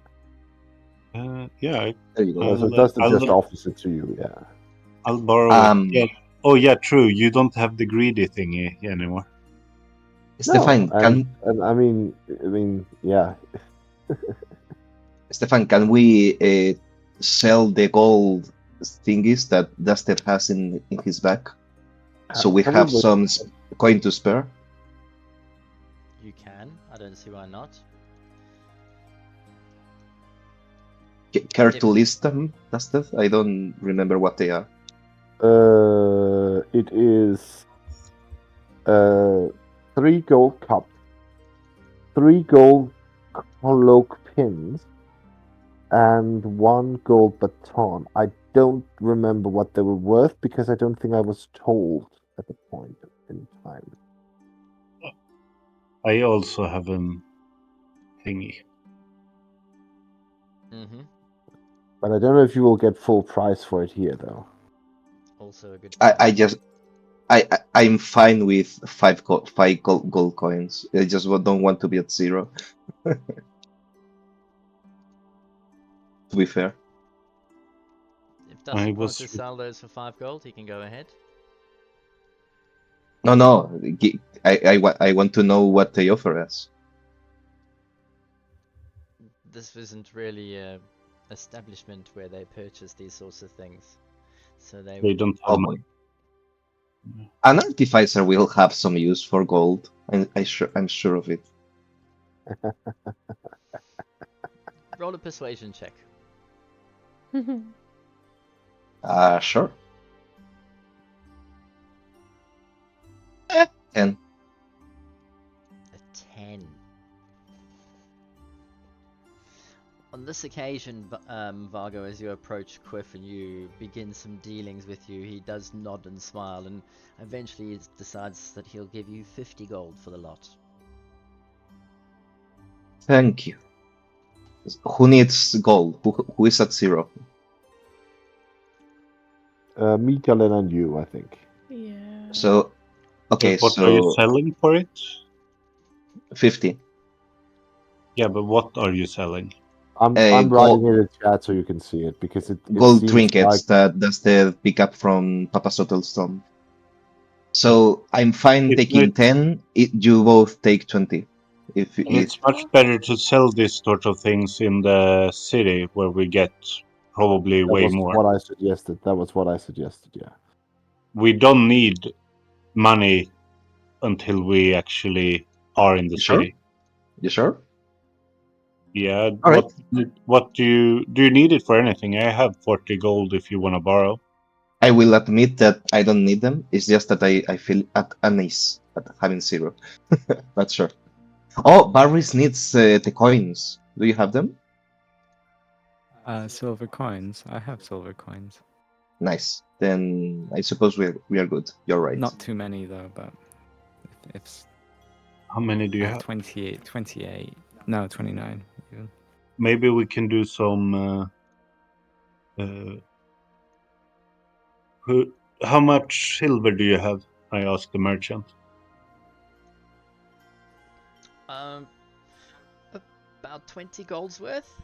S6: Yeah,
S4: There you go.
S2: So Dustin just offers it to you. Yeah.
S6: I'll borrow it. Yeah. Oh yeah, true. You don't have the greedy thingy anymore.
S4: Stefan,
S2: and I mean, yeah.
S4: Stefan, can we sell the gold thingies that Dusted has in his back, so we have
S2: Probably.
S4: some coin to spare?
S1: You can. I don't see why not.
S4: Care to list them, Dusted? I don't remember what they are.
S2: It is 3 gold cups, 3 gold cloak pins, and 1 gold baton. I don't remember what they were worth because I don't think I was told at the point in time.
S6: I also have a thingy.
S1: Mm-hmm.
S2: But I don't know if you will get full price for it here, though.
S1: Also a good
S4: I'm fine with 5 gold coins. I just don't want to be at 0. To be fair.
S1: If
S6: I
S1: Dustin
S6: was
S1: wants to sell those for 5 gold, he can go ahead.
S4: No. I want to know what they offer us.
S1: This isn't really a establishment where they purchase these sorts of things. So they
S6: they
S1: would...
S6: don't have
S4: Oh
S6: money.
S4: boy. An artificer will have some use for gold. I'm sure of it.
S1: Roll a persuasion check.
S4: Sure. 10.
S1: A 10. On this occasion, Vargo, as you approach Quiff and you begin some dealings with you, he does nod and smile, and eventually he decides that he'll give you 50 gold for the lot.
S4: Thank you. Who needs gold? Who is at 0?
S2: Me, Galen, and you, I think.
S3: Yeah.
S4: So, okay,
S6: But what are you
S4: so
S6: selling for it?
S4: 50.
S6: Yeah, but what are you selling?
S2: I'm writing in the chat so you can see it because it
S4: Gold
S2: seems
S4: trinkets
S2: like
S4: that's the pickup from Papa Sotelstone. So I'm fine taking 10. You both take 20. If
S6: And it's much better to sell these sort of things in the city where we get probably
S2: that
S6: way
S2: was
S6: more.
S2: what I suggested. That was what I suggested. Yeah.
S6: We don't need money until we actually are in the
S4: You sure?
S6: city.
S4: You sure?
S6: Yeah.
S4: All right.
S6: What do you need it for anything? I have 40 gold if you want to borrow.
S4: I will admit that I don't need them. It's just that I feel at unease at having 0. But sure. Oh, Barris needs the coins. Do you have them?
S5: Silver coins. I have silver coins.
S4: Nice. Then I suppose we are good. You're right.
S5: Not too many though, but if
S6: How many do you
S5: I have
S6: have?
S5: 28. No, 29 even.
S6: Maybe we can do some. How much silver do you have? I asked the merchant.
S1: About 20 golds worth?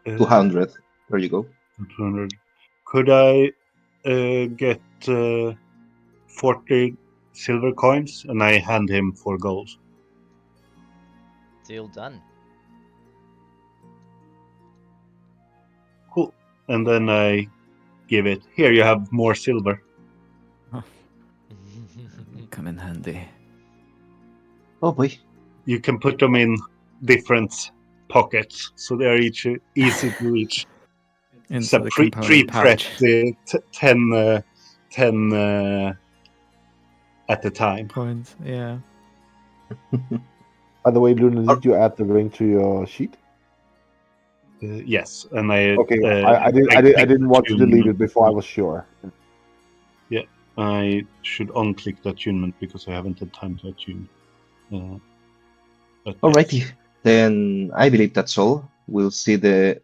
S4: 200. There you go.
S6: 200. Could I get 40 silver coins and I hand him 4 gold?
S1: Deal done.
S6: Cool. And then I give it. Here you have more silver.
S5: Come in handy.
S4: Oh boy.
S6: You can put them in different pockets, so they are each easy to reach. It's
S5: Into
S6: a
S5: the component
S6: pre-prep
S5: pouch.
S6: 10 at a time.
S5: Coins, yeah.
S2: By the way, Luna, did you add the ring to your sheet?
S6: Yes, and I
S2: Okay, I didn't want to delete it before I was sure.
S6: Yeah, I should unclick the attunement because I haven't had time to attune.
S4: Alrighty.
S6: Yes.
S4: Then I believe that's all. We'll see the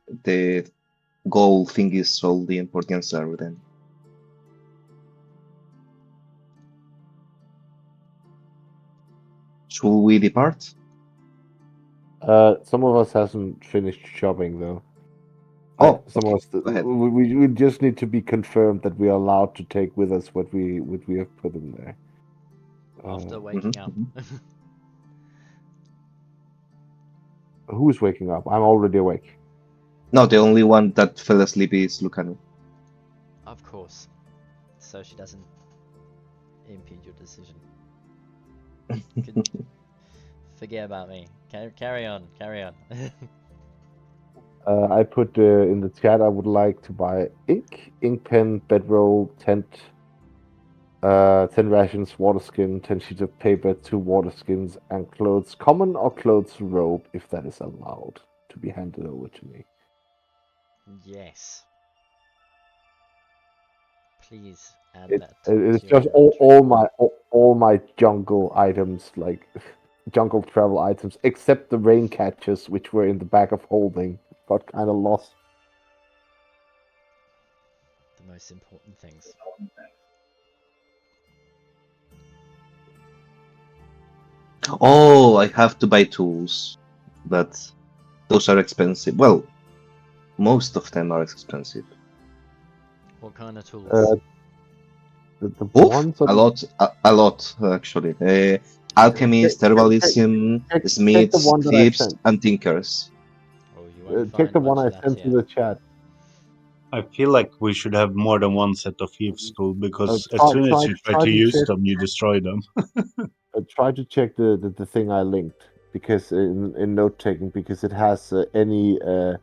S4: gold thing is sold in Port Nyanzaru then. Should we depart?
S2: Some of us hasn't finished shopping though.
S4: Oh,
S2: some of us.
S4: go ahead.
S2: We just need to be confirmed that we are allowed to take with us what we have put in there.
S1: After waking up.
S2: Who's waking up? I'm already awake.
S4: No, the only one that fell asleep is Lucano.
S1: Of course. So she doesn't impede your decision. Forget about me. Carry on.
S2: I put in the chat I would like to buy ink pen, bedroll, tent, 10 rations, water skin, 10 sheets of paper, 2 water skins, and clothes, common or clothes robe, if that is allowed to be handed over to me.
S1: Yes. Please add
S2: It's
S1: that to your
S2: just
S1: inventory.
S2: all my jungle items, like jungle travel items, except the rain catchers, which were in the bag of holding. Got kind of lost.
S1: The most important things.
S4: Oh, I have to buy tools, but those are expensive. Well, most of them are expensive.
S1: What kind of tools?
S2: The
S4: Oof,
S2: ones
S4: a lot, a lot actually. Alchemists, herbalism,
S2: check the
S4: smiths,
S2: one that I
S4: thieves,
S2: sent.
S4: and tinkers.
S1: Oh, you won't
S2: Check
S1: find
S2: the one
S1: much
S2: I
S1: of that
S2: sent to
S1: here.
S2: the chat.
S6: I feel like we should have more than one set of thieves tools because as
S2: Try
S6: soon as you try to use
S2: check.
S6: them, you destroy them.
S2: Try to check the thing I linked, because in note taking, because it has any a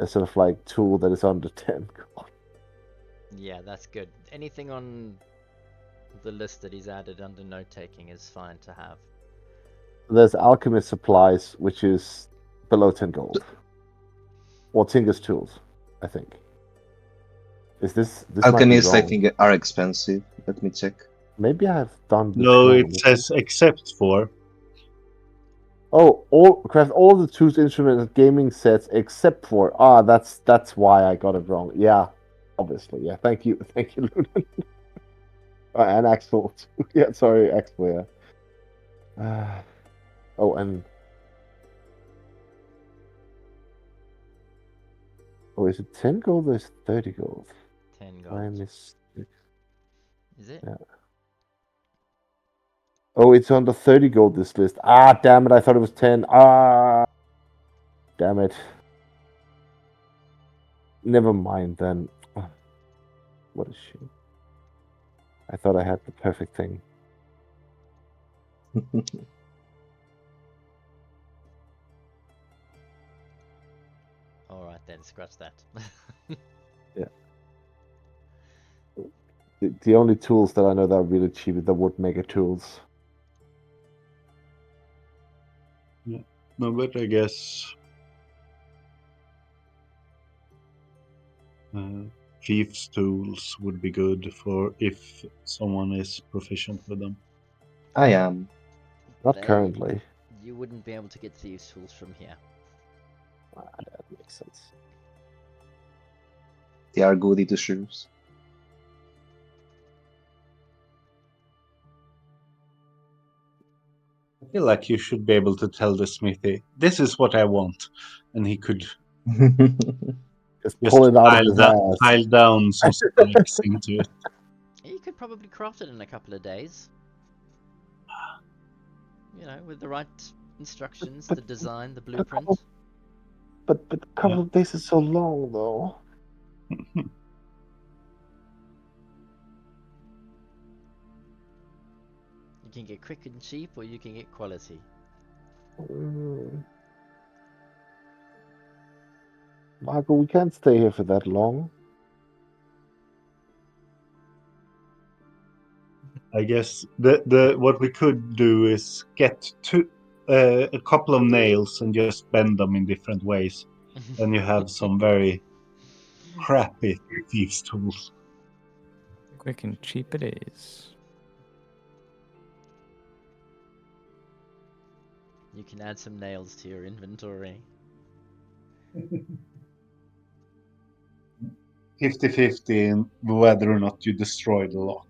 S2: sort of like tool that is under 10.
S1: Yeah, that's good. Anything on the list that he's added under note taking is fine to have.
S2: There's alchemist supplies, which is below 10 gold, or Tinker's tools, I think. Is this might be
S4: Alchemists, I
S2: wrong?
S4: think, are expensive. Let me check.
S2: Maybe I have done this
S6: No,
S2: wrong.
S6: it says except for.
S2: Oh, craft all the tools, instruments, and gaming sets except for that's why I got it wrong. Yeah, obviously. Yeah, thank you, Lunan. And Axel. Yeah, sorry, Axel. Yeah. Oh, and is it 10 gold or is it 30 gold?
S1: 10
S2: I
S1: gold.
S2: missed.
S1: Is it?
S2: Yeah. Oh, it's on the 30 gold this list. Damn it! I thought it was 10. Damn it. Never mind then. What a shame. I thought I had the perfect thing.
S1: Alright then, scratch that.
S2: Yeah. The only tools that I know that are really cheap are the woodmaker tools.
S6: No, but I guess thieves' tools would be good for if someone is proficient with them.
S4: I am.
S2: Not
S1: They-
S2: currently.
S1: You wouldn't be able to get thieves' tools from here.
S2: That makes sense.
S4: They are goody to shoes.
S6: I feel like you should be able to tell the smithy, "This is what I want," and he could
S2: Just
S6: just
S2: pull it out of his ass.
S6: pile down some spikes into it.
S1: You could probably craft it in a couple of days. You know, with the right instructions, the design, the blueprint.
S2: But a couple of days is so long, though.
S1: You can get quick and cheap, or you can get quality.
S2: Marco, we can't stay here for that long.
S6: I guess the what we could do is get a couple of nails and just bend them in different ways, and you have some very crappy thieves' tools.
S5: Quick and cheap it is.
S1: You can add some nails to your inventory.
S6: 50-50 in whether or not you destroy the lock.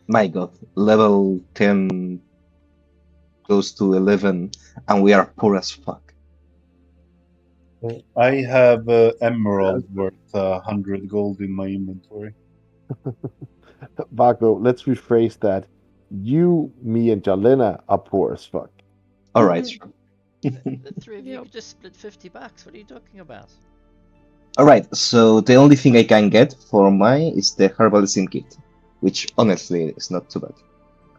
S4: My god, level 10, close to 11, and we are poor as fuck.
S6: I have emerald worth 100 gold in my inventory.
S2: Marco, let's rephrase that. You, me, and Jalena are poor as fuck.
S4: Alright.
S1: The three of you
S3: Yep.
S1: could just split $50. What are you talking about?
S4: Alright, so the only thing I can get for mine is the herbalism kit, which honestly is not too bad.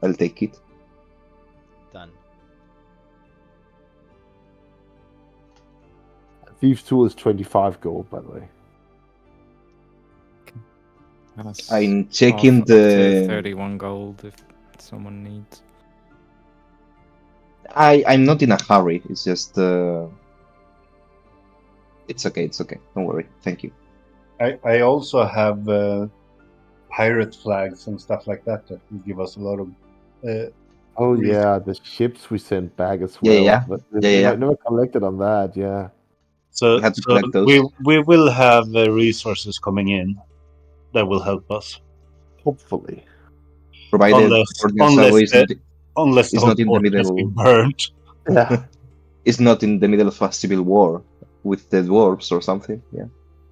S4: I'll take it.
S1: Done.
S2: Thieves' Tool is 25 gold, by the way.
S5: That's
S4: I'm checking
S5: up to
S4: the.
S5: 31 gold if someone needs.
S4: I'm not in a hurry. It's just. It's okay. It's okay. Don't worry. Thank you.
S6: I also have pirate flags and stuff like that will give us a lot of.
S2: Oh
S6: Reef.
S2: yeah, the ships we sent back as
S4: Yeah,
S2: well.
S4: yeah.
S2: But
S4: Yeah, yeah.
S2: never collected on that. Yeah.
S6: So,
S4: We had to
S6: so
S4: collect those.
S6: we will have resources coming in that will help us.
S2: Hopefully.
S4: Provided
S6: Unless,
S4: Port
S6: unless
S4: Nyanzaru is
S6: the,
S4: not,
S6: unless
S4: is
S6: the whole
S4: not in the
S6: port has been
S4: middle.
S6: burned.
S2: Yeah.
S4: It's not in the middle of a civil war with the dwarves or something. Yeah.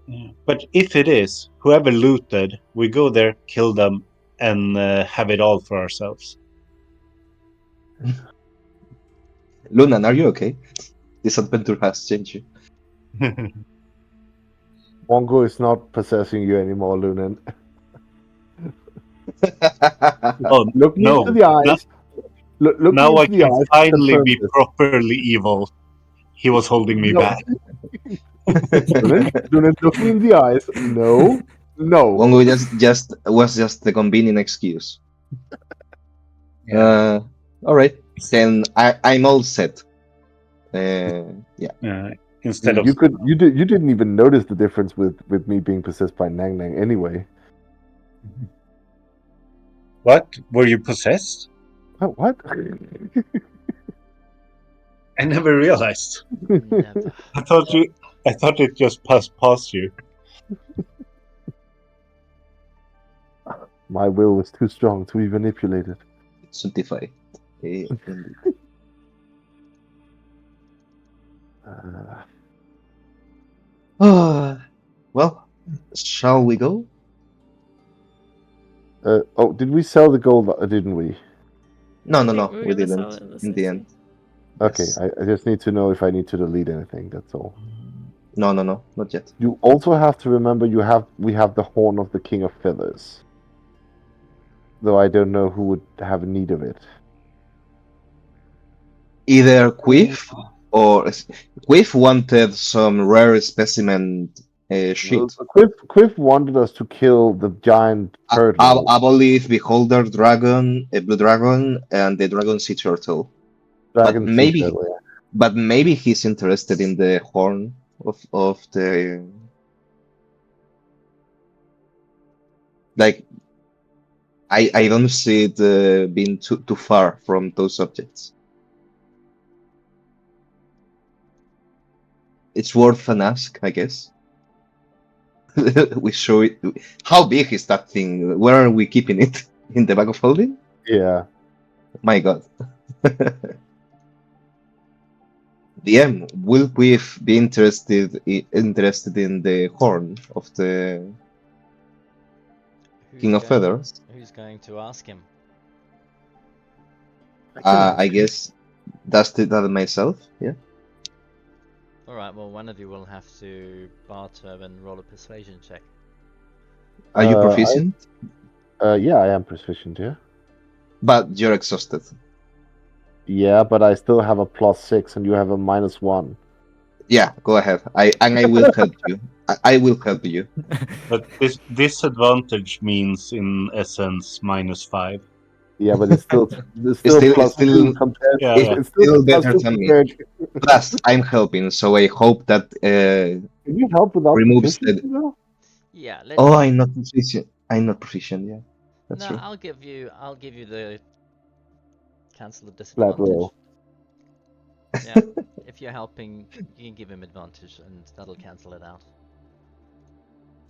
S6: Yeah. But if it is, whoever looted, we go there, kill them, and have it all for ourselves.
S4: Lunan, are you okay? This adventure has changed you.
S2: Mongo is not possessing you anymore, Lunan.
S6: Oh
S2: Look me
S6: no!
S2: into the eyes. Look me
S6: Now
S2: into
S6: I
S2: the
S6: can
S2: eyes.
S6: finally be
S2: Confirm this.
S6: properly evil. He was holding me
S2: No.
S6: back.
S2: Lunan, look me in the eyes. No. No.
S4: Wongo was just the convenient excuse.
S6: Yeah.
S4: All right. Then I'm all set. Yeah.
S6: Instead of
S2: You didn't even notice the difference with me being possessed by Nang Nang anyway.
S6: what? Were you possessed?
S2: Oh, what?
S6: I never realized.
S1: Never.
S6: I thought it just passed past you.
S2: My will was too strong to be manipulated.
S4: Certify. Well, shall we go?
S2: Oh, did we sell the gold? Didn't we?
S4: No,
S3: I think
S4: no,
S3: we were
S4: we
S3: gonna sell
S4: didn't.
S3: it in the
S4: In the
S3: city.
S4: end.
S2: Okay,
S4: Yes.
S2: I just need to know if I need to delete anything. That's all.
S4: No, not yet.
S2: You also have to remember we have the horn of the King of Feathers. Though I don't know who would have need of it.
S4: Either Quiff or Quiff wanted some rare specimen shit.
S2: Quiff wanted us to kill the giant turtle.
S4: Aboleth, Beholder, Dragon, a Blue Dragon, and the Dragon Sea Turtle.
S2: Dragon Sea Turtle,
S4: But maybe he's interested in the horn of the. Like, I don't see it being too far from those subjects. It's worth an ask, I guess. We show it. How big is that thing? Where are we keeping it? In the bag of holding?
S2: Yeah.
S4: My God. DM, will we be interested in the horn of the King of Feathers?
S1: Who's going to ask him?
S4: I guess that's that myself. Yeah.
S1: Alright, well, one of you will have to barter and roll a persuasion check.
S4: Are you proficient?
S2: Yeah, I am proficient, yeah.
S4: But you're exhausted.
S2: Yeah, but I still have a +6 and you have a -1.
S4: Yeah, go ahead. I will help you. I will help you.
S6: But this disadvantage means, in essence, -5.
S2: Yeah, but it's still
S4: It's still-
S2: +2 compared.
S6: Yeah,
S4: It's
S6: yeah.
S2: It's still
S4: better
S2: +2
S4: than me.
S2: compared.
S4: Plus, I'm helping, so I hope that.
S2: Can you help without
S4: Removes the-
S2: proficiency though?
S1: Yeah, let's...
S4: Oh, I'm not proficient. I'm not proficient. Yeah, that's
S1: no,
S4: true.
S1: I'll give you the cancel the
S2: Flat
S1: disadvantage.
S2: roll.
S1: Yeah, if you're helping, you can give him advantage, and that'll cancel it out.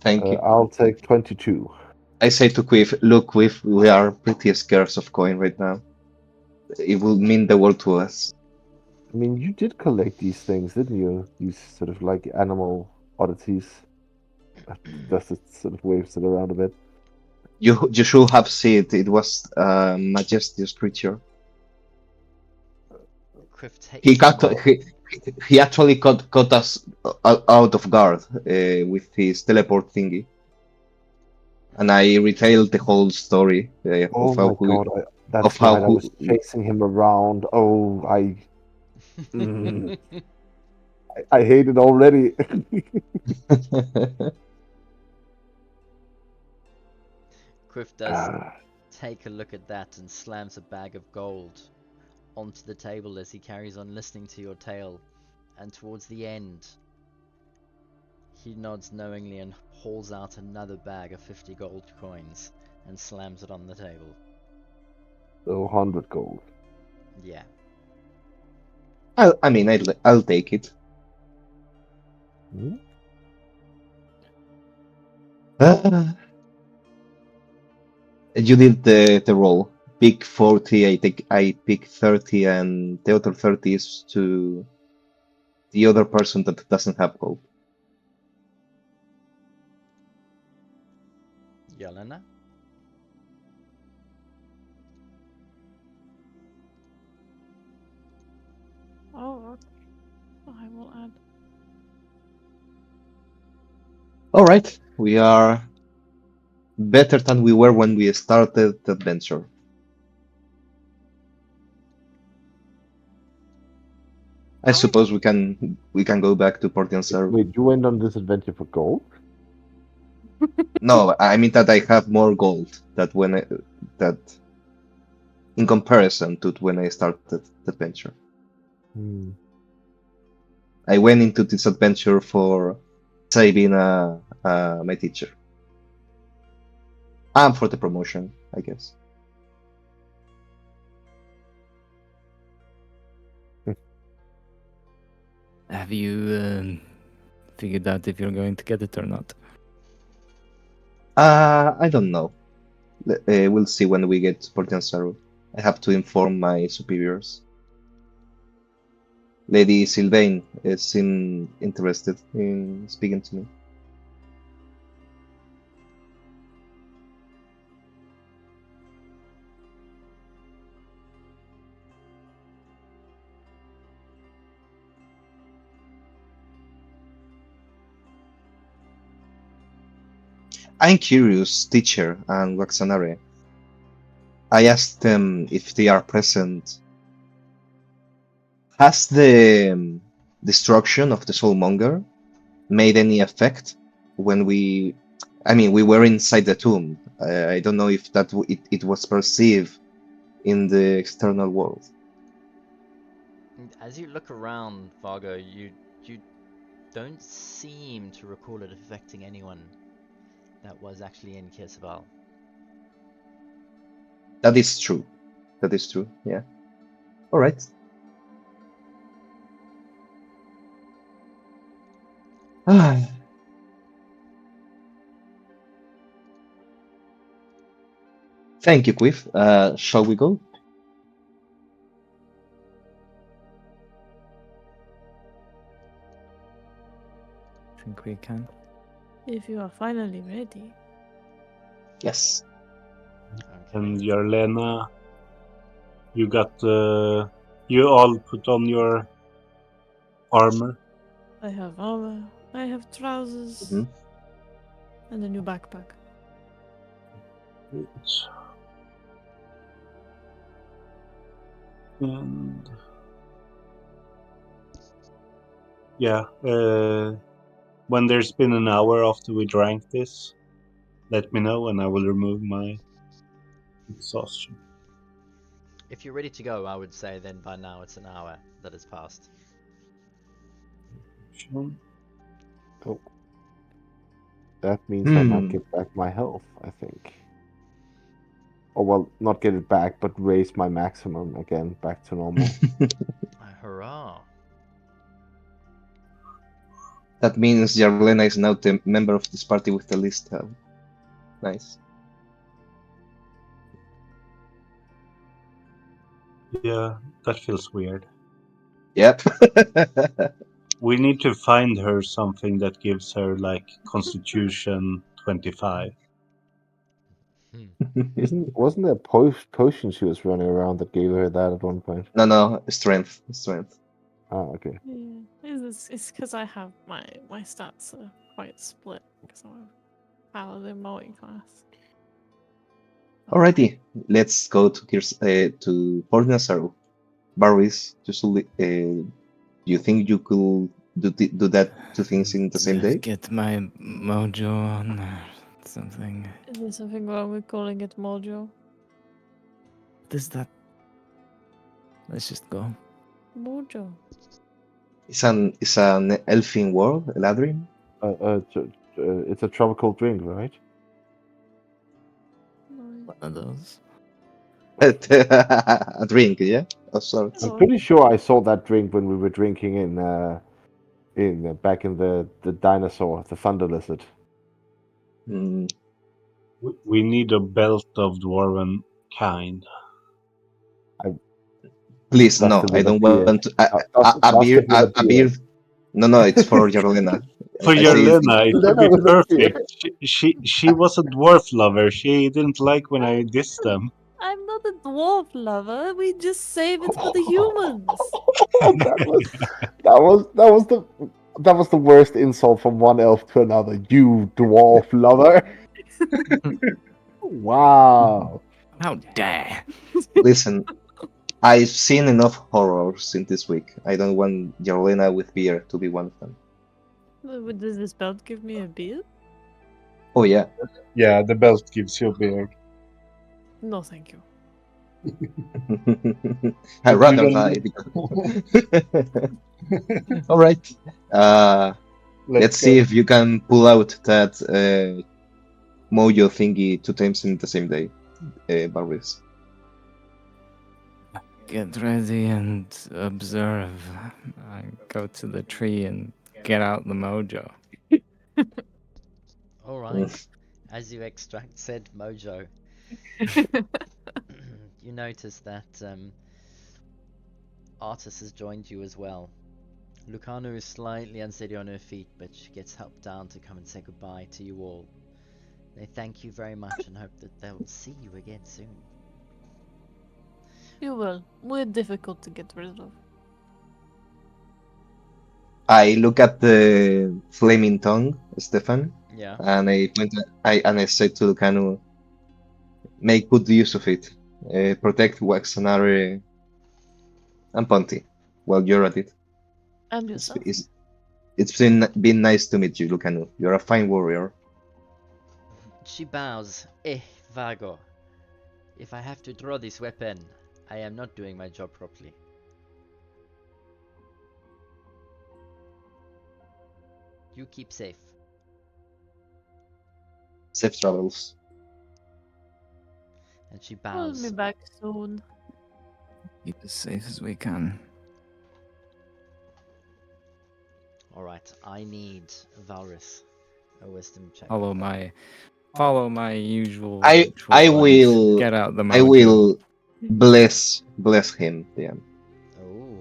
S4: Thank you.
S2: I'll take 22.
S4: I say to Quiff, look, Quiff, we are pretty scarce of coin right now. It will mean the world to us.
S2: I mean, you did collect these things, didn't you? These sort of like animal oddities. Just it sort of waves it around a bit.
S4: You should have seen it. It was a majestuous creature.
S1: Quiff takes
S4: He actually caught us out of guard with his teleport thingy. And I retailed the whole story
S2: Oh
S4: of
S2: my
S4: how
S2: god, that's
S4: of how
S2: right. I was chasing him around. Oh, I hate it already.
S1: Quiff does take a look at that and slams a bag of gold onto the table as he carries on listening to your tale, and towards the end, he nods knowingly and hauls out another bag of 50 gold coins and slams it on the table.
S2: So 100 gold.
S1: Yeah.
S4: I'll take it.
S2: Hmm?
S4: You did the roll. Pick 40, I pick 30, and the other 30 is to the other person that doesn't have gold.
S1: Yelena?
S3: Oh, okay. I will add.
S4: Alright, we are better than we were when we started the adventure. I
S3: Alright.
S4: suppose we can go back to Port Nyanzaru.
S2: Wait, you went on this adventure for gold?
S4: No, I mean that I have more gold that in comparison to when I started the adventure.
S2: Hmm.
S4: I went into this adventure for saving my teacher. And for the promotion, I guess.
S5: Have you figured out if you're going to get it or not?
S4: I don't know. We'll see when we get to Port Nyanzaru. I have to inform my superiors. Lady Sylvain seemed interested in speaking to me. I'm curious, teacher and Waxanare. I asked them if they are present. Has the destruction of the Soulmonger made any effect when we were inside the tomb. I don't know if it was perceived in the external world.
S1: As you look around, Vargo, you don't seem to recall it affecting anyone that was actually in Kir Sabal.
S4: That is true. That is true. Yeah. All right. Thank you, Quiff. Shall we go?
S5: I think we can.
S3: If you are finally ready.
S4: Yes.
S6: And Yarlena, you got you all put on your armor.
S3: I have armor, I have trousers,
S4: Mhm.
S3: and a new backpack.
S6: And yeah, when there's been an hour after we drank this, let me know and I will remove my exhaustion.
S1: If you're ready to go, I would say then by now it's an hour that has passed.
S6: Sure.
S2: Oh. That means I might
S4: Hmm.
S2: get back my health, I think. Or, well, not get it back, but raise my maximum again back to normal.
S1: Hurrah!
S4: That means Yarlena is now the member of this party with the least health. Nice.
S6: Yeah, that feels weird.
S4: Yep.
S6: We need to find her something that gives her like Constitution 25.
S2: Wasn't there a potion she was running around that gave her that at one point?
S4: No, strength. Strength.
S2: Ah, okay.
S3: Yeah, it's because I have my stats are quite split because I'm a paladin multi-class.
S4: Alrighty, let's go to Port Nyanzaru. Barris, you think you could do that two things in the same day?
S5: Get my mojo on or something.
S3: Is there something wrong with calling it Mojo?
S5: What is that? Let's just go.
S3: Mojo.
S4: It's an elfin word, Eladrin.
S2: It's a tropical drink, right?
S5: One of those.
S4: A drink, yeah, of sorts.
S2: I'm pretty sure I saw that drink when we were drinking back in the dinosaur, the thunder lizard.
S4: Mm,
S6: We need a belt of dwarven kind.
S4: please, no,
S2: Dusted
S4: I
S2: with a
S4: don't
S2: beard.
S4: want a beer.
S2: Dusted with a
S4: A beer.
S2: beard.
S4: No, it's for Jarlena.
S6: For
S4: I say
S6: Yarlena, it would
S2: Lena
S6: be
S2: with a beard.
S6: perfect. She was a dwarf lover. She didn't like when I dissed them.
S3: I'm not a dwarf lover. We just save it for the humans.
S2: That was the worst insult from one elf to another. You dwarf lover. Wow.
S5: How dare!
S4: listen. I've seen enough horrors in this week. I don't want Jarlena with beer to be one of them.
S3: Does this belt give me a beard?
S4: Oh yeah.
S6: Yeah, the belt gives you a beard.
S3: No, thank you.
S4: I
S6: But
S4: rather
S6: you
S4: die.
S6: don't-
S4: All right. Let's see
S6: go.
S4: if you can pull out that mojo thingy 2 times in the same day, Barris.
S5: Get ready and observe. I go to the tree and get out the mojo.
S1: Alright. As you extract said mojo, you notice that Artis has joined you as well. Lucano is slightly unsteady on her feet, but she gets helped down to come and say goodbye to you all. They thank you very much and hope that they'll see you again soon.
S3: You will. We're difficult to get rid of.
S4: I look at the flaming tongue, Stefan,
S1: Yeah.
S4: and I say to Lucano, make good use of it. Protect Waxanare and Ponty while you're at it.
S3: And
S4: It's,
S3: yourself.
S4: it's been nice to meet you, Lucano. You're a fine warrior.
S1: She bows. Vago. If I have to draw this weapon, I am not doing my job properly. You keep safe.
S4: Safe travels.
S1: And she
S3: We'll
S1: bows.
S3: be back soon.
S5: Keep as safe as we can.
S1: Alright, I need Valrus. A wisdom check.
S5: Follow my usual
S4: I
S5: ritual and
S4: will
S5: get out the mojo.
S4: I will bless him. Yeah.
S1: Oh.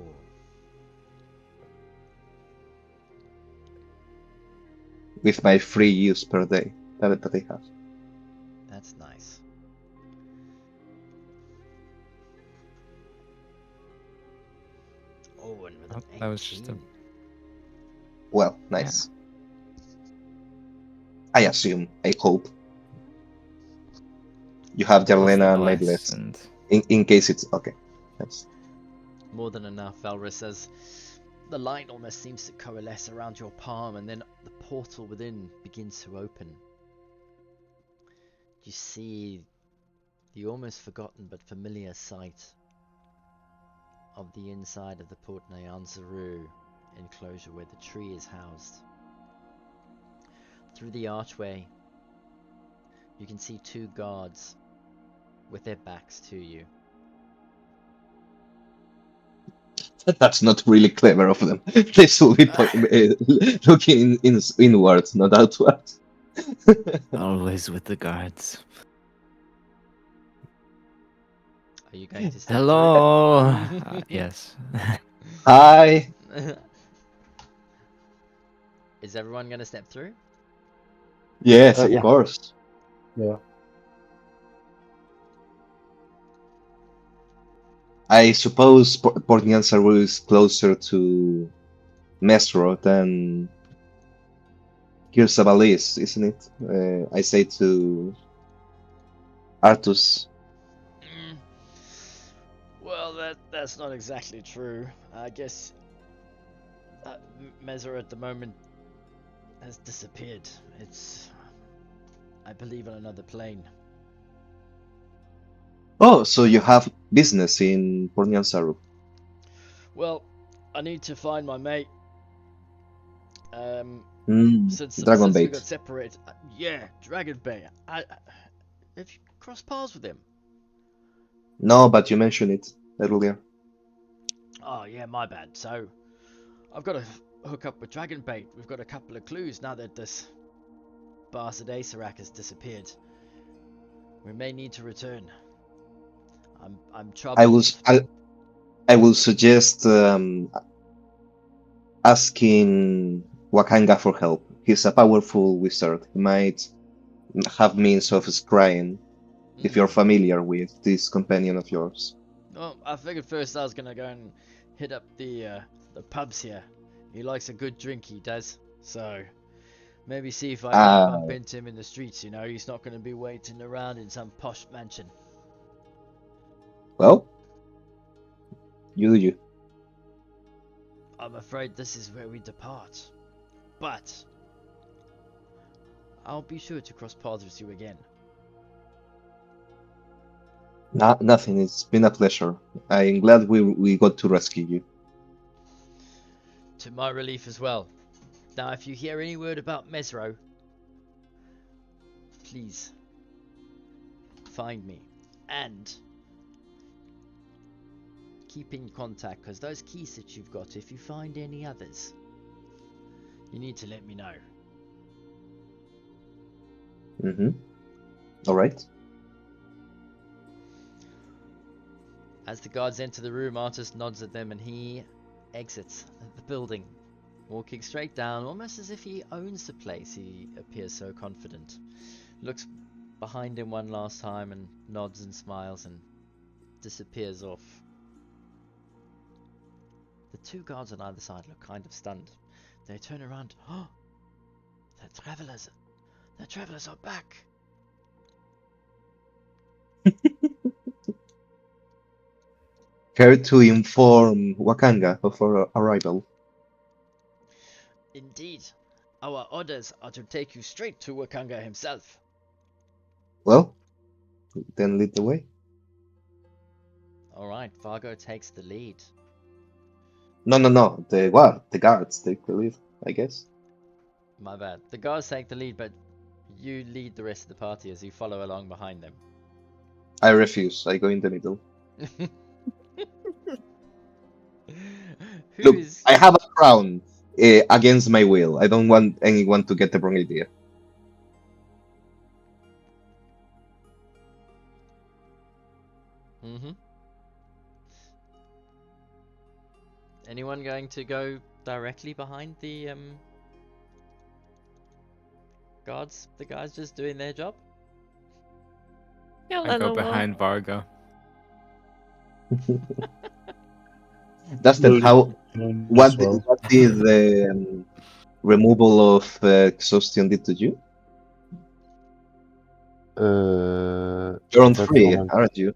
S4: With my free use per day that I have.
S1: That's nice. Oh, and with an 18.
S5: That was just a-
S4: Well, nice. I assume, I hope. You have Jarlena and my bless.
S5: and
S4: In case it's okay. Nice.
S1: More than enough, Valrus says. The light almost seems to coalesce around your palm, and then the portal within begins to open. You see the almost forgotten but familiar sight of the inside of the Port Nyanzaru enclosure where the tree is housed. Through the archway, you can see 2 guards with their backs to you.
S4: That's not really clever of them. They should be looking inwards, not outwards.
S5: always with the guards.
S1: Are you going to step
S5: Hello.
S1: through?
S5: Yes.
S4: Hi.
S1: Is everyone going to step through?
S4: Yes, of
S2: Yeah.
S4: course.
S6: Yeah.
S4: I suppose Port Nyanzaru is closer to Mestro than Kir Sabal is, isn't it? I say to Artus.
S1: Well, that's not exactly true. I guess Mezra at the moment has disappeared. It's, I believe, on another plane.
S4: Oh, so you have business in Port Nyanzaru.
S1: Well, I need to find my mate.
S4: Dragon
S1: Since we
S4: bait.
S1: got separated, yeah, Dragon Bay. Have you crossed paths with him?
S4: No, but you mentioned it earlier.
S1: Oh yeah, my bad. So I've got to hook up with Dragon Bait. We've got a couple of clues now that this bastard Asarak has disappeared. We may need to return. I'm troubled.
S4: I will suggest asking Wakanga for help. He's a powerful wizard. He might have means of scrying if you're familiar with this companion of yours.
S1: Well, I figured first I was gonna go and hit up the pubs here. He likes a good drink, he does. So maybe see if I can bump into him in the streets. You know, he's not gonna be waiting around in some posh mansion.
S4: Well, you do you.
S1: I'm afraid this is where we depart. But I'll be sure to cross paths with you again.
S4: Nothing. It's been a pleasure. I'm glad we got to rescue you.
S1: To my relief as well. Now, if you hear any word about Mesro, please find me and keep in contact, because those keys that you've got, if you find any others, you need to let me know.
S4: All right.
S1: As the guards enter the room, Artis nods at them and he exits the building, walking straight down, almost as if he owns the place. He appears so confident. Looks behind him one last time and nods and smiles and disappears off. The two guards on either side look kind of stunned. They turn around. Oh, the travelers! The travelers are back!
S4: Care to inform Wakanga of our arrival?
S1: Indeed, our orders are to take you straight to Wakanga himself.
S4: Well, then lead the way.
S1: Alright, Fargo takes the lead.
S4: No. The guards take the lead, I guess.
S1: My bad. The guards take the lead, but you lead the rest of the party as you follow along behind them.
S4: I refuse. I go in the middle. Look, I have a crown against my will. I don't want anyone to get the wrong idea.
S1: Anyone going to go directly behind the guards? The guards just doing their job?
S3: Yeah,
S5: I go behind Vargo.
S4: Dustin, what
S6: as well.
S4: did the removal of exhaustion did to you? You're on 3, aren't you?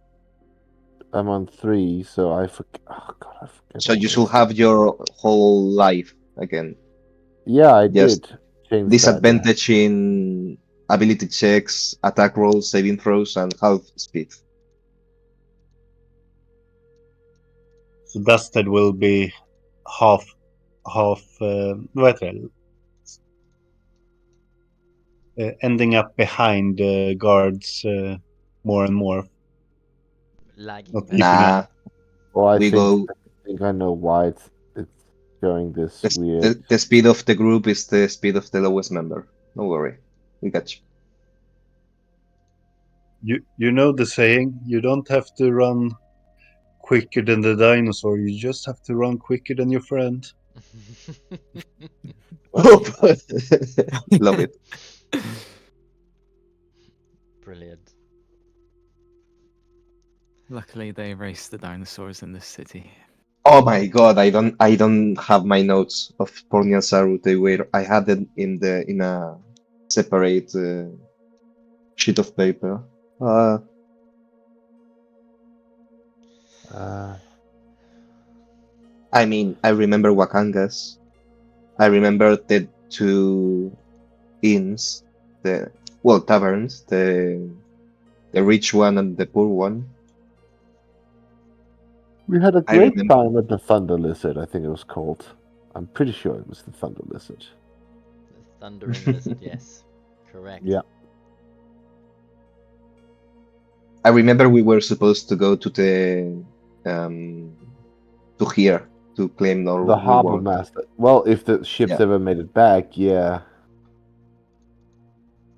S2: I'm on 3, so I forget. Oh god, I forget.
S4: So you should have your whole life again.
S2: Yeah, I
S4: Just
S2: did change
S4: disadvantage in ability checks, attack rolls, saving throws, and half speed.
S6: So Dusted will be half ending up behind guards more and more.
S1: Lagging
S6: Not
S1: back.
S6: keeping
S4: Nah,
S6: up.
S2: Well, I
S4: we
S2: think
S4: go.
S2: I know why it's showing this weird.
S4: The speed of the group is the speed of the lowest member. Don't worry, we got you.
S6: You know the saying, you don't have to run quicker than the dinosaur, you just have to run quicker than your friend.
S4: Love it.
S1: Brilliant.
S5: Luckily, they erased the dinosaurs in this city.
S4: Oh my god, I don't have my notes of Port Nyanzaru. I had them in a separate sheet of paper. I mean, I remember Wakangas. I remember the two inns, taverns, the rich one and the poor one.
S2: We had a
S4: I
S2: great
S4: remember.
S2: time at the Thunder Lizard, I think it was called. I'm pretty sure it was the Thunder Lizard.
S1: The thundering lizard, yes. Correct.
S2: Yeah.
S4: I remember we were supposed to go to the to here to claim our
S2: The harbor
S4: reward.
S2: master. Well, if the ships
S4: Yeah.
S2: ever made it back, yeah.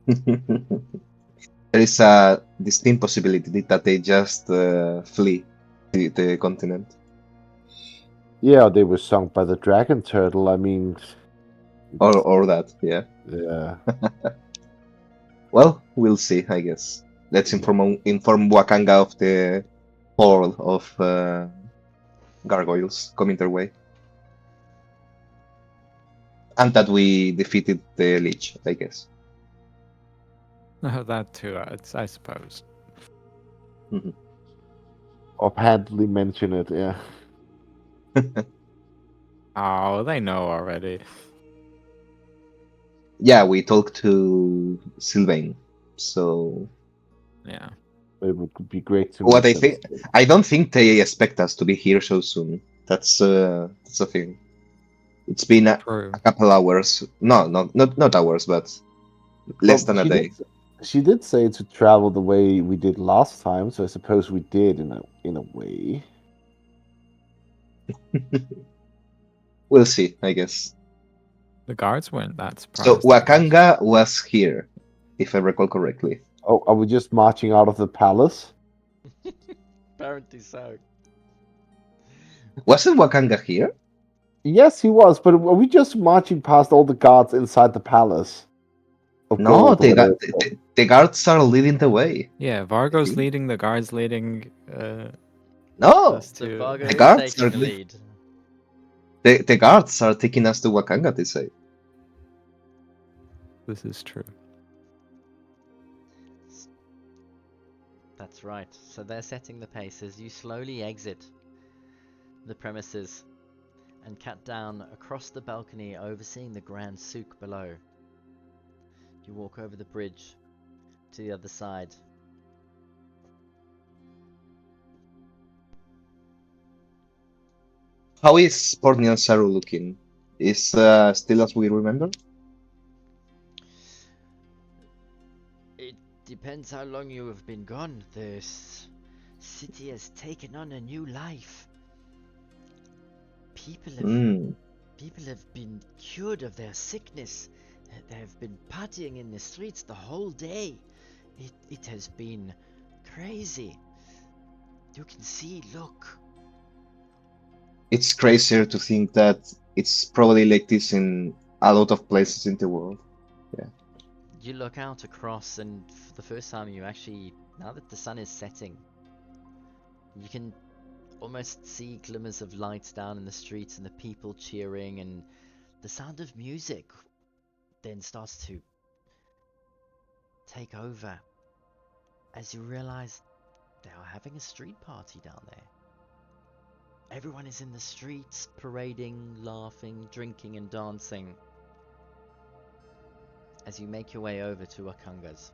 S4: There is a distinct possibility that they just flee the continent.
S2: Yeah, they were sunk by the dragon turtle. I mean,
S4: Or that, yeah.
S2: yeah.
S4: Well, we'll see, I guess. Let's inform Wakanga of the horde of gargoyles coming their way. And that we defeated the Lich, I guess.
S5: That too, I suppose.
S2: Offhandedly mention it, yeah.
S5: Oh, they know already.
S4: Yeah, we talked to Sylvain, so
S5: Yeah.
S2: It would be great to
S4: what
S2: meet
S4: I
S2: them.
S4: think, I don't think they expect us to be here so soon. That's a thing. It's been a
S5: True.
S4: couple hours. No, not hours, but less
S2: Well,
S4: than a day.
S2: she did say to travel the way we did last time, so I suppose we did in a way.
S4: We'll see, I guess.
S5: The guards weren't that
S4: So
S5: surprised. I guess.
S4: Wakanga was here, if I recall correctly.
S2: Oh, are we just marching out of the palace?
S1: Apparently so.
S4: Wasn't Wakanga here?
S2: Yes, he was, but are we just marching past all the guards inside the palace? Of
S4: No,
S2: gold, or
S4: the,
S2: whatever
S4: gu-
S2: it's called?
S4: the guards are leading the way.
S5: Yeah, Vargo's
S4: See?
S5: leading, the guards leading.
S4: No,
S5: Us
S1: So
S5: to.
S1: Vargo
S4: The
S1: is
S4: guards
S1: taking
S4: are
S1: the
S4: li-
S1: lead.
S4: the guards are taking us to Wakanga, they say.
S5: This is true.
S1: That's right. So they're setting the pace as you slowly exit the premises and cut down across the balcony overseeing the Grand Souk below. You walk over the bridge to the other side.
S4: How is Port Nyanzaru looking? Is still as we remember?
S1: It depends how long you have been gone. This city has taken on a new life. People have been cured of their sickness. They have been partying in the streets the whole day. It has been crazy. You can see, look.
S4: It's crazier to think that it's probably like this in a lot of places in the world.
S1: You look out across, and for the first time you actually, now that the sun is setting, you can almost see glimmers of lights down in the streets and the people cheering, and the sound of music then starts to take over as you realize they are having a street party down there. Everyone is in the streets, parading, laughing, drinking and dancing as you make your way over to Wakanga's.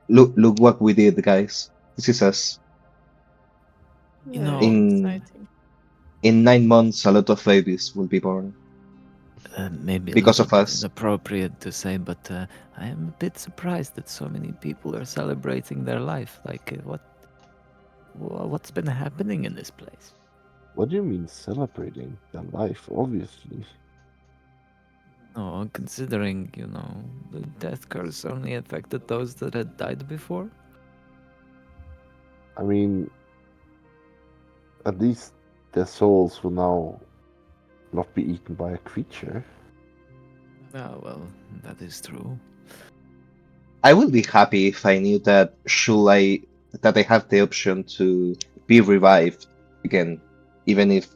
S4: Look what we did, guys. This is us.
S5: You
S3: Very
S5: know,
S3: exciting.
S4: In 9 months, a lot of babies will be born.
S7: Maybe a
S4: Because
S7: little
S4: of
S7: bit
S4: us.
S7: inappropriate to say, but I am a bit surprised that so many people are celebrating their life. Like, what's been happening in this place?
S2: What do you mean celebrating their life? Obviously.
S7: No, considering, the death curse only affected those that had died before.
S2: I mean, at least their souls will now not be eaten by a creature.
S7: Ah, well, that is true.
S4: I would be happy if I knew that I have the option to be revived again, even if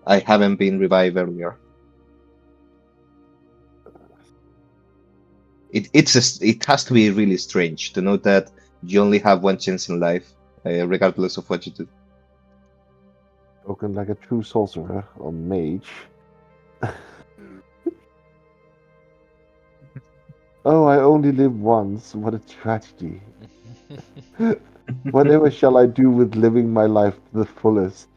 S4: I haven't been revived earlier. It has to be really strange to know that you only have one chance in life, regardless of what you do.
S2: Spoken like a true sorcerer or mage. Oh, I only live once. What a tragedy. Whatever shall I do with living my life to the fullest?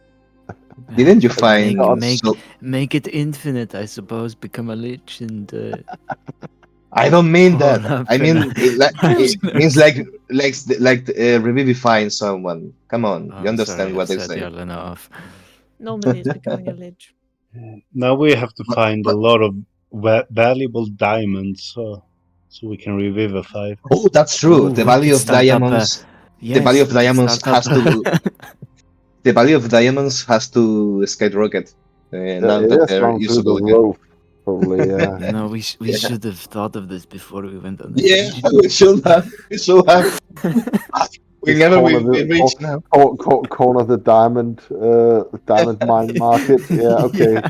S4: Didn't you
S2: Oh, God.
S7: Make it infinite, I suppose. Become a lich and
S4: I don't mean
S7: fall
S4: that.
S7: up
S4: I
S7: in
S4: mean
S7: I'm
S4: it means revivifying someone. Come on, you
S7: Oh,
S4: understand
S7: sorry, I've
S4: what I
S7: set
S4: say.
S7: Jarlena off.
S3: Normally it's becoming a lich.
S6: Now we have to
S4: But,
S6: find a
S4: but
S6: lot of valuable diamonds so we can revivify.
S4: oh, that's true.
S7: Oh,
S4: The
S7: we
S4: value
S7: could
S4: of
S7: start up a.
S4: diamonds. The value
S7: Yes,
S4: of
S7: we could
S4: diamonds
S7: start up.
S4: has to. The value of diamonds has to skyrocket. Now
S2: It
S4: that
S2: has
S4: they're
S2: gone through the
S4: usable again.
S2: roof, probably, yeah.
S7: We
S4: Yeah,
S7: should have thought of this before we went on this
S4: yeah,
S7: mission.
S4: we should have. We should have.
S2: Just
S4: Whenever we reach now.
S2: corner the diamond mine market. Yeah, okay.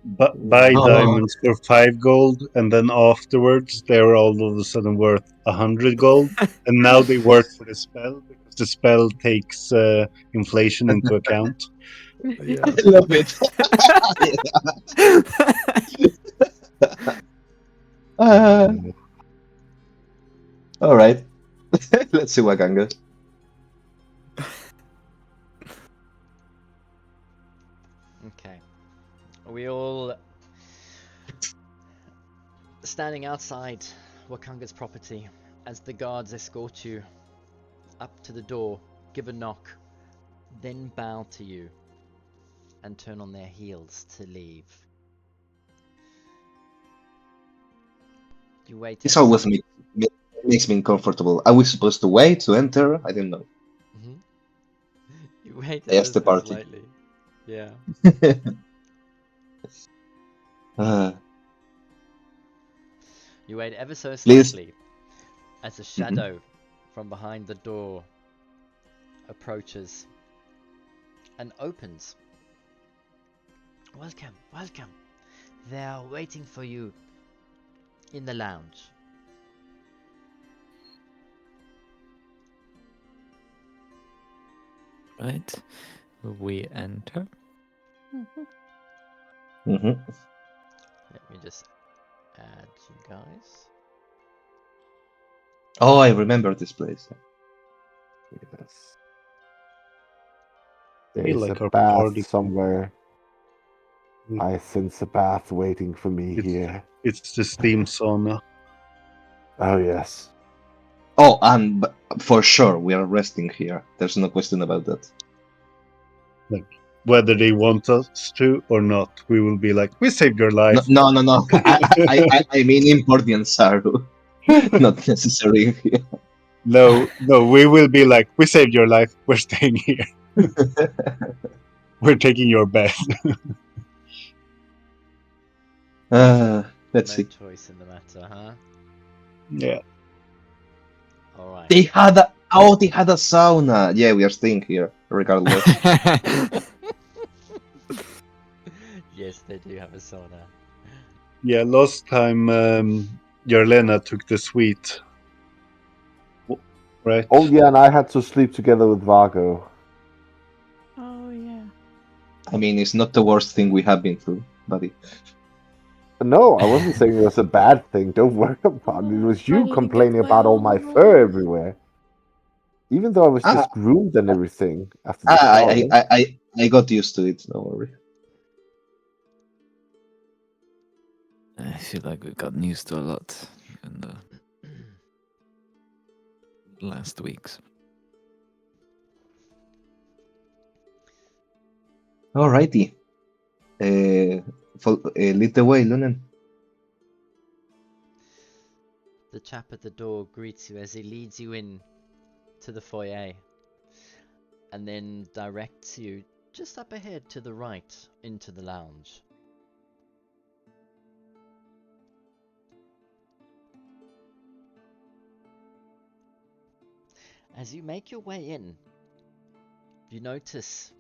S6: But
S2: Yeah.
S6: buy
S4: Oh,
S6: diamonds for 5 gold, and then afterwards they're all of a sudden worth 100 gold, and now they work for the spell because the spell takes inflation into account.
S4: I
S7: Yeah.
S4: love it. Uh, all right. Let's see Waganga.
S1: Okay. Are we all standing outside Wakanga's property as the guards escort you up to the door, give a knock, then bow to you and turn on their heels to leave? You wait.
S4: This always makes me uncomfortable. Are we supposed to wait to enter? I don't know.
S1: You wait
S4: I
S1: ever
S4: asked the
S1: so
S4: party.
S1: slightly. Yeah.
S4: uh,
S1: You wait ever so
S4: please.
S1: slightly as a
S4: Mhm.
S1: shadow from behind the door approaches and opens. Welcome, welcome. They are waiting for you in the lounge.
S7: Right. We enter.
S4: Mhm.
S1: Let me just add you guys.
S4: Oh, I remember this place.
S2: Yes.
S6: I feel
S2: There's a
S6: like our
S2: bath
S6: party.
S2: somewhere.
S6: Mm.
S2: I sense a bath waiting for me
S6: It's
S2: here.
S6: it's the steam sauna.
S2: Oh, yes.
S4: Oh, and for sure we are resting here. There's no question about that.
S6: Like whether they want us to or not, we will be like, we saved your
S4: No,
S6: life.
S4: no, no, no. I mean in Port Nyanzaru, not necessarily here.
S6: No, we will be like, we saved your life. We're staying here. We're taking your bed.
S4: Let's
S1: No
S4: see.
S1: choice in the matter, huh?
S6: Yeah.
S1: Alright.
S4: They had a sauna. Yeah, we are staying here regardless.
S1: Yes, they do have a sauna.
S6: Yeah, last time Jarlena took the suite. Right?
S2: Oh, yeah, and I had to sleep together with Vargo.
S3: Oh yeah.
S4: I mean, it's not the worst thing we have been through, buddy.
S2: No, I wasn't saying it was a bad thing. Don't worry about it. It was you
S3: Ready to give
S2: complaining
S3: away
S2: about all
S3: all the
S2: my fur
S3: rules.
S2: everywhere. Even though I was
S4: Ah,
S2: just groomed and everything after the
S4: ah,
S2: shower.
S4: I got used to it. Don't worry.
S7: I feel like we've gotten used to a lot in the last weeks.
S4: Alrighty. Lead the way, Lunan.
S1: The chap at the door greets you as he leads you in to the foyer and then directs you just up ahead to the right into the lounge. As you make your way in, you notice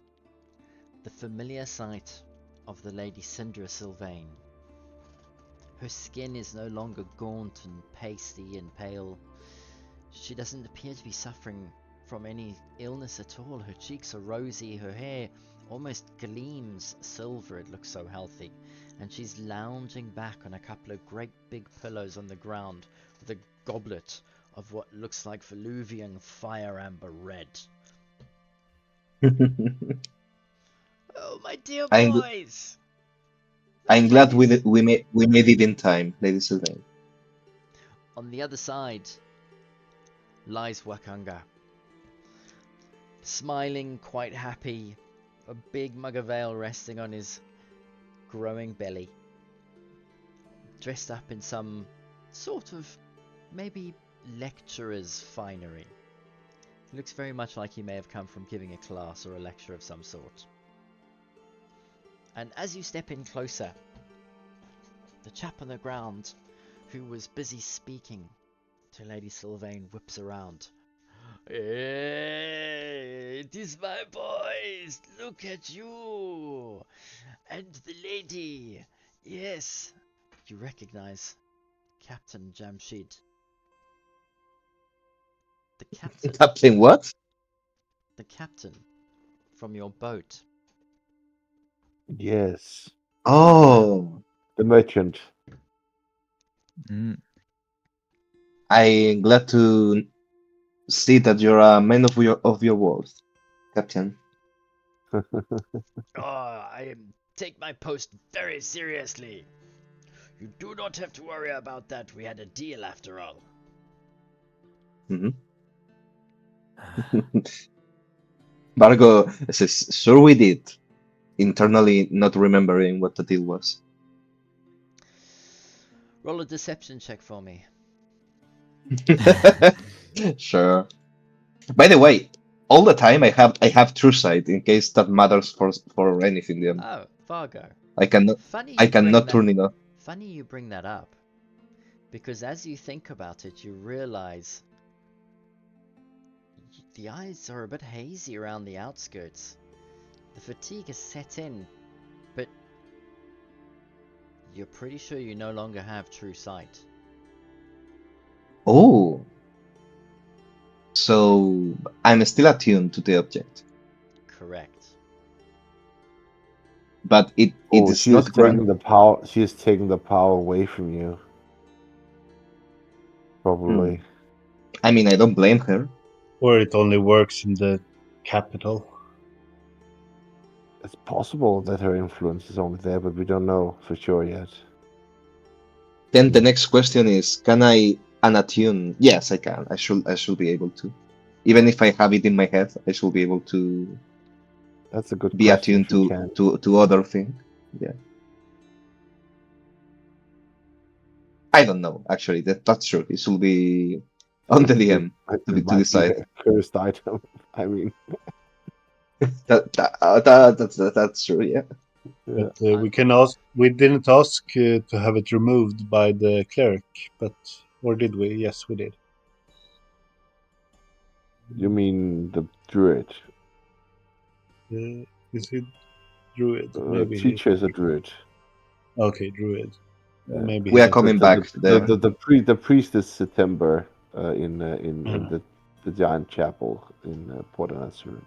S1: the familiar sight of the Lady Syndra Sylvain. Her skin is no longer gaunt and pasty and pale. She doesn't appear to be suffering from any illness at all. Her cheeks are rosy, her hair almost gleams silver, it looks so healthy. And she's lounging back on a couple of great big pillows on the ground with a goblet of what looks like Veluvian fire amber red. Oh, my dear
S4: I'm
S1: boys!
S4: I'm glad we made it in time, Lady Sylvain.
S1: On the other side lies Wakanga, smiling, quite happy, a big mug of ale resting on his growing belly, dressed up in some sort of maybe lecturer's finery. He looks very much like he may have come from giving a class or a lecture of some sort. And as you step in closer, the chap on the ground who was busy speaking to Lady Sylvain whips around. Hey, it is my boys! Look at you! And the lady! Yes! You recognize Captain Jamshid. The captain.
S4: Captain what?
S1: The captain from your boat.
S2: Yes,
S4: Oh,
S2: the merchant.
S7: Mm.
S4: I'm glad to see that you're a man of your word, Captain.
S1: Oh, I take my post very seriously. You do not have to worry about that. We had a deal after all.
S4: Margot says, "Sure we did." Internally, not remembering what the deal was.
S1: Roll a deception check for me.
S4: Sure. By the way, all the time I have true sight in case that matters for anything. Then
S1: Oh, Fargo.
S4: I cannot
S1: Funny
S4: I
S1: you bring
S4: cannot
S1: that.
S4: turn it off.
S1: Funny you bring that up, because as you think about it, you realize the eyes are a bit hazy around the outskirts. The fatigue has set in, but you're pretty sure you no longer have true sight.
S4: Oh, so I'm still attuned to the object,
S1: Correct.
S4: but it
S2: Oh,
S4: is
S2: she is
S4: not
S2: taking
S4: grant.
S2: the power. She is taking the power away from you. Probably.
S4: I mean, I don't blame her.
S6: Or it only works in the capital.
S2: It's possible that her influence is only there, but we don't know for sure yet.
S4: Then the next question is, can I unattune? Yes, I can. I should be able to. Even if I have it in my head, I should be able to
S2: That's a good
S4: be
S2: question
S4: attuned
S2: if you can.
S4: to other thing. Yeah. I don't know, actually. That's true. It should be on the DM
S2: It
S4: to
S2: might be
S4: decide.
S2: a cursed item. I mean,
S4: That's true, yeah.
S6: But we can ask. We didn't ask to have it removed by the cleric, but or did we? Yes, we did.
S2: you mean the druid?
S6: Is it druid? Maybe he.
S2: Teacher is a druid.
S6: Okay, druid.
S2: Yeah.
S6: Maybe
S4: We
S6: he
S4: are
S6: did.
S4: coming back there.
S2: The priest is September in
S6: Mm.
S2: the giant chapel in Port Nyanzaru.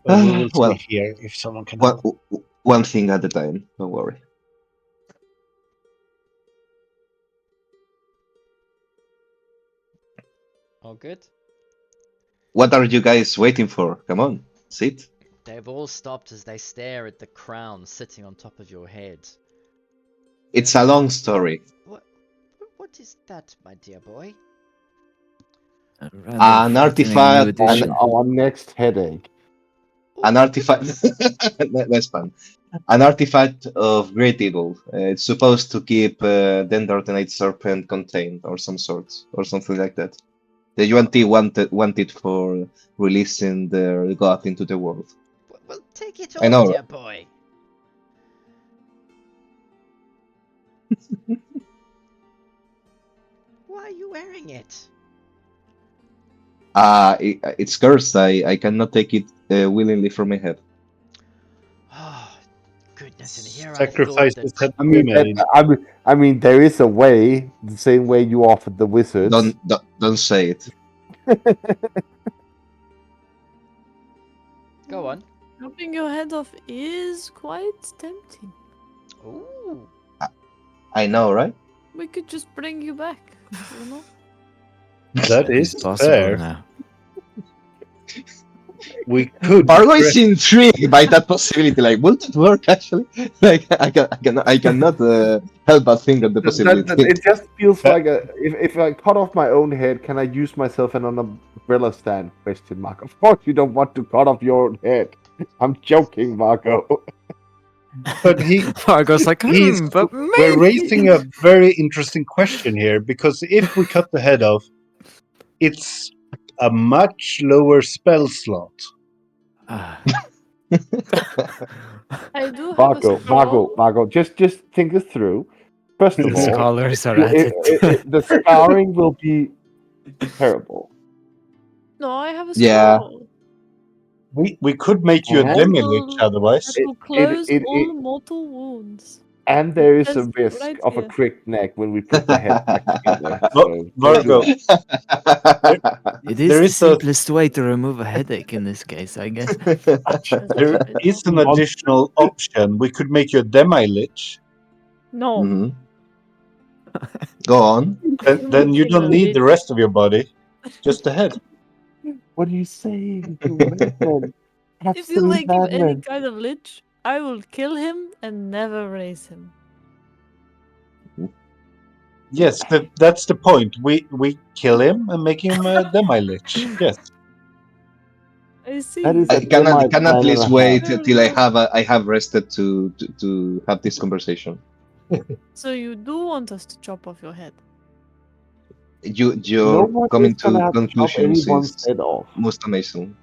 S6: But we will see
S4: Well,
S6: here if someone can help.
S4: one thing at a time. Don't worry.
S1: All good?
S4: What are you guys waiting for? Come on, sit.
S1: They've all stopped as they stare at the crown sitting on top of your head.
S4: It's a long story.
S1: What is that, my dear boy?
S7: A
S4: An
S7: rather frightening new
S4: artifact,
S7: edition.
S2: Our next headache.
S4: an artifact. That's fun. An artifact of great evil. It's supposed to keep Dendrotenite serpent contained, or some sort, or something like that. The UNT wanted for releasing their god into the world.
S1: Well, take it
S4: I
S1: off,
S4: know.
S1: dear boy. Why are you wearing it?
S4: It's cursed. I cannot take it willingly from my head.
S1: Oh, goodness Yes, and here I thought
S6: Sacrifices
S1: that...
S6: had
S2: I
S6: to be
S2: mean,
S6: made.
S2: I mean, there is a way, the same way you offered the wizards.
S4: Don't say it.
S1: Go on.
S3: Chopping your head off is quite tempting.
S1: Ooh.
S4: I know, right?
S3: We could just bring you back. You know?
S6: That
S7: It's
S6: is
S7: possible
S6: fair.
S7: now.
S6: We could.
S4: Bargo is intrigued by that possibility. Like, will it work actually? Like, I cannot help but think of the possibility.
S2: It just feels
S6: That-
S2: like if I cut off my own head, can I use myself in an umbrella stand? Question mark. Of course, you don't want to cut off your own head. I'm joking, Marco.
S6: But he,
S5: Fargo's like,
S6: he's,
S5: but
S6: we're raising a very interesting question here, because if we cut the head off, it's a much lower spell slot.
S7: Ah,
S3: I do have a scroll.
S2: Marco, just think this through. First of
S7: the
S2: all,
S7: scholars are at it.
S2: the scarring will be terrible.
S3: No, I have a
S4: Yeah.
S3: scroll.
S6: We could make you a
S2: And
S6: demi-lich otherwise.
S3: That will close all mortal wounds.
S2: And there is a
S3: Says
S2: risk
S3: right
S2: of a
S3: here.
S2: crick neck when we put the head back together.
S6: Var-
S2: So
S6: Vargo,
S7: It is
S6: There
S7: the
S6: is a-
S7: simplest way to remove a headache in this case, I guess.
S6: there is an additional option. We could make you a demi-lich.
S3: No.
S4: Mhm. Go on.
S6: Then you don't need the rest of your body, just the head.
S2: what are you saying, you madman?
S3: If you make him any
S2: madman.
S3: kind of lich, I will kill him and never raise him.
S6: Yes, that's the point. We kill him and make him a demi-lich. Yes.
S3: I see.
S2: That is
S4: I
S2: a
S4: can at
S2: man and
S4: least
S2: a
S4: wait
S3: half.
S4: till I have rested to have this conversation.
S3: So you do want us to chop off your head?
S4: Your
S2: Nobody's
S4: coming
S2: gonna
S4: to
S2: have to chop
S4: conclusions
S2: anyone's
S4: is
S2: head off.
S4: most amazing.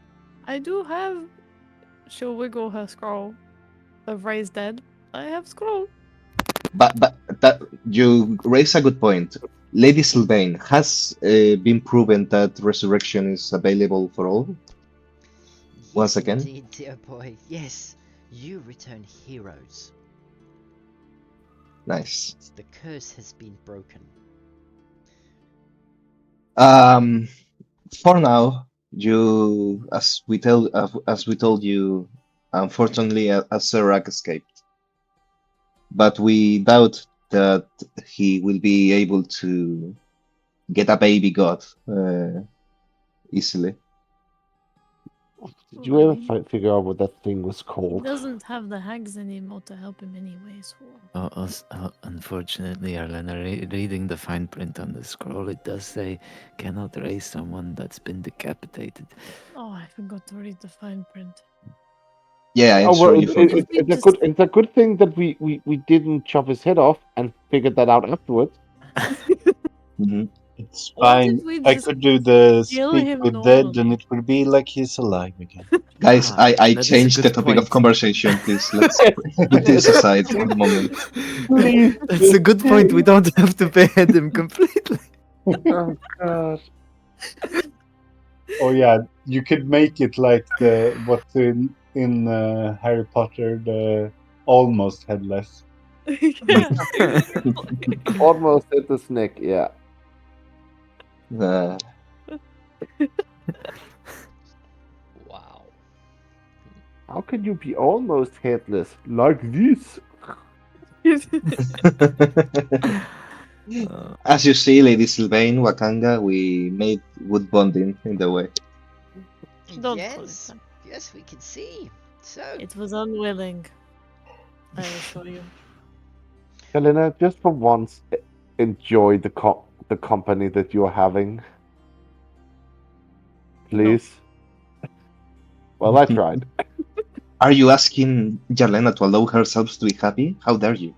S3: I do have. She'll wiggle her scroll of raised dead. I have scroll.
S4: But that you raise a good point. Lady Sylvain, has been proven that resurrection is available for all? Once again?
S1: Indeed, dear boy. Yes, you return heroes.
S4: Nice.
S1: The curse has been broken.
S4: For now, you, as we told you, unfortunately, Serac escaped. But we doubt that he will be able to get a baby god easily.
S2: Did you ever figure out what that thing was
S3: He
S2: called?
S3: doesn't have the hags anymore to help him anyway, so.
S7: Unfortunately, Arlena, reading the fine print on the scroll, it does say cannot raise someone that's been decapitated.
S3: Oh, I forgot to read the fine print.
S4: Yeah, I'm
S2: Oh well,
S4: sure you forgot.
S2: it's a good thing that we didn't chop his head off and figured that out afterwards.
S4: Mhm.
S6: It's
S3: What
S6: fine.
S3: if we
S6: I
S3: just
S6: could do the
S3: kill
S6: speak
S3: him
S6: with dead,
S3: normally?
S6: and it will be like he's alive again.
S4: Guys,
S7: Ah,
S4: I
S7: that is a
S4: changed the
S7: good
S4: topic of
S7: point.
S4: conversation, please. Let's put this aside for the moment.
S2: Please,
S7: That's a good point. We don't have to behead him completely.
S2: Oh god.
S6: Oh yeah, you could make it like the what's in Harry Potter, the almost headless.
S3: Yeah.
S2: Almost hit the snake, yeah.
S4: Uh,
S1: Wow.
S2: How can you be almost headless like this?
S4: as you see, Lady Sylvain, Wakanga, we made wood bonding in the way.
S3: Don't call it
S1: Yes,
S3: that.
S1: yes, we can see. So,
S3: It was unwilling. I assure you.
S2: Helena, just for once, enjoy the company that you're having. Please. Well, I tried.
S4: Are you asking Jarlena to allow herself to be happy? How dare you?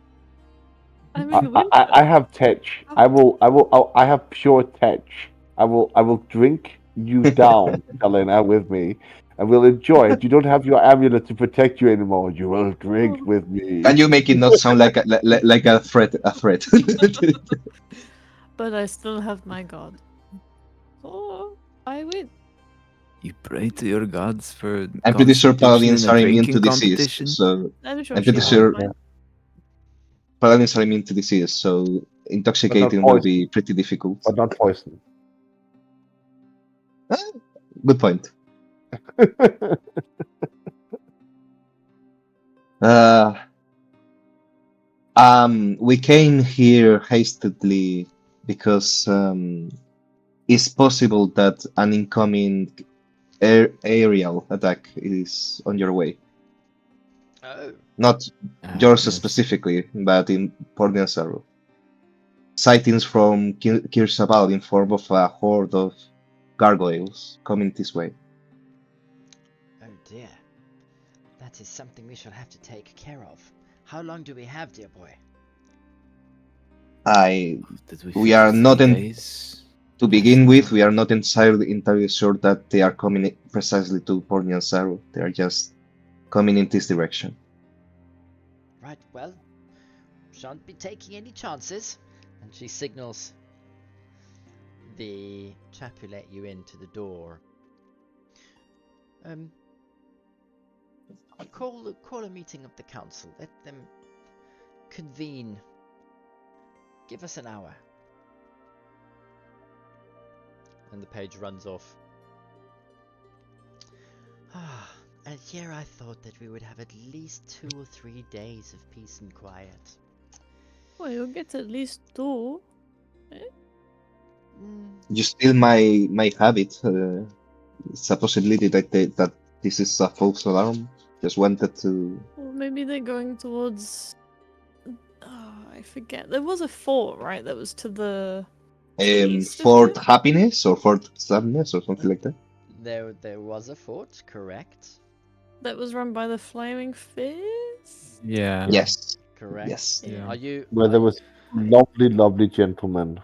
S3: I mean,
S2: I have tech. I have pure tech. I will drink you down, Helena, with me. And we'll enjoy it. You don't have your amulet to protect you anymore. You will drink with me.
S4: Can you make it not sound like a threat? A threat.
S3: but I still have my god. So I win.
S7: You pray to your gods for
S4: I'm pretty sure
S7: constitution in
S4: paladins
S7: a
S4: are immune
S7: drinking
S4: to disease,
S7: competition.
S4: so
S3: I'm sure
S4: I'm
S3: she
S4: pretty
S3: will
S4: sure
S3: be fine.
S4: paladins are immune to disease, so intoxicating will
S2: poison.
S4: be pretty difficult.
S2: But not poison.
S4: Good point. We came here hastily because it's possible that an incoming aerial attack is on your way.
S1: Oh,
S4: Not
S7: Ah,
S4: yours
S7: yes.
S4: specifically, but in Port Nyanzaru. Sightings from Kir Sabal inform of a horde of gargoyles coming this way.
S1: oh dear. That is something we shall have to take care of. How long do we have, dear boy?
S7: Did
S4: We
S7: figure
S4: are not
S7: 3
S4: in.
S7: days?
S4: To begin with, we are not entirely sure that they are coming precisely to Port Nyanzaru. They are just coming in this direction.
S1: Right, well, shan't be taking any chances. And she signals the chap who let you into the door. Call a meeting of the council. Let them convene. Give us an hour. And the page runs off. Ah, and here I thought that we would have at least 2 or 3 days of peace and quiet.
S3: Well, you'll get at least 2.
S4: You steal my habit. It's a possibility that this is a false alarm. Just wanted to.
S3: Well, maybe they're going towards. Oh, I forget. There was a fort, right? That was to the east of
S4: Fort
S3: here?
S4: Happiness or Fort Sadness or something like that.
S1: There was a fort, correct?
S3: That was run by the Flaming Fist?
S5: Yeah.
S4: Yes.
S1: Correct.
S4: Yes.
S5: Yeah.
S1: Are you?
S2: Where there was lovely gentlemen.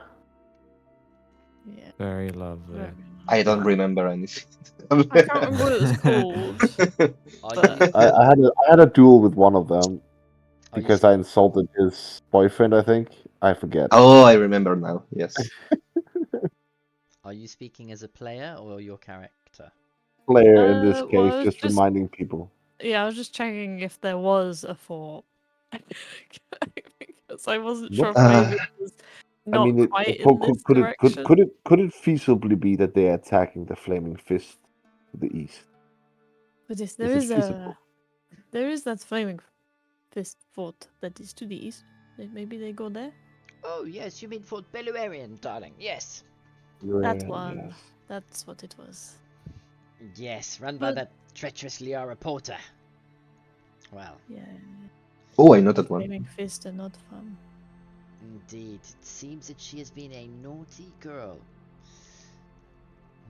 S3: Yeah.
S5: Very lovely.
S3: Very
S4: I don't
S3: nice.
S4: remember anything.
S3: I can't remember what it was called.
S1: Are
S3: But-
S1: you?
S2: I had a duel with one of them
S1: Are you
S2: because I insulted his boyfriend. I think I forget.
S4: Oh, I remember now. Yes.
S1: Are you speaking as a player or your character?
S2: Player in this
S3: well,
S2: case,
S3: I was
S2: just
S3: just-
S2: reminding people.
S3: Yeah, I was just checking if there was a fort. Because I wasn't sure if maybe it was not quite in this direction.
S2: could it feasibly be that they are attacking the Flaming Fist to the east?
S3: But if
S2: Is
S3: there
S2: it
S3: is
S2: feasible?
S3: there is that Flaming Fist fort that is to the east. Maybe they go there?
S1: Oh yes, you mean Fort Belluarian, darling. Yes.
S3: That
S2: Right,
S3: one.
S2: yes.
S3: That's what it was.
S1: Yes, run by
S3: But-
S1: that treacherous Liara Porter. Well,
S3: Yeah.
S4: Oh, I know that one.
S3: Flaming Fist are not fun.
S1: indeed. It seems that she has been a naughty girl.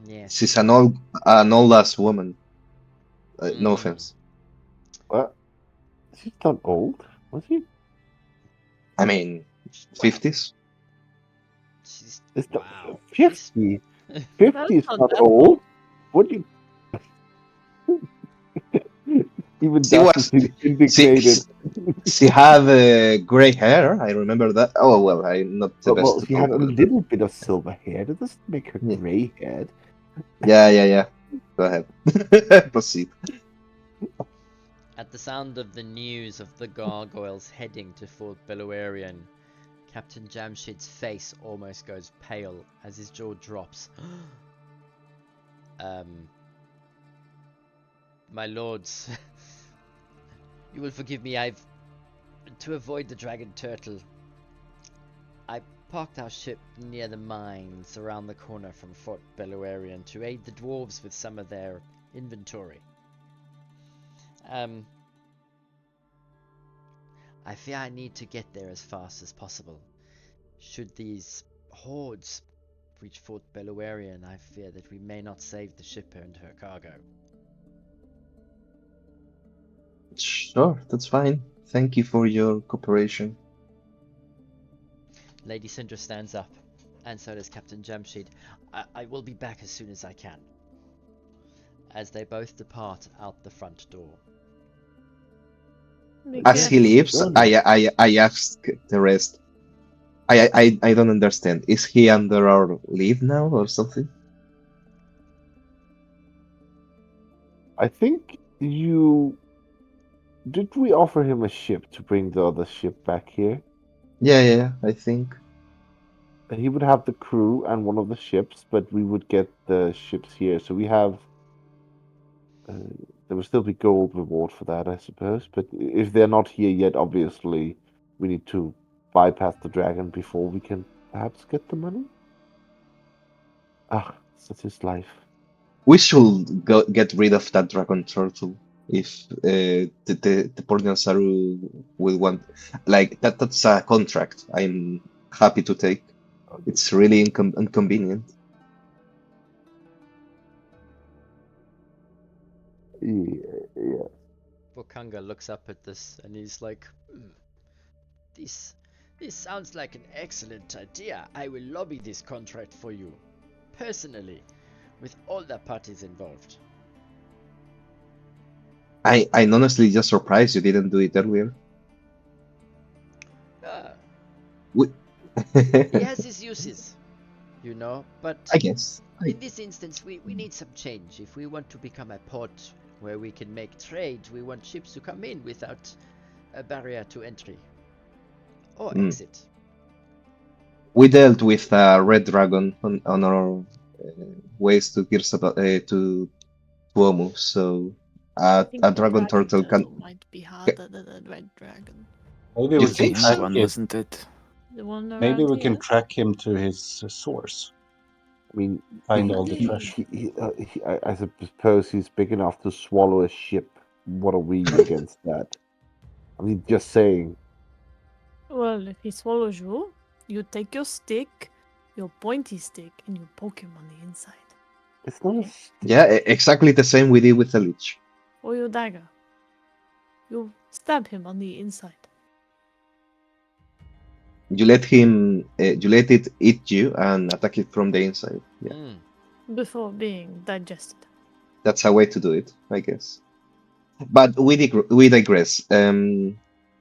S1: Yes.
S4: She's an old ass woman. No
S1: Mm.
S4: offense.
S2: What? She's not old, was she?
S4: I mean,
S1: Well,
S4: 50s.
S1: she's
S2: It's not
S1: wow.
S2: 50. 50
S3: That's
S2: is
S3: not
S2: not
S3: that
S2: old. What do you? Even
S4: She
S2: that
S4: was-
S2: is indicated.
S4: She have gray hair. I remember that. Oh well, I'm not the best.
S2: Well,
S4: to
S2: she
S4: talk
S2: had a
S4: about that.
S2: little bit of silver hair. That doesn't make her
S4: Yeah.
S2: gray haired.
S4: Yeah. Go ahead. Proceed.
S1: At the sound of the news of the gargoyles heading to Fort Belluarian, Captain Jamshid's face almost goes pale as his jaw drops. My lords, you will forgive me, to avoid the dragon turtle, I parked our ship near the mines around the corner from Fort Belluarian to aid the dwarves with some of their inventory. I fear I need to get there as fast as possible. Should these hordes reach Fort Belluarian, I fear that we may not save the ship and her cargo.
S4: Sure, that's fine. Thank you for your cooperation.
S1: Lady Syndra stands up, and so does Captain Jamshid. I will be back as soon as I can. As they both depart out the front door.
S4: As he leaves,
S2: Sure.
S4: I ask the rest. I don't understand. Is he under our lead now or something?
S2: I think you did. We offer him a ship to bring the other ship back here.
S4: Yeah, I think.
S2: He would have the crew and one of the ships, but we would get the ships here. So we have. There will still be gold reward for that, I suppose. But if they're not here yet, obviously, we need to bypass the dragon before we can perhaps get the money. Ah, such is life.
S4: We should get rid of that dragon turtle if the Port Nyanzaru will want. Like that's a contract I'm happy to take. It's really inconvenient.
S2: Yeah.
S1: Wakanga looks up at this and he's like, This sounds like an excellent idea. I will lobby this contract for you, personally, with all the parties involved.
S4: I'm honestly just surprised you didn't do it earlier.
S1: He has his uses, you know, but
S4: I guess.
S1: in this instance, we need some change. If we want to become a port where we can make trade, we want ships to come in without a barrier to entry or exit.
S4: We dealt with a red dragon on our ways to Kir Sabal, to Tuomu, so
S3: I think
S4: a
S3: the
S4: dragon turtle can.
S3: might be harder than a red dragon.
S6: Maybe
S4: You
S6: we
S7: was
S6: can
S7: the
S4: think
S6: track
S7: young one,
S6: it.
S7: wasn't it?
S3: The one around
S6: Maybe we
S3: here?
S6: can track him to his source.
S2: I mean,
S6: Find all the treasure.
S2: I suppose he's big enough to swallow a ship. What are we against that? I mean, just saying.
S3: Well, if he swallows you, you take your stick, your pointy stick, and you poke him on the inside.
S2: It's not a
S4: Yeah, exactly the same we did with the Lich.
S3: Or your dagger. You stab him on the inside.
S4: You let it eat you and attack it from the inside. Yeah,
S3: Before being digested.
S4: that's a way to do it, I guess. But we digress.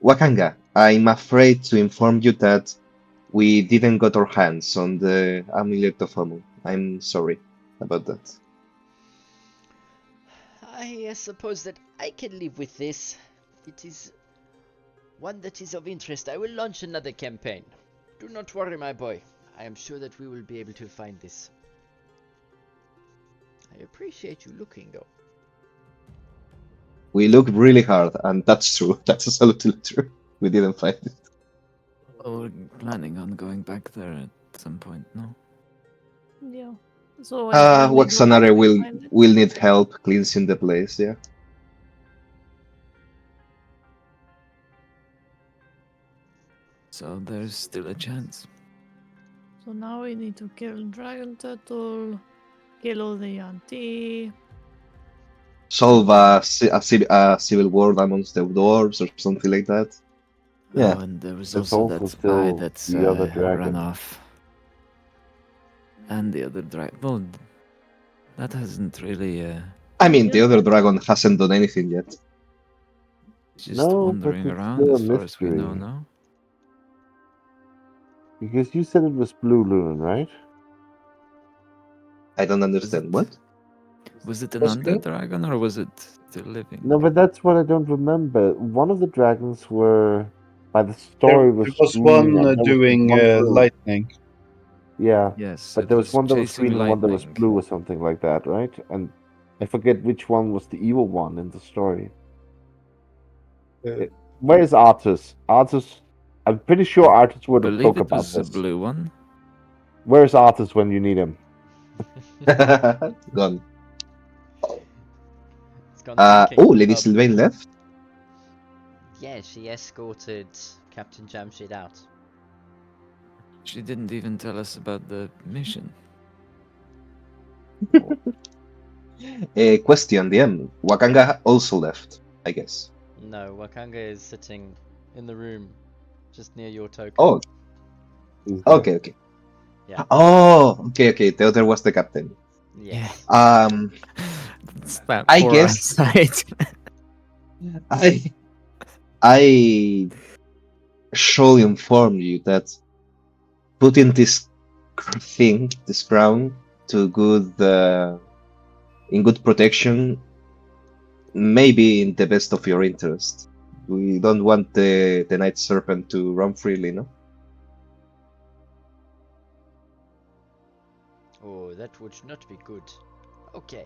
S4: Wakanga, I'm afraid to inform you that we didn't got our hands on the Amulet of Amu. I'm sorry about that.
S1: I suppose that I can live with this. It is one that is of interest. I will launch another campaign. Do not worry, my boy. I am sure that we will be able to find this. I appreciate you looking, though.
S4: We looked really hard, and that's true. That's absolutely true. We didn't find it.
S7: Oh, we're planning on going back there at some point, no?
S3: Yeah. So when we go back,
S4: Waxanare
S3: we find it.
S4: will need help cleansing the place, yeah.
S7: So there's still a chance.
S3: So now we need to kill Dragon Turtle, kill all the Yanti.
S4: Solve a civil war amongst the dwarves or something like that. Yeah.
S7: Oh, and there was
S2: There's
S7: also
S2: also
S7: that
S2: still
S7: spy that's
S2: the other
S7: ran
S2: dragon.
S7: off. And the other dragon. Well, that hasn't really.
S4: I mean, the other dragon hasn't done anything yet.
S7: Just
S2: No, but
S7: wandering
S2: it's
S7: around
S2: still a
S7: as far as we know
S2: mystery.
S7: now.
S2: Because you said it was Blue Loon, right?
S4: I don't understand. What?
S7: Was it an
S6: Was
S7: under
S6: it?
S7: dragon or was it still living?
S2: No, but that's what I don't remember. One of the dragons were, by the story,
S6: There was
S2: blue,
S6: one
S2: and there was
S6: doing
S2: one blue.
S6: lightning.
S2: Yeah,
S7: Yes,
S2: but
S7: it
S2: there was one that was
S7: chasing
S2: green and one that was
S7: lightning.
S2: blue or something like that, right? And I forget which one was the evil one in the story. Where is Artus? Artus, I'm pretty sure Artus would have
S7: believe
S2: spoke
S7: it
S2: about
S7: was a
S2: this.
S7: blue one.
S2: Where's Artus when you need him?
S4: Gone.
S1: It's gone drinking
S4: Oh,
S1: in the
S4: Lady
S1: pub.
S4: Sylvain left?
S1: Yeah, she escorted Captain Jamshid out.
S7: She didn't even tell us about the mission.
S4: Question, DM. Wakanga also left, I guess.
S1: No, Wakanga is sitting in the room just near your token.
S4: Oh, okay.
S1: Yeah.
S4: Oh, okay. The other was the captain.
S1: Yes.
S7: It's that
S4: I
S7: poor
S4: guess-
S7: eyesight.
S4: I shall inform you that putting this crown to good in good protection maybe in the best of your interest. We don't want the Night Serpent to run freely, no?
S1: Oh, that would not be good. Okay.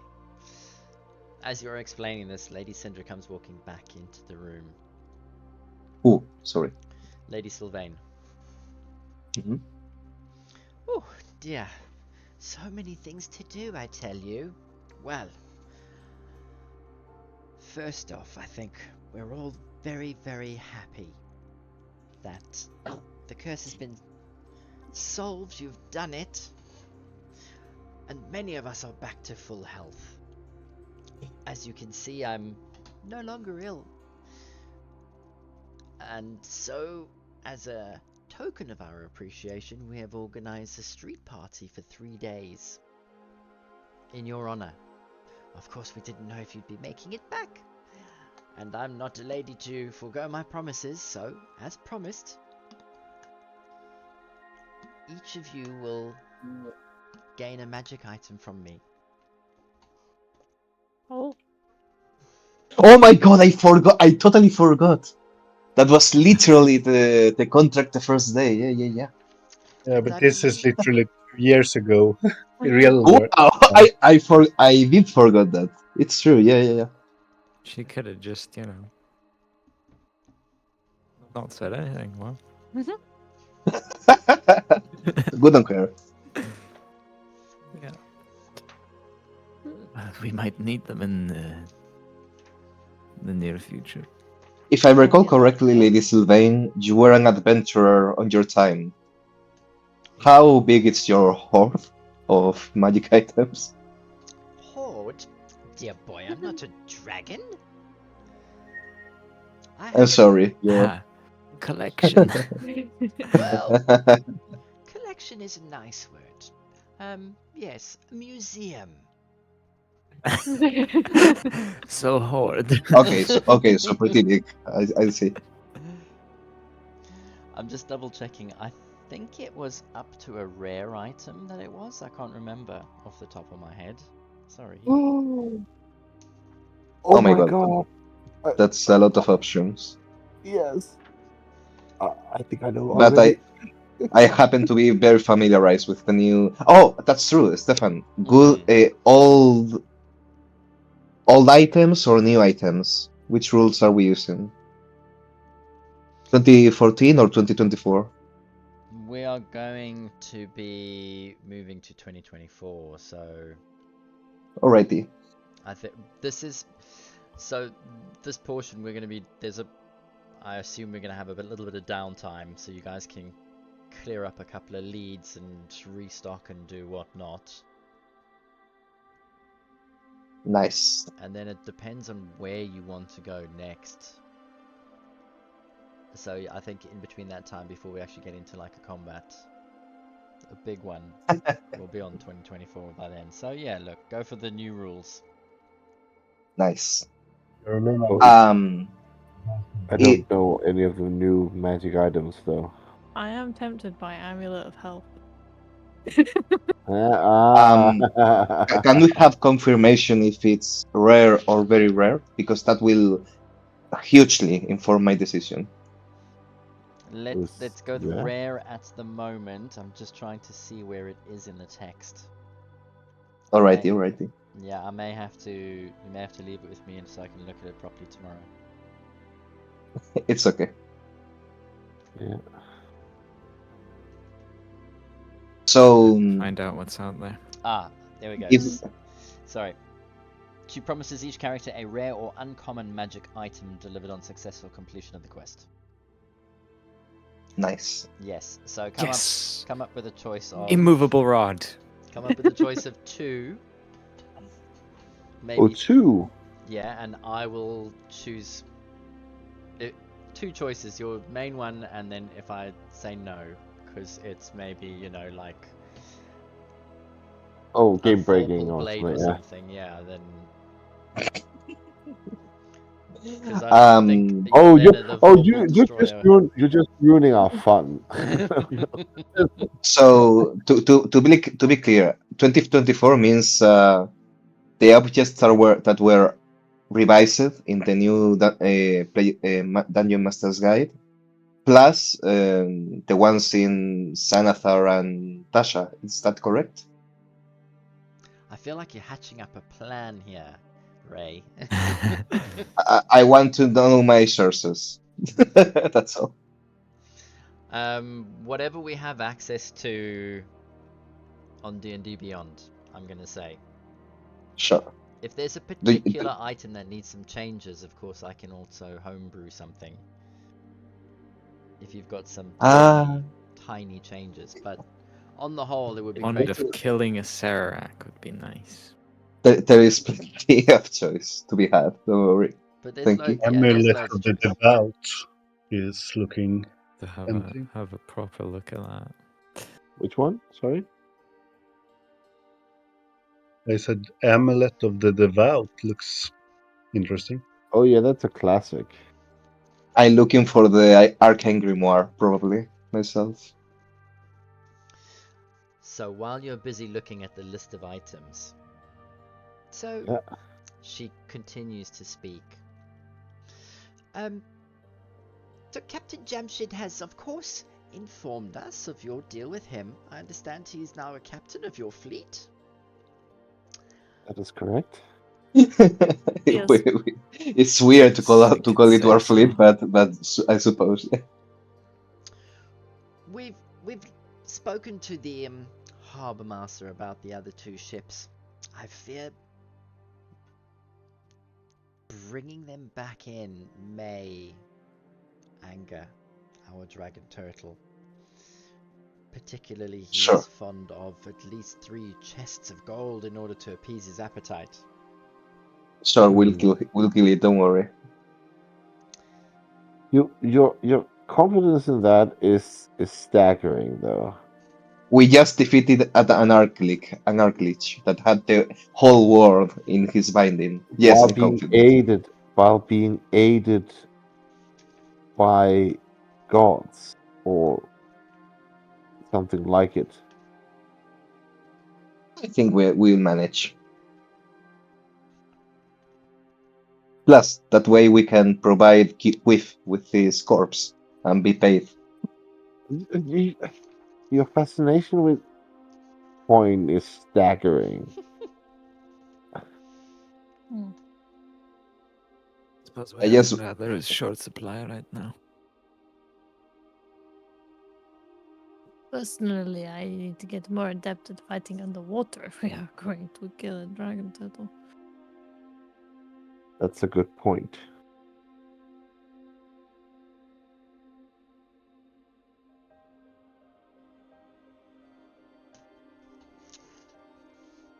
S1: As you're explaining this, Lady Sindra comes walking back into the room.
S4: Oh, sorry.
S1: Lady Sylvain.
S4: Mhm.
S1: Oh, dear. So many things to do, I tell you. Well, first off, I think we're all very, very happy that the curse has been solved. You've done it. And many of us are back to full health. As you can see, I'm no longer ill. And so, as a token of our appreciation, we have organized a street party for 3 days. In your honor. Of course, we didn't know if you'd be making it back. And I'm not a lady to forego my promises, so, as promised, each of you will gain a magic item from me.
S3: Oh,
S4: Oh my god, I forgot. I totally forgot. That was literally the contract the first day. Yeah, yeah, yeah.
S6: Yeah,
S1: And
S6: but
S1: I
S6: this is
S1: believe...
S6: literally 2 years ago. Real
S4: Wow,
S6: world.
S4: I did forgot that. It's true. Yeah, yeah,
S7: She could have just, not said anything. Well,
S4: yeah. Good on her.
S7: yeah. We might need them in the near future.
S4: If I recall
S1: Yeah.
S4: correctly, Lady Sylvain, you were an adventurer on your time. How big is your hoard of magic items?
S1: Hoard? Dear boy, I'm not a dragon. I
S4: I'm
S1: have
S4: sorry. Your
S7: Ah, collection.
S1: well, collection is a nice word. Yes, a museum.
S7: So hoard.
S4: okay, so pretty big. I see.
S1: I'm just double checking. I think it was up to a rare item that it was. I can't remember off the top of my head. Sorry.
S2: Oh
S4: Oh my
S2: my
S4: god,
S2: god.
S4: that's a lot of options.
S2: Yes. I think I know
S4: But
S2: already.
S4: I happen to be very familiarized with the new. Oh, that's true, Stefan. Good,
S1: Mm.
S4: old items or new items? Which rules are we using? 2014 or 2024?
S1: We are going to be moving to 2024, so
S4: Alrighty.
S1: I think this is so. This portion we're going to be I assume we're going to have a little bit of downtime, so you guys can clear up a couple of leads and restock and do whatnot.
S4: Nice.
S1: And then it depends on where you want to go next. So I think in between that time, before we actually get into like a combat, a big one, we'll be on 2024 by then. So yeah, look, go for the new rules.
S4: Nice.
S6: Remember,
S2: I
S4: It,
S2: don't know any of the new magic items though.
S3: I am tempted by Amulet of Health.
S4: can we have confirmation if it's rare or very rare? Because that will hugely inform my decision.
S1: Let's go the
S2: Yeah.
S1: rare at the moment. I'm just trying to see where it is in the text.
S4: Alrighty, alrighty.
S1: Yeah, I may have to. You may have to leave it with me, and so I can look at it properly tomorrow.
S4: It's okay.
S2: Yeah.
S4: So,
S7: Find out what's out there.
S1: Ah, there we go.
S4: if
S1: Sorry. She promises each character a rare or uncommon magic item delivered on successful completion of the quest.
S4: nice.
S1: Yes. So
S7: Yes.
S1: come up with a choice of
S7: Immovable rod.
S1: come up with a choice of 2. Maybe
S2: Oh, 2.
S1: yeah, and I will choose 2 choices. Your main one, and then if I say no, because it's maybe like
S2: Oh,
S1: a
S2: game breaking
S1: four-pull
S2: or
S1: blade or
S2: something. Yeah.
S1: something. Yeah, then. Because I don't think
S2: Oh,
S1: then the four-pull destroyer.
S2: you're just ruining our fun.
S4: So to be clear, 2024 means the objects that were revised in the new Dungeon Master's Guide, plus the ones in Sanathar and Tasha. Is that correct?
S1: I feel like you're hatching up a plan here, Ray.
S4: I want to know my sources. That's all.
S1: Whatever we have access to on D&D Beyond, I'm gonna say.
S4: Sure.
S1: If there's a
S4: Do you-
S1: particular item that needs some changes, of course, I can also homebrew something. If you've got some
S4: Ah,
S1: tiny changes, but on the whole, it would be
S5: One
S1: great.
S5: of killing a Serac would be nice.
S4: there is plenty of choice to be had. Don't worry.
S1: But there's
S4: Thank you.
S1: loads. Yeah, there's
S6: Amulet
S1: loads
S6: of
S1: of
S6: the
S1: choice.
S6: Devout is looking
S5: To
S6: empty.
S5: have a proper look at that.
S2: Which one? Sorry.
S6: I said Amulet of the Devout looks interesting.
S2: Oh yeah, that's a classic.
S4: I'm looking for the Arcane Grimoire, probably, myself.
S1: So while you're busy looking at the list of items, so
S2: Yeah.
S1: she continues to speak. So Captain Jamshid has, of course, informed us of your deal with him. I understand he is now a captain of your fleet.
S2: That is correct.
S3: Yes.
S4: It's weird to call
S5: I could
S4: it our
S5: say
S4: fleet,
S5: so.
S4: but I suppose.
S1: We've spoken to the harbour master about the other two ships. I fear bringing them back in may anger our dragon turtle. Particularly, he
S4: Sure.
S1: is fond of at least 3 chests of gold in order to appease his appetite.
S4: Sure, we'll kill it. Don't worry.
S2: Your confidence in that is staggering, though.
S4: We just defeated an Archlich that had the whole world in his binding. Yes,
S2: while
S4: I'm
S2: being
S4: confident.
S2: aided by gods or something like it.
S4: I think we'll manage. Plus, that way we can provide with his corpse and be paid.
S2: Your fascination with coin is staggering.
S7: Suppose we
S4: I
S7: have
S4: just
S7: a rather short supply right now.
S3: Personally, I need to get more adept at fighting underwater if we are going to kill a dragon turtle.
S2: That's a good point.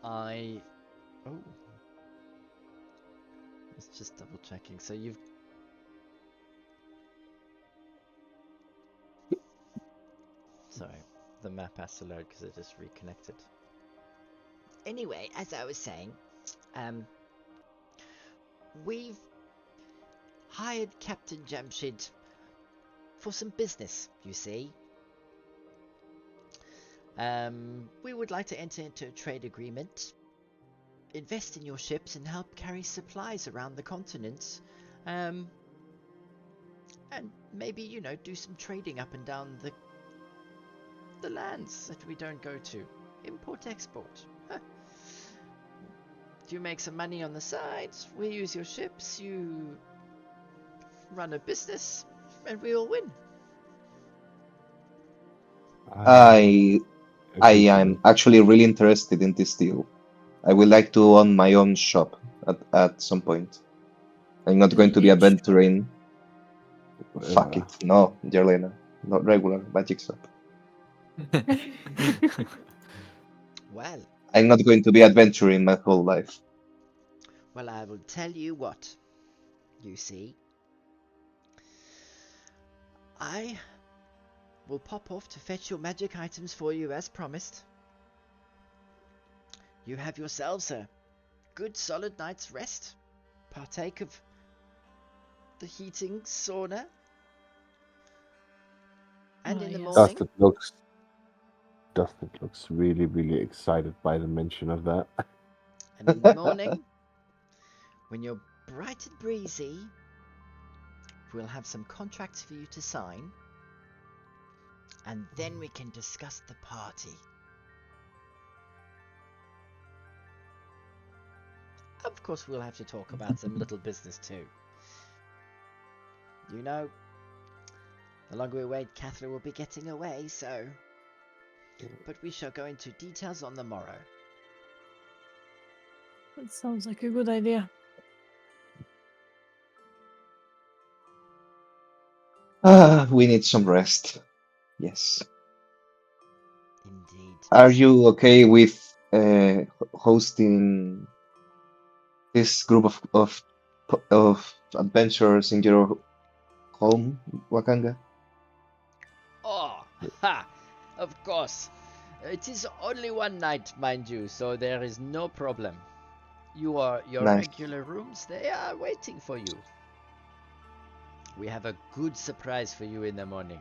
S1: Oh. It's just double checking. So you've... Sorry, the map has to load because it just reconnected. Anyway, as I was saying, we've hired Captain Jamshid for some business, you see. We would like to enter into a trade agreement, invest in your ships, and help carry supplies around the continent. And maybe, you know, do some trading up and down the lands that we don't go to. Import-export. Huh. You make some money on the side, we use your ships, you run a business, and we all win.
S4: I
S2: agree to
S4: am actually really interested in this deal. I would like to own my own shop at some point. I'm not going to be
S3: Mage shop.
S4: adventuring.
S2: that.
S4: Fuck it. No, Jelena. Not regular magic shop.
S1: Well,
S4: I'm not going to be adventuring my whole life.
S1: well, I will tell you what. You see, I will pop off to fetch your magic items for you as promised. You have yourselves a good solid night's rest. Partake of the heating sauna. And in the
S3: yes.
S1: morning,
S2: Dustin looks really, really excited by the mention of that.
S1: and in the morning, when you're bright and breezy. We'll have some contracts for you to sign. And then we can discuss the party. Of course, we'll have to talk about some little business too. You know, the longer we wait, Catherine will be getting away, so... But we shall go into details on the morrow.
S3: That sounds like a good idea.
S4: We need some rest. Yes.
S1: Indeed.
S4: Are you okay with hosting this group of adventurers in your home, Wakanga?
S1: Oh, ha! Of course. It is only one night, mind you, so there is no problem. Your
S4: Nice.
S1: regular rooms, they are waiting for you. We have a good surprise for you in the morning.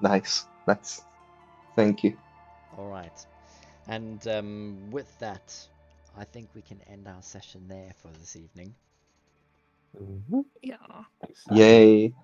S4: Nice. Nice. Thank you.
S1: All right. And with that, I think we can end our session there for this evening.
S2: Mhm.
S3: Yeah.
S2: Exactly.
S4: Yay.